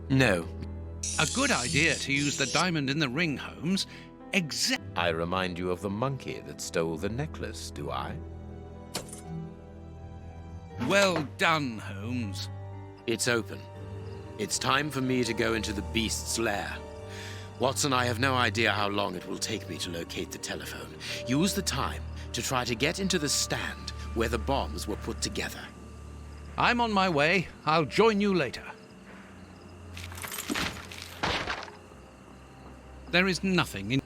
No. A good idea to use the diamond in the ring, Holmes. I remind you of the monkey that stole the necklace, do I? Well done, Holmes. It's open. It's time for me to go into the beast's lair. Watson, I have no idea how long it will take me to locate the telephone. Use the time to try to get into the stand where the bombs were put together. I'm on my way. I'll join you later. There is nothing in...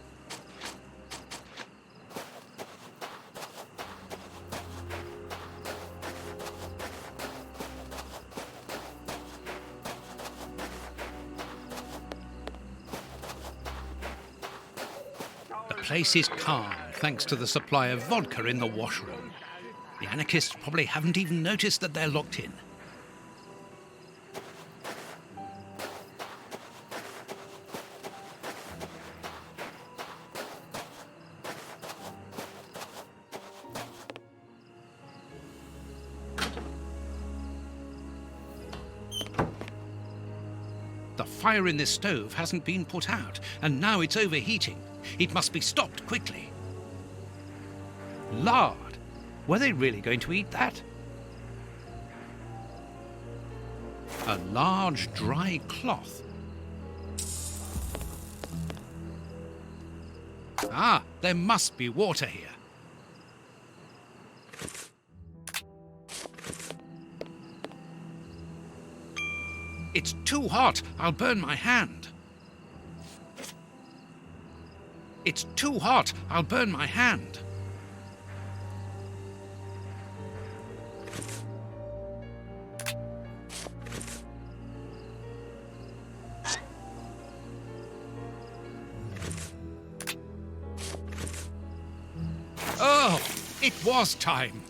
The place is calm, thanks to the supply of vodka in the washroom. The anarchists probably haven't even noticed that they're locked in. The fire in this stove hasn't been put out, and now it's overheating. It must be stopped quickly. Lard! Were they really going to eat that? A large dry cloth. Ah, there must be water here. It's too hot. I'll burn my hand. It's too hot. I'll burn my hand. So, it was time.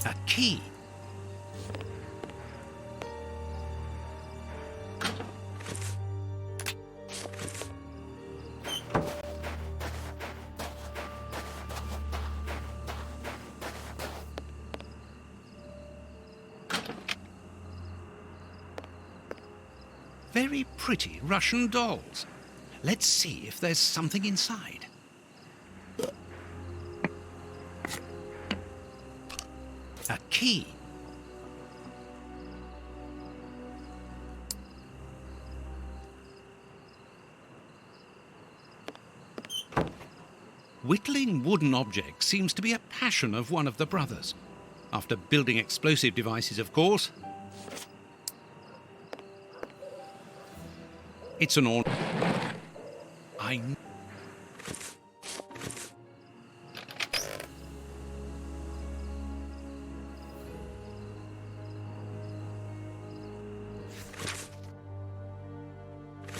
A key. Very pretty Russian dolls. Let's see if there's something inside. A key. Whittling wooden objects seems to be a passion of one of the brothers. After building explosive devices, of course. It's an ornament.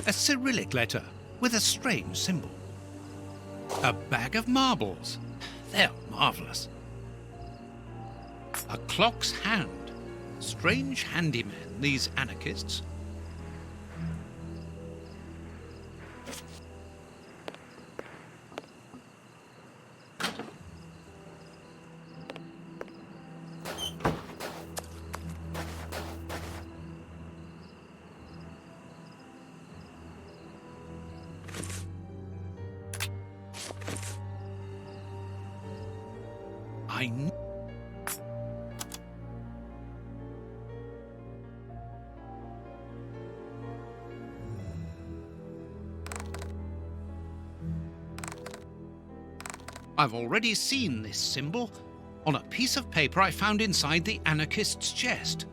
A Cyrillic letter with a strange symbol. A bag of marbles. They're marvellous. A clock's hand. Strange handymen, these anarchists. I've already seen this symbol on a piece of paper I found inside the anarchist's chest.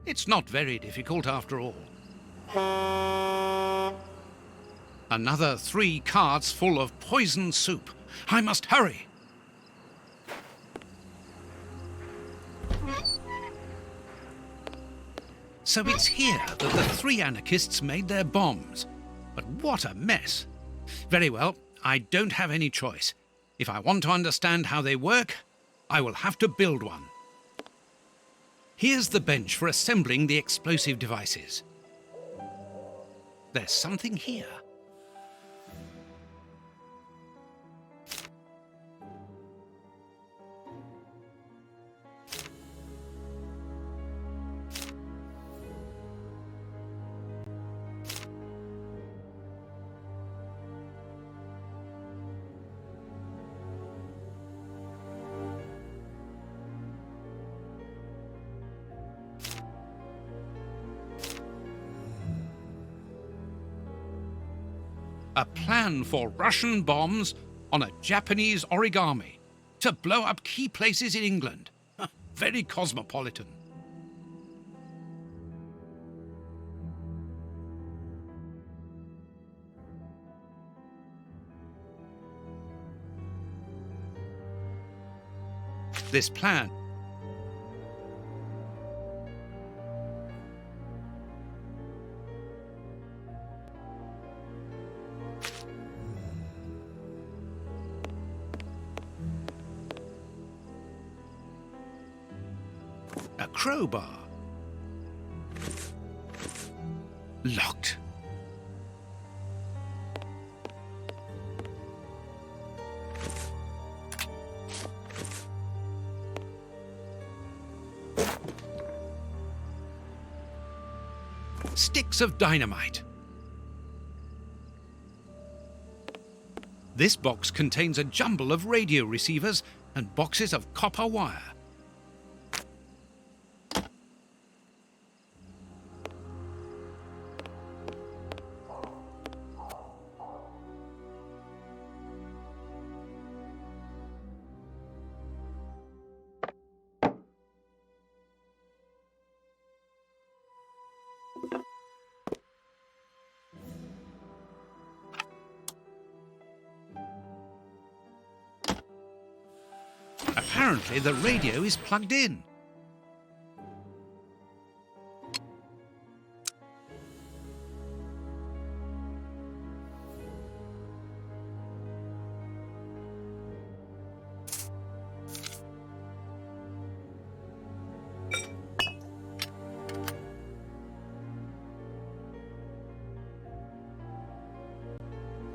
It's not very difficult after all. Another 3 carts full of poison soup. I must hurry. So it's here that the 3 anarchists made their bombs. But what a mess. Very well, I don't have any choice. If I want to understand how they work, I will have to build one. Here's the bench for assembling the explosive devices. There's something here. A plan for Russian bombs on a Japanese origami to blow up key places in England. Very cosmopolitan. This plan a crowbar. Locked. Sticks of dynamite. This box contains a jumble of radio receivers and boxes of copper wire. Apparently the radio is plugged in.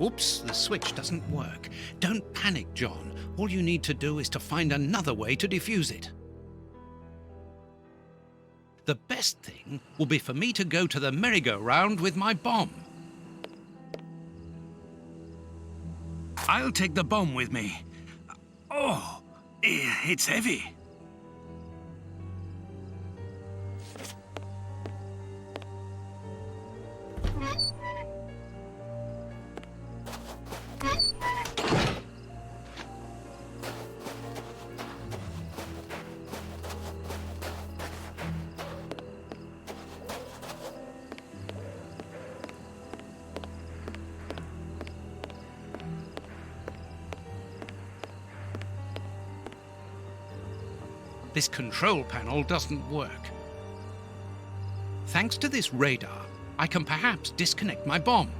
Oops, the switch doesn't work. Don't panic, John. All you need to do is to find another way to defuse it. The best thing will be for me to go to the merry-go-round with my bomb. I'll take the bomb with me. Oh, it's heavy. This control panel doesn't work. Thanks to this radar, I can perhaps disconnect my bomb.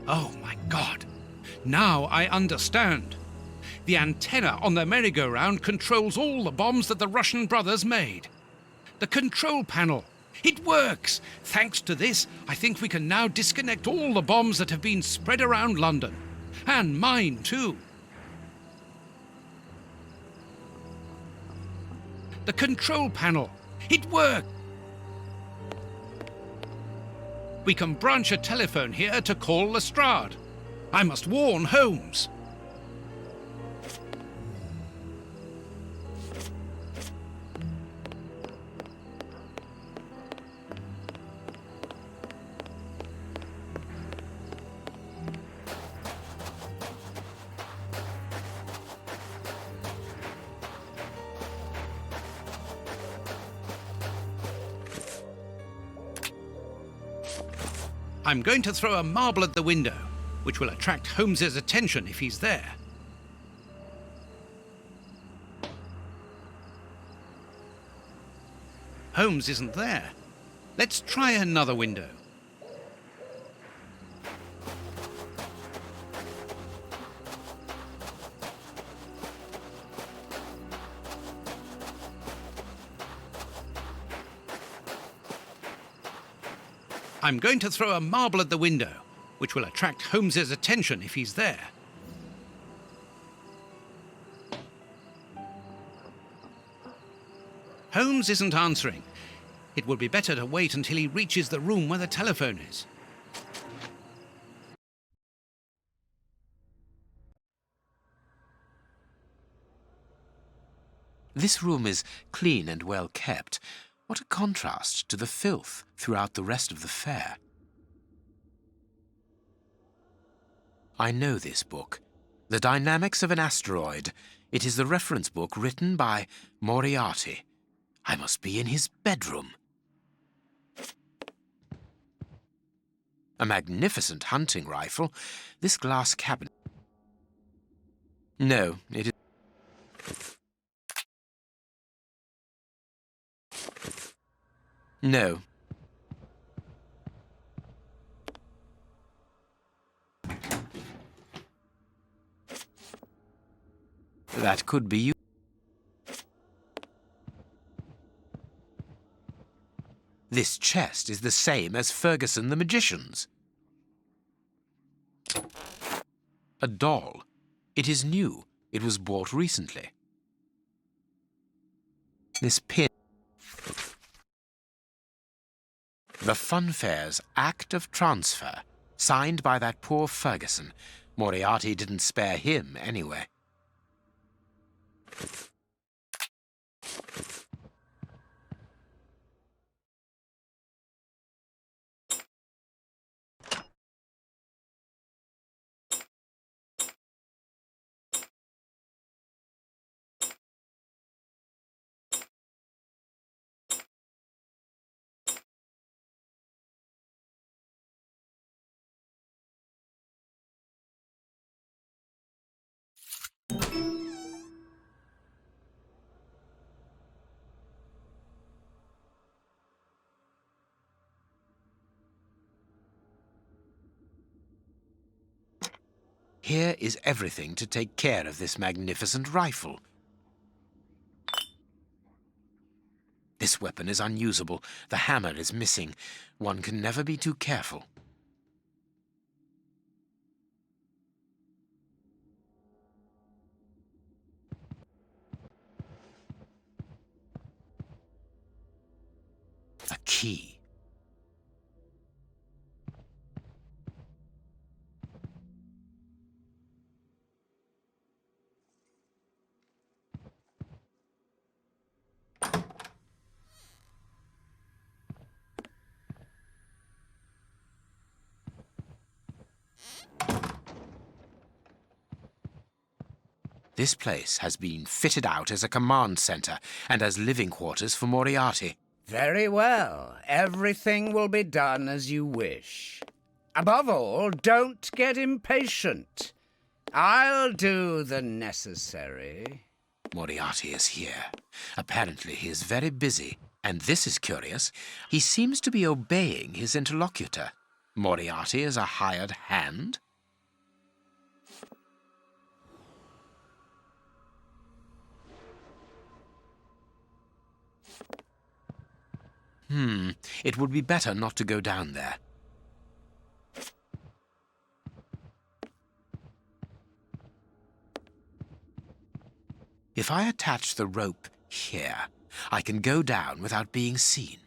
Oh my God! Now I understand. The antenna on the merry-go-round controls all the bombs that the Russian brothers made. The control panel. It works! Thanks to this, I think we can now disconnect all the bombs that have been spread around London. And mine too. The control panel. It worked! We can branch a telephone here to call Lestrade. I must warn Holmes. I'm going to throw a marble at the window, which will attract Holmes's attention if he's there. Holmes isn't there. Let's try another window. I'm going to throw a marble at the window, which will attract Holmes's attention if he's there. Holmes isn't answering. It would be better to wait until he reaches the room where the telephone is. This room is clean and well kept. What a contrast to the filth throughout the rest of the fair. I know this book, The Dynamics of an Asteroid. It is the reference book written by Moriarty. I must be in his bedroom. A magnificent hunting rifle. This glass cabinet. No, it is... No. That could be you. This chest is the same as Ferguson the magician's. A doll. It is new. It was bought recently. This pin. The Funfair's Act of Transfer, signed by that poor Ferguson. Moriarty didn't spare him anyway. Here is everything to take care of this magnificent rifle. This weapon is unusable. The hammer is missing. One can never be too careful. A key. This place has been fitted out as a command center and as living quarters for Moriarty. Very well. Everything will be done as you wish. Above all, don't get impatient. I'll do the necessary. Moriarty is here. Apparently he is very busy. And this is curious. He seems to be obeying his interlocutor. Moriarty is a hired hand? It would be better not to go down there. If I attach the rope here, I can go down without being seen.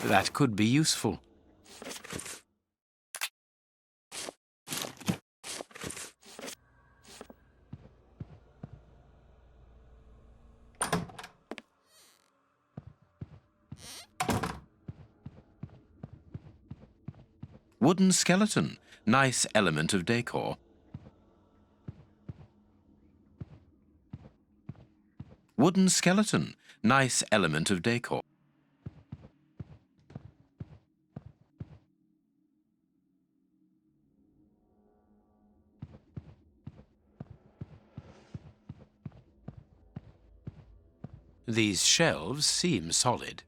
That could be useful. Wooden skeleton. Nice element of decor. Wooden skeleton. Nice element of decor. These shelves seem solid.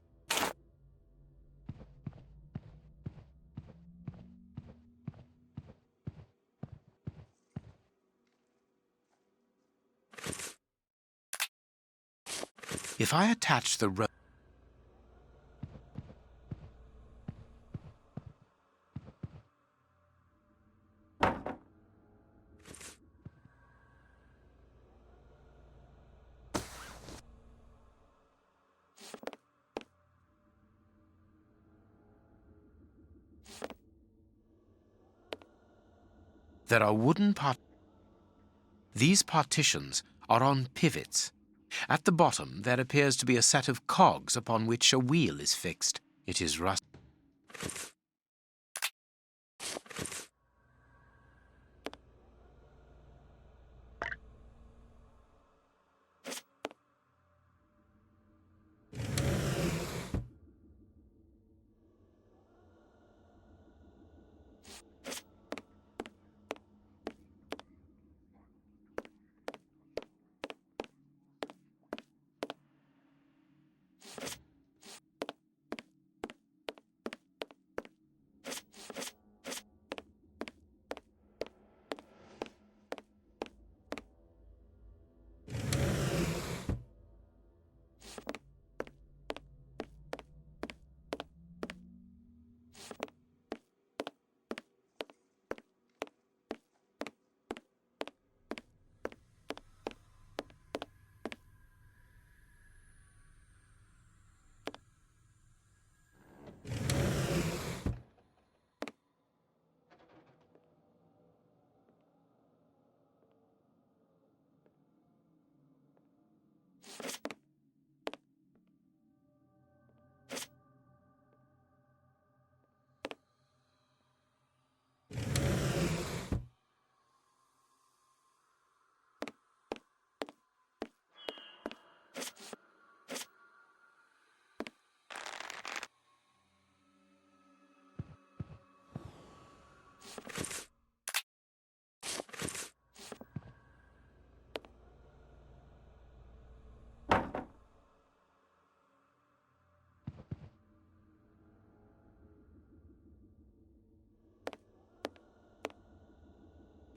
If I attach the rope, there are wooden These partitions are on pivots. At the bottom, there appears to be a set of cogs upon which a wheel is fixed. It is rust.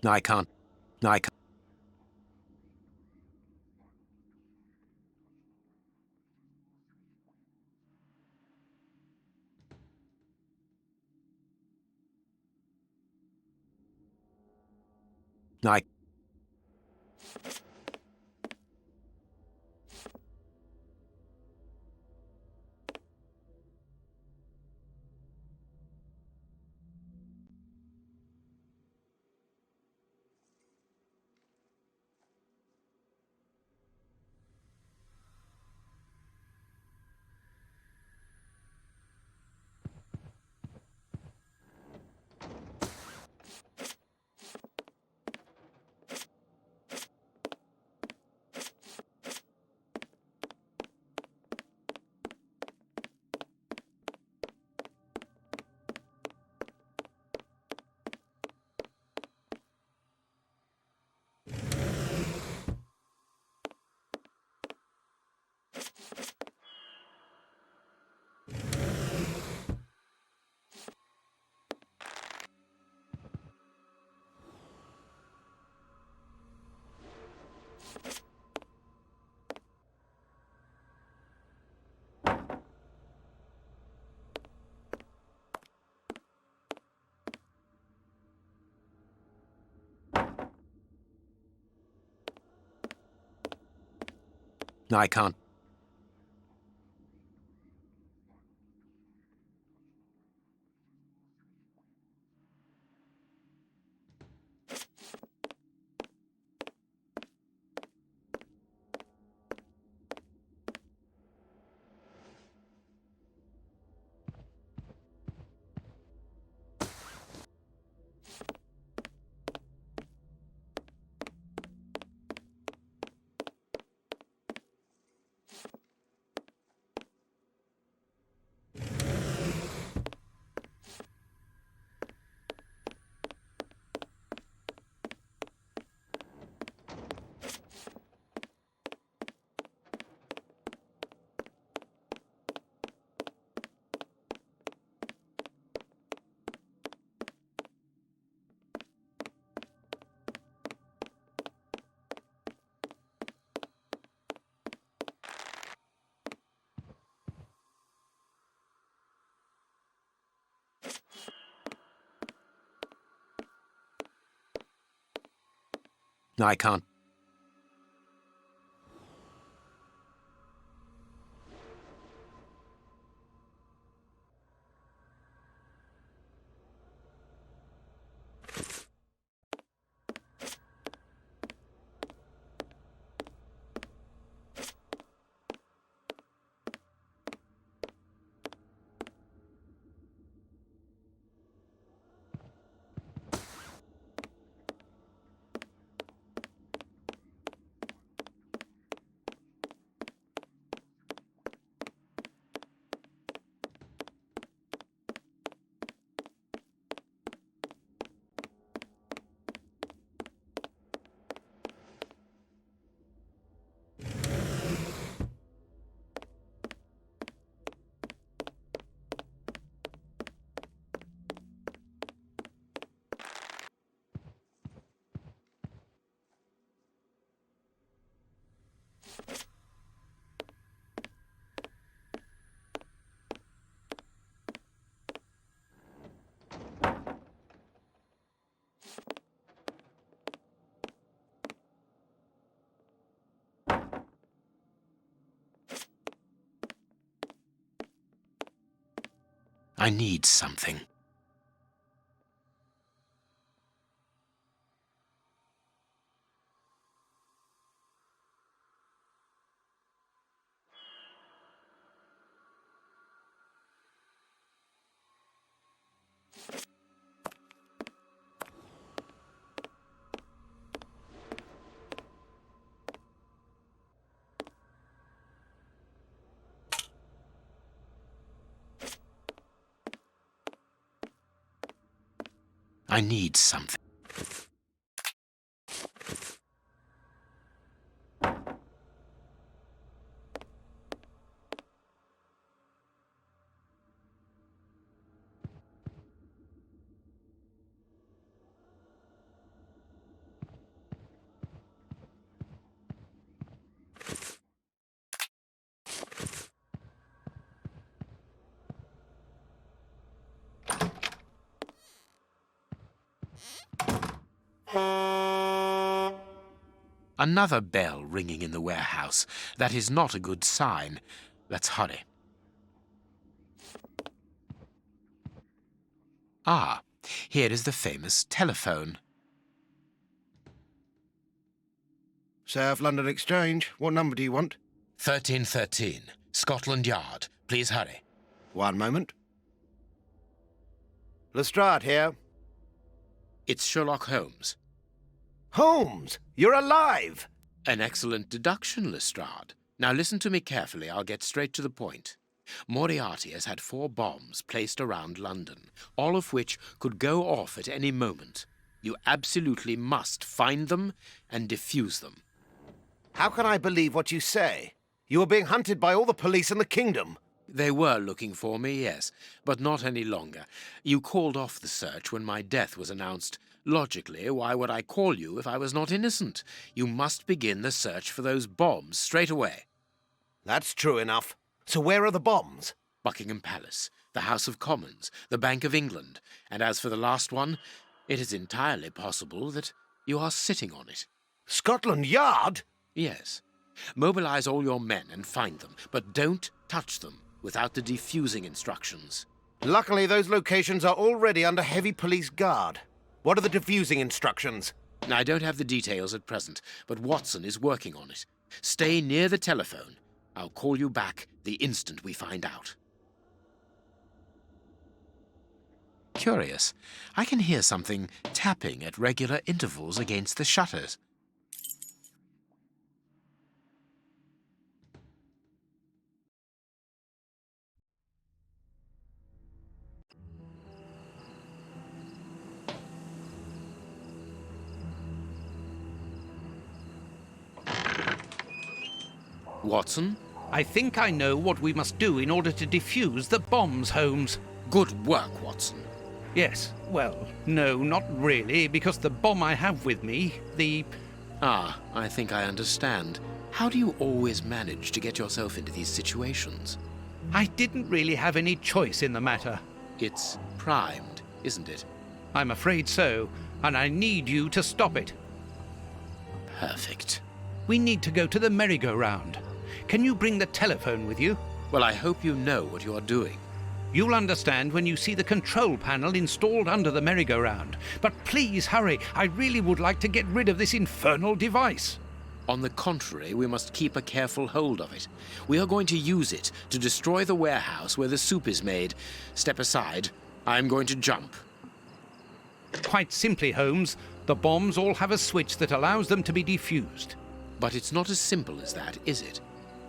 I can't. I can't. I... I can't. I can't. I need something. I need something. Another bell ringing in the warehouse. That is not a good sign. Let's hurry. Ah, here is the famous telephone. South London Exchange. What number do you want? 1313, Scotland Yard. Please hurry. One moment. Lestrade here. It's Sherlock Holmes. Holmes, you're alive! An excellent deduction, Lestrade. Now listen to me carefully. I'll get straight to the point. Moriarty has had 4 bombs placed around London, all of which could go off at any moment. You absolutely must find them and defuse them. How can I believe what you say? You are being hunted by all the police in the kingdom. They were looking for me, yes, but not any longer. You called off the search when my death was announced. Logically, why would I call you if I was not innocent? You must begin the search for those bombs straight away. That's true enough. So where are the bombs? Buckingham Palace, the House of Commons, the Bank of England. And as for the last one, it is entirely possible that you are sitting on it. Scotland Yard? Yes. Mobilize all your men and find them, but don't touch them without the defusing instructions. Luckily, those locations are already under heavy police guard. What are the defusing instructions? I don't have the details at present, but Watson is working on it. Stay near the telephone. I'll call you back the instant we find out. Curious. I can hear something tapping at regular intervals against the shutters. Watson? I think I know what we must do in order to defuse the bombs, Holmes. Good work, Watson. Yes, well, no, not really, because the bomb I have with me, Ah, I think I understand. How do you always manage to get yourself into these situations? I didn't really have any choice in the matter. It's primed, isn't it? I'm afraid so, and I need you to stop it. Perfect. We need to go to the merry-go-round. Can you bring the telephone with you? Well, I hope you know what you are doing. You'll understand when you see the control panel installed under the merry-go-round. But please hurry. I really would like to get rid of this infernal device. On the contrary, we must keep a careful hold of it. We are going to use it to destroy the warehouse where the soup is made. Step aside. I'm going to jump. Quite simply, Holmes, the bombs all have a switch that allows them to be defused. But it's not as simple as that, is it?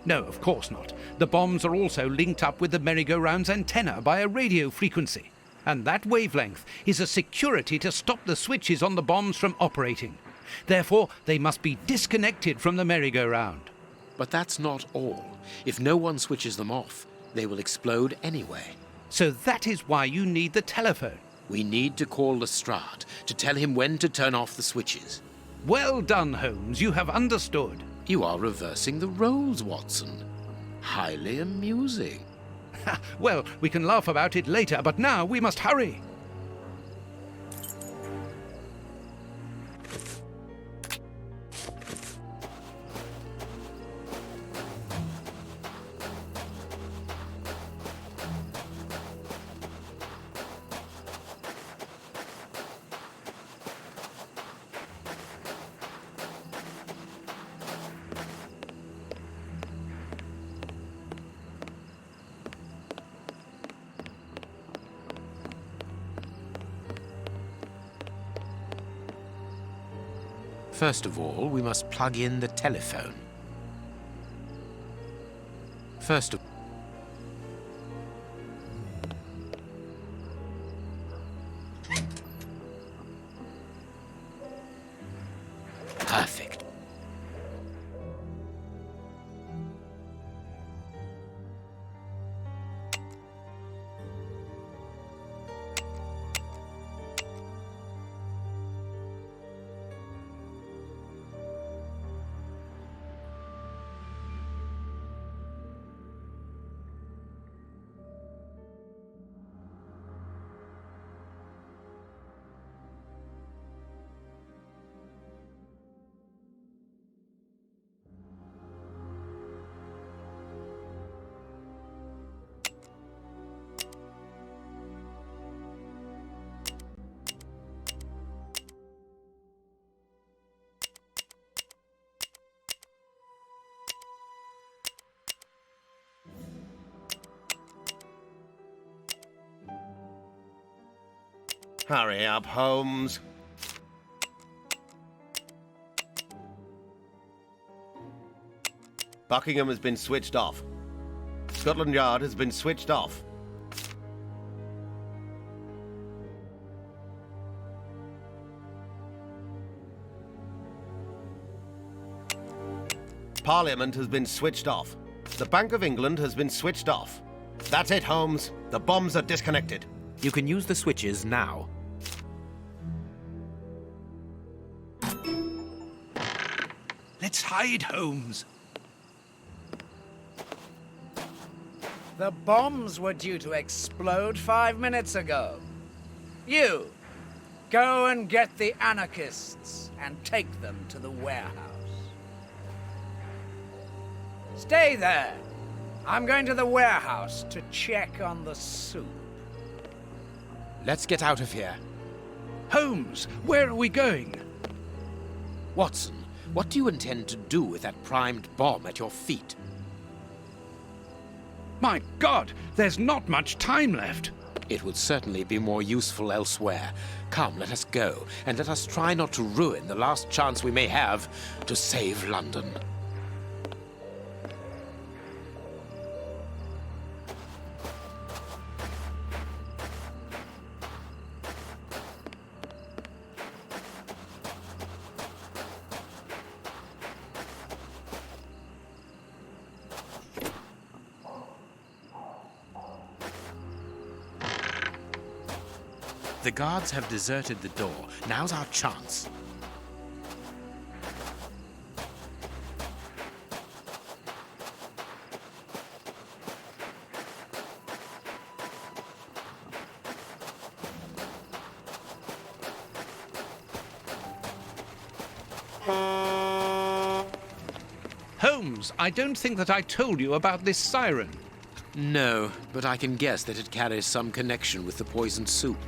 No, of course not. The bombs are also linked up with the merry-go-round's antenna by a radio frequency. And that wavelength is a security to stop the switches on the bombs from operating. Therefore, they must be disconnected from the merry-go-round. But that's not all. If no one switches them off, they will explode anyway. So that is why you need the telephone. We need to call Lestrade to tell him when to turn off the switches. Well done, Holmes. You have understood. You are reversing the roles, Watson. Highly amusing. Well, we can laugh about it later, but now we must hurry. First of all, we must plug in the telephone. Perfect. Hurry up, Holmes. Buckingham has been switched off. Scotland Yard has been switched off. Parliament has been switched off. The Bank of England has been switched off. That's it, Holmes. The bombs are disconnected. You can use the switches now. Let's hide, Holmes. The bombs were due to explode 5 minutes ago. You, go and get the anarchists and take them to the warehouse. Stay there. I'm going to the warehouse to check on the soup. Let's get out of here. Holmes, where are we going? Watson, what do you intend to do with that primed bomb at your feet? My God, there's not much time left. It would certainly be more useful elsewhere. Come, let us go, and let us try not to ruin the last chance we may have to save London. The guards have deserted the door. Now's our chance. Holmes, I don't think that I told you about this siren. No, but I can guess that it carries some connection with the poisoned soup.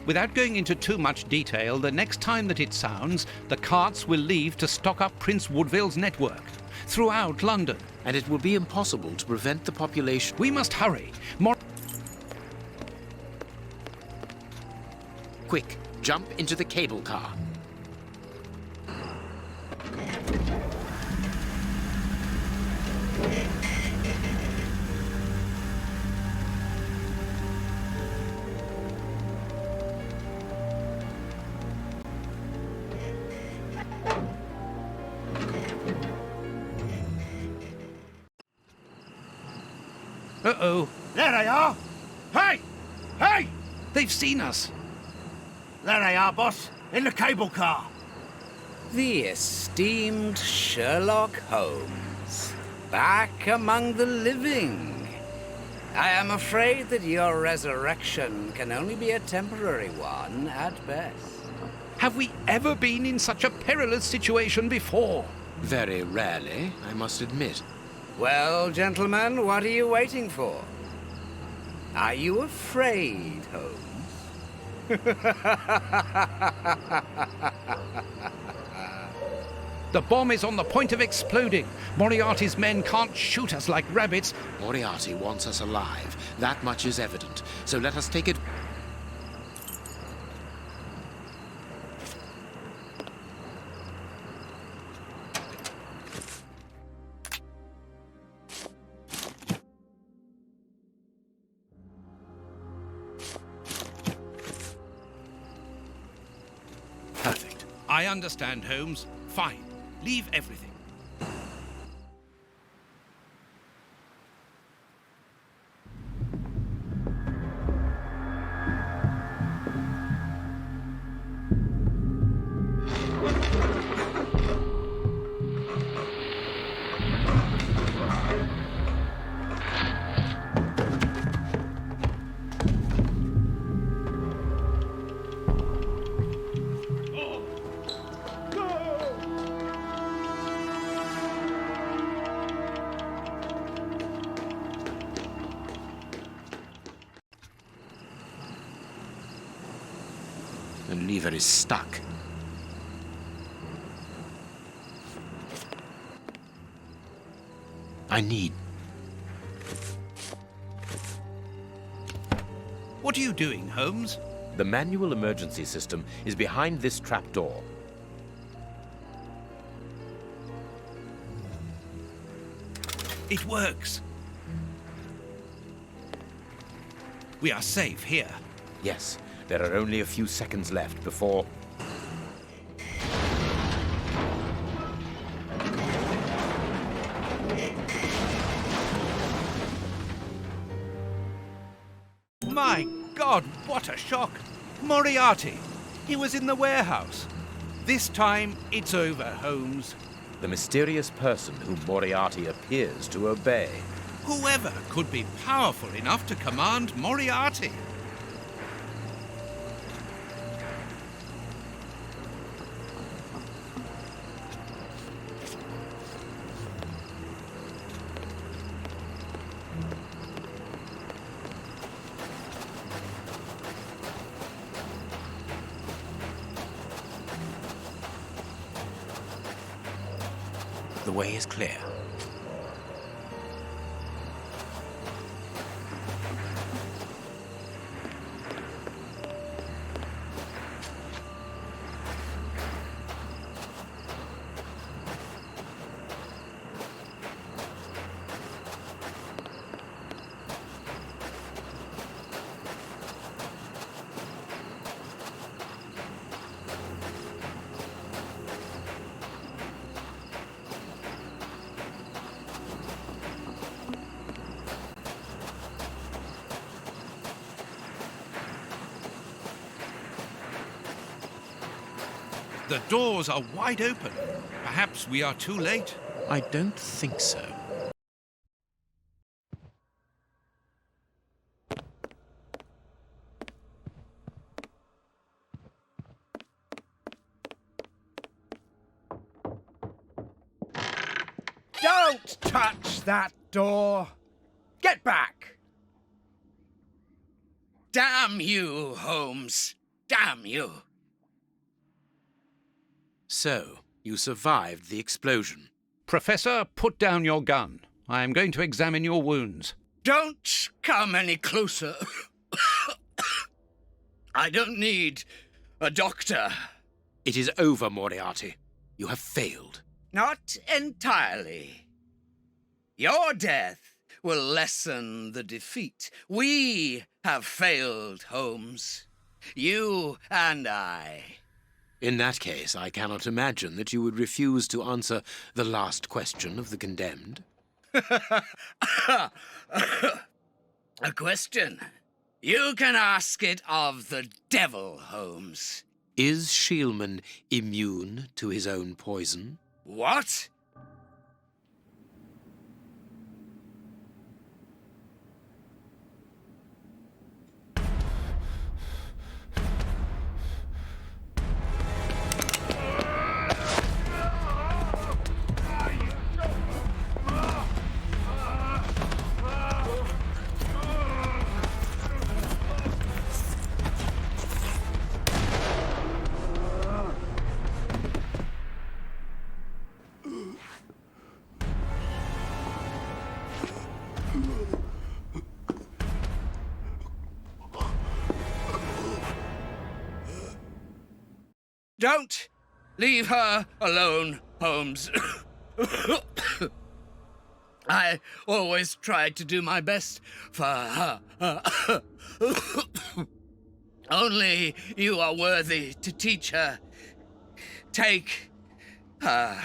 Without going into too much detail, the next time that it sounds, the carts will leave to stock up Prince Woodville's network throughout London. And it will be impossible to prevent the population. We must hurry. Quick, jump into the cable car. Uh-oh. There they are! Hey! Hey! They've seen us. There they are, boss. In the cable car. The esteemed Sherlock Holmes, back among the living. I am afraid that your resurrection can only be a temporary one at best. Have we ever been in such a perilous situation before? Very rarely, I must admit. Well, gentlemen, what are you waiting for? Are you afraid, Holmes? The bomb is on the point of exploding. Moriarty's men can't shoot us like rabbits. Moriarty wants us alive. That much is evident. So let us take it. Perfect. I understand, Holmes. Fine. Leave everything. The lever is stuck. I need... What are you doing, Holmes? The manual emergency system is behind this trapdoor. It works. We are safe here. Yes, there are only a few seconds left before... My God, what a shock! Moriarty! He was in the warehouse. This time, it's over, Holmes. The mysterious person whom Moriarty appears to obey. Whoever could be powerful enough to command Moriarty? The way is clear. The doors are wide open. Perhaps we are too late. I don't think so. Don't touch that door! Get back! Damn you, Holmes. Damn you. So, you survived the explosion. Professor, put down your gun. I am going to examine your wounds. Don't come any closer. I don't need a doctor. It is over, Moriarty. You have failed. Not entirely. Your death will lessen the defeat. We have failed, Holmes. You and I. In that case, I cannot imagine that you would refuse to answer the last question of the condemned. A question. You can ask it of the devil, Holmes. Is Shielman immune to his own poison? What? Don't leave her alone, Holmes. I always tried to do my best for her. Only you are worthy to teach her. Take her.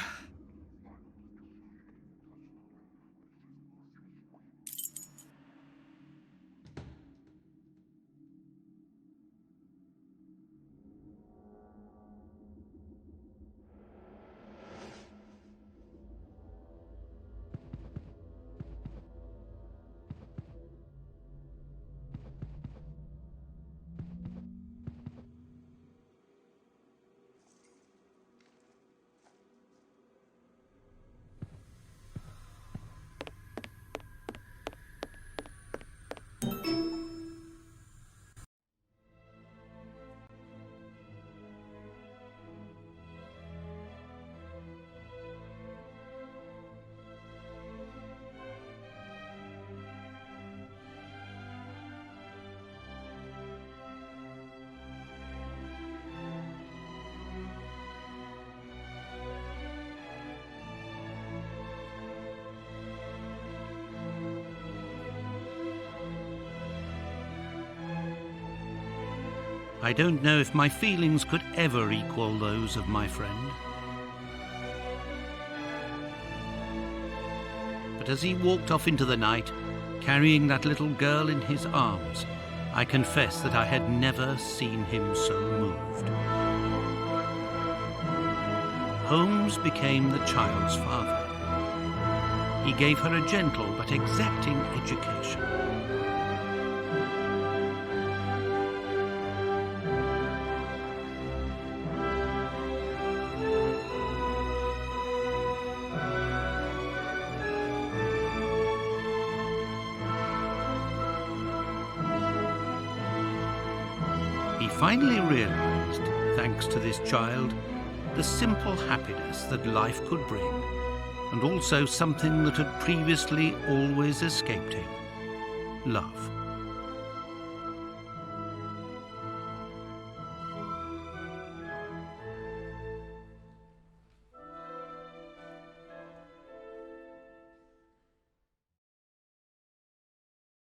I don't know if my feelings could ever equal those of my friend. But as he walked off into the night, carrying that little girl in his arms, I confess that I had never seen him so moved. Holmes became the child's father. He gave her a gentle but exacting education. He finally realized, thanks to this child, the simple happiness that life could bring, and also something that had previously always escaped him: love.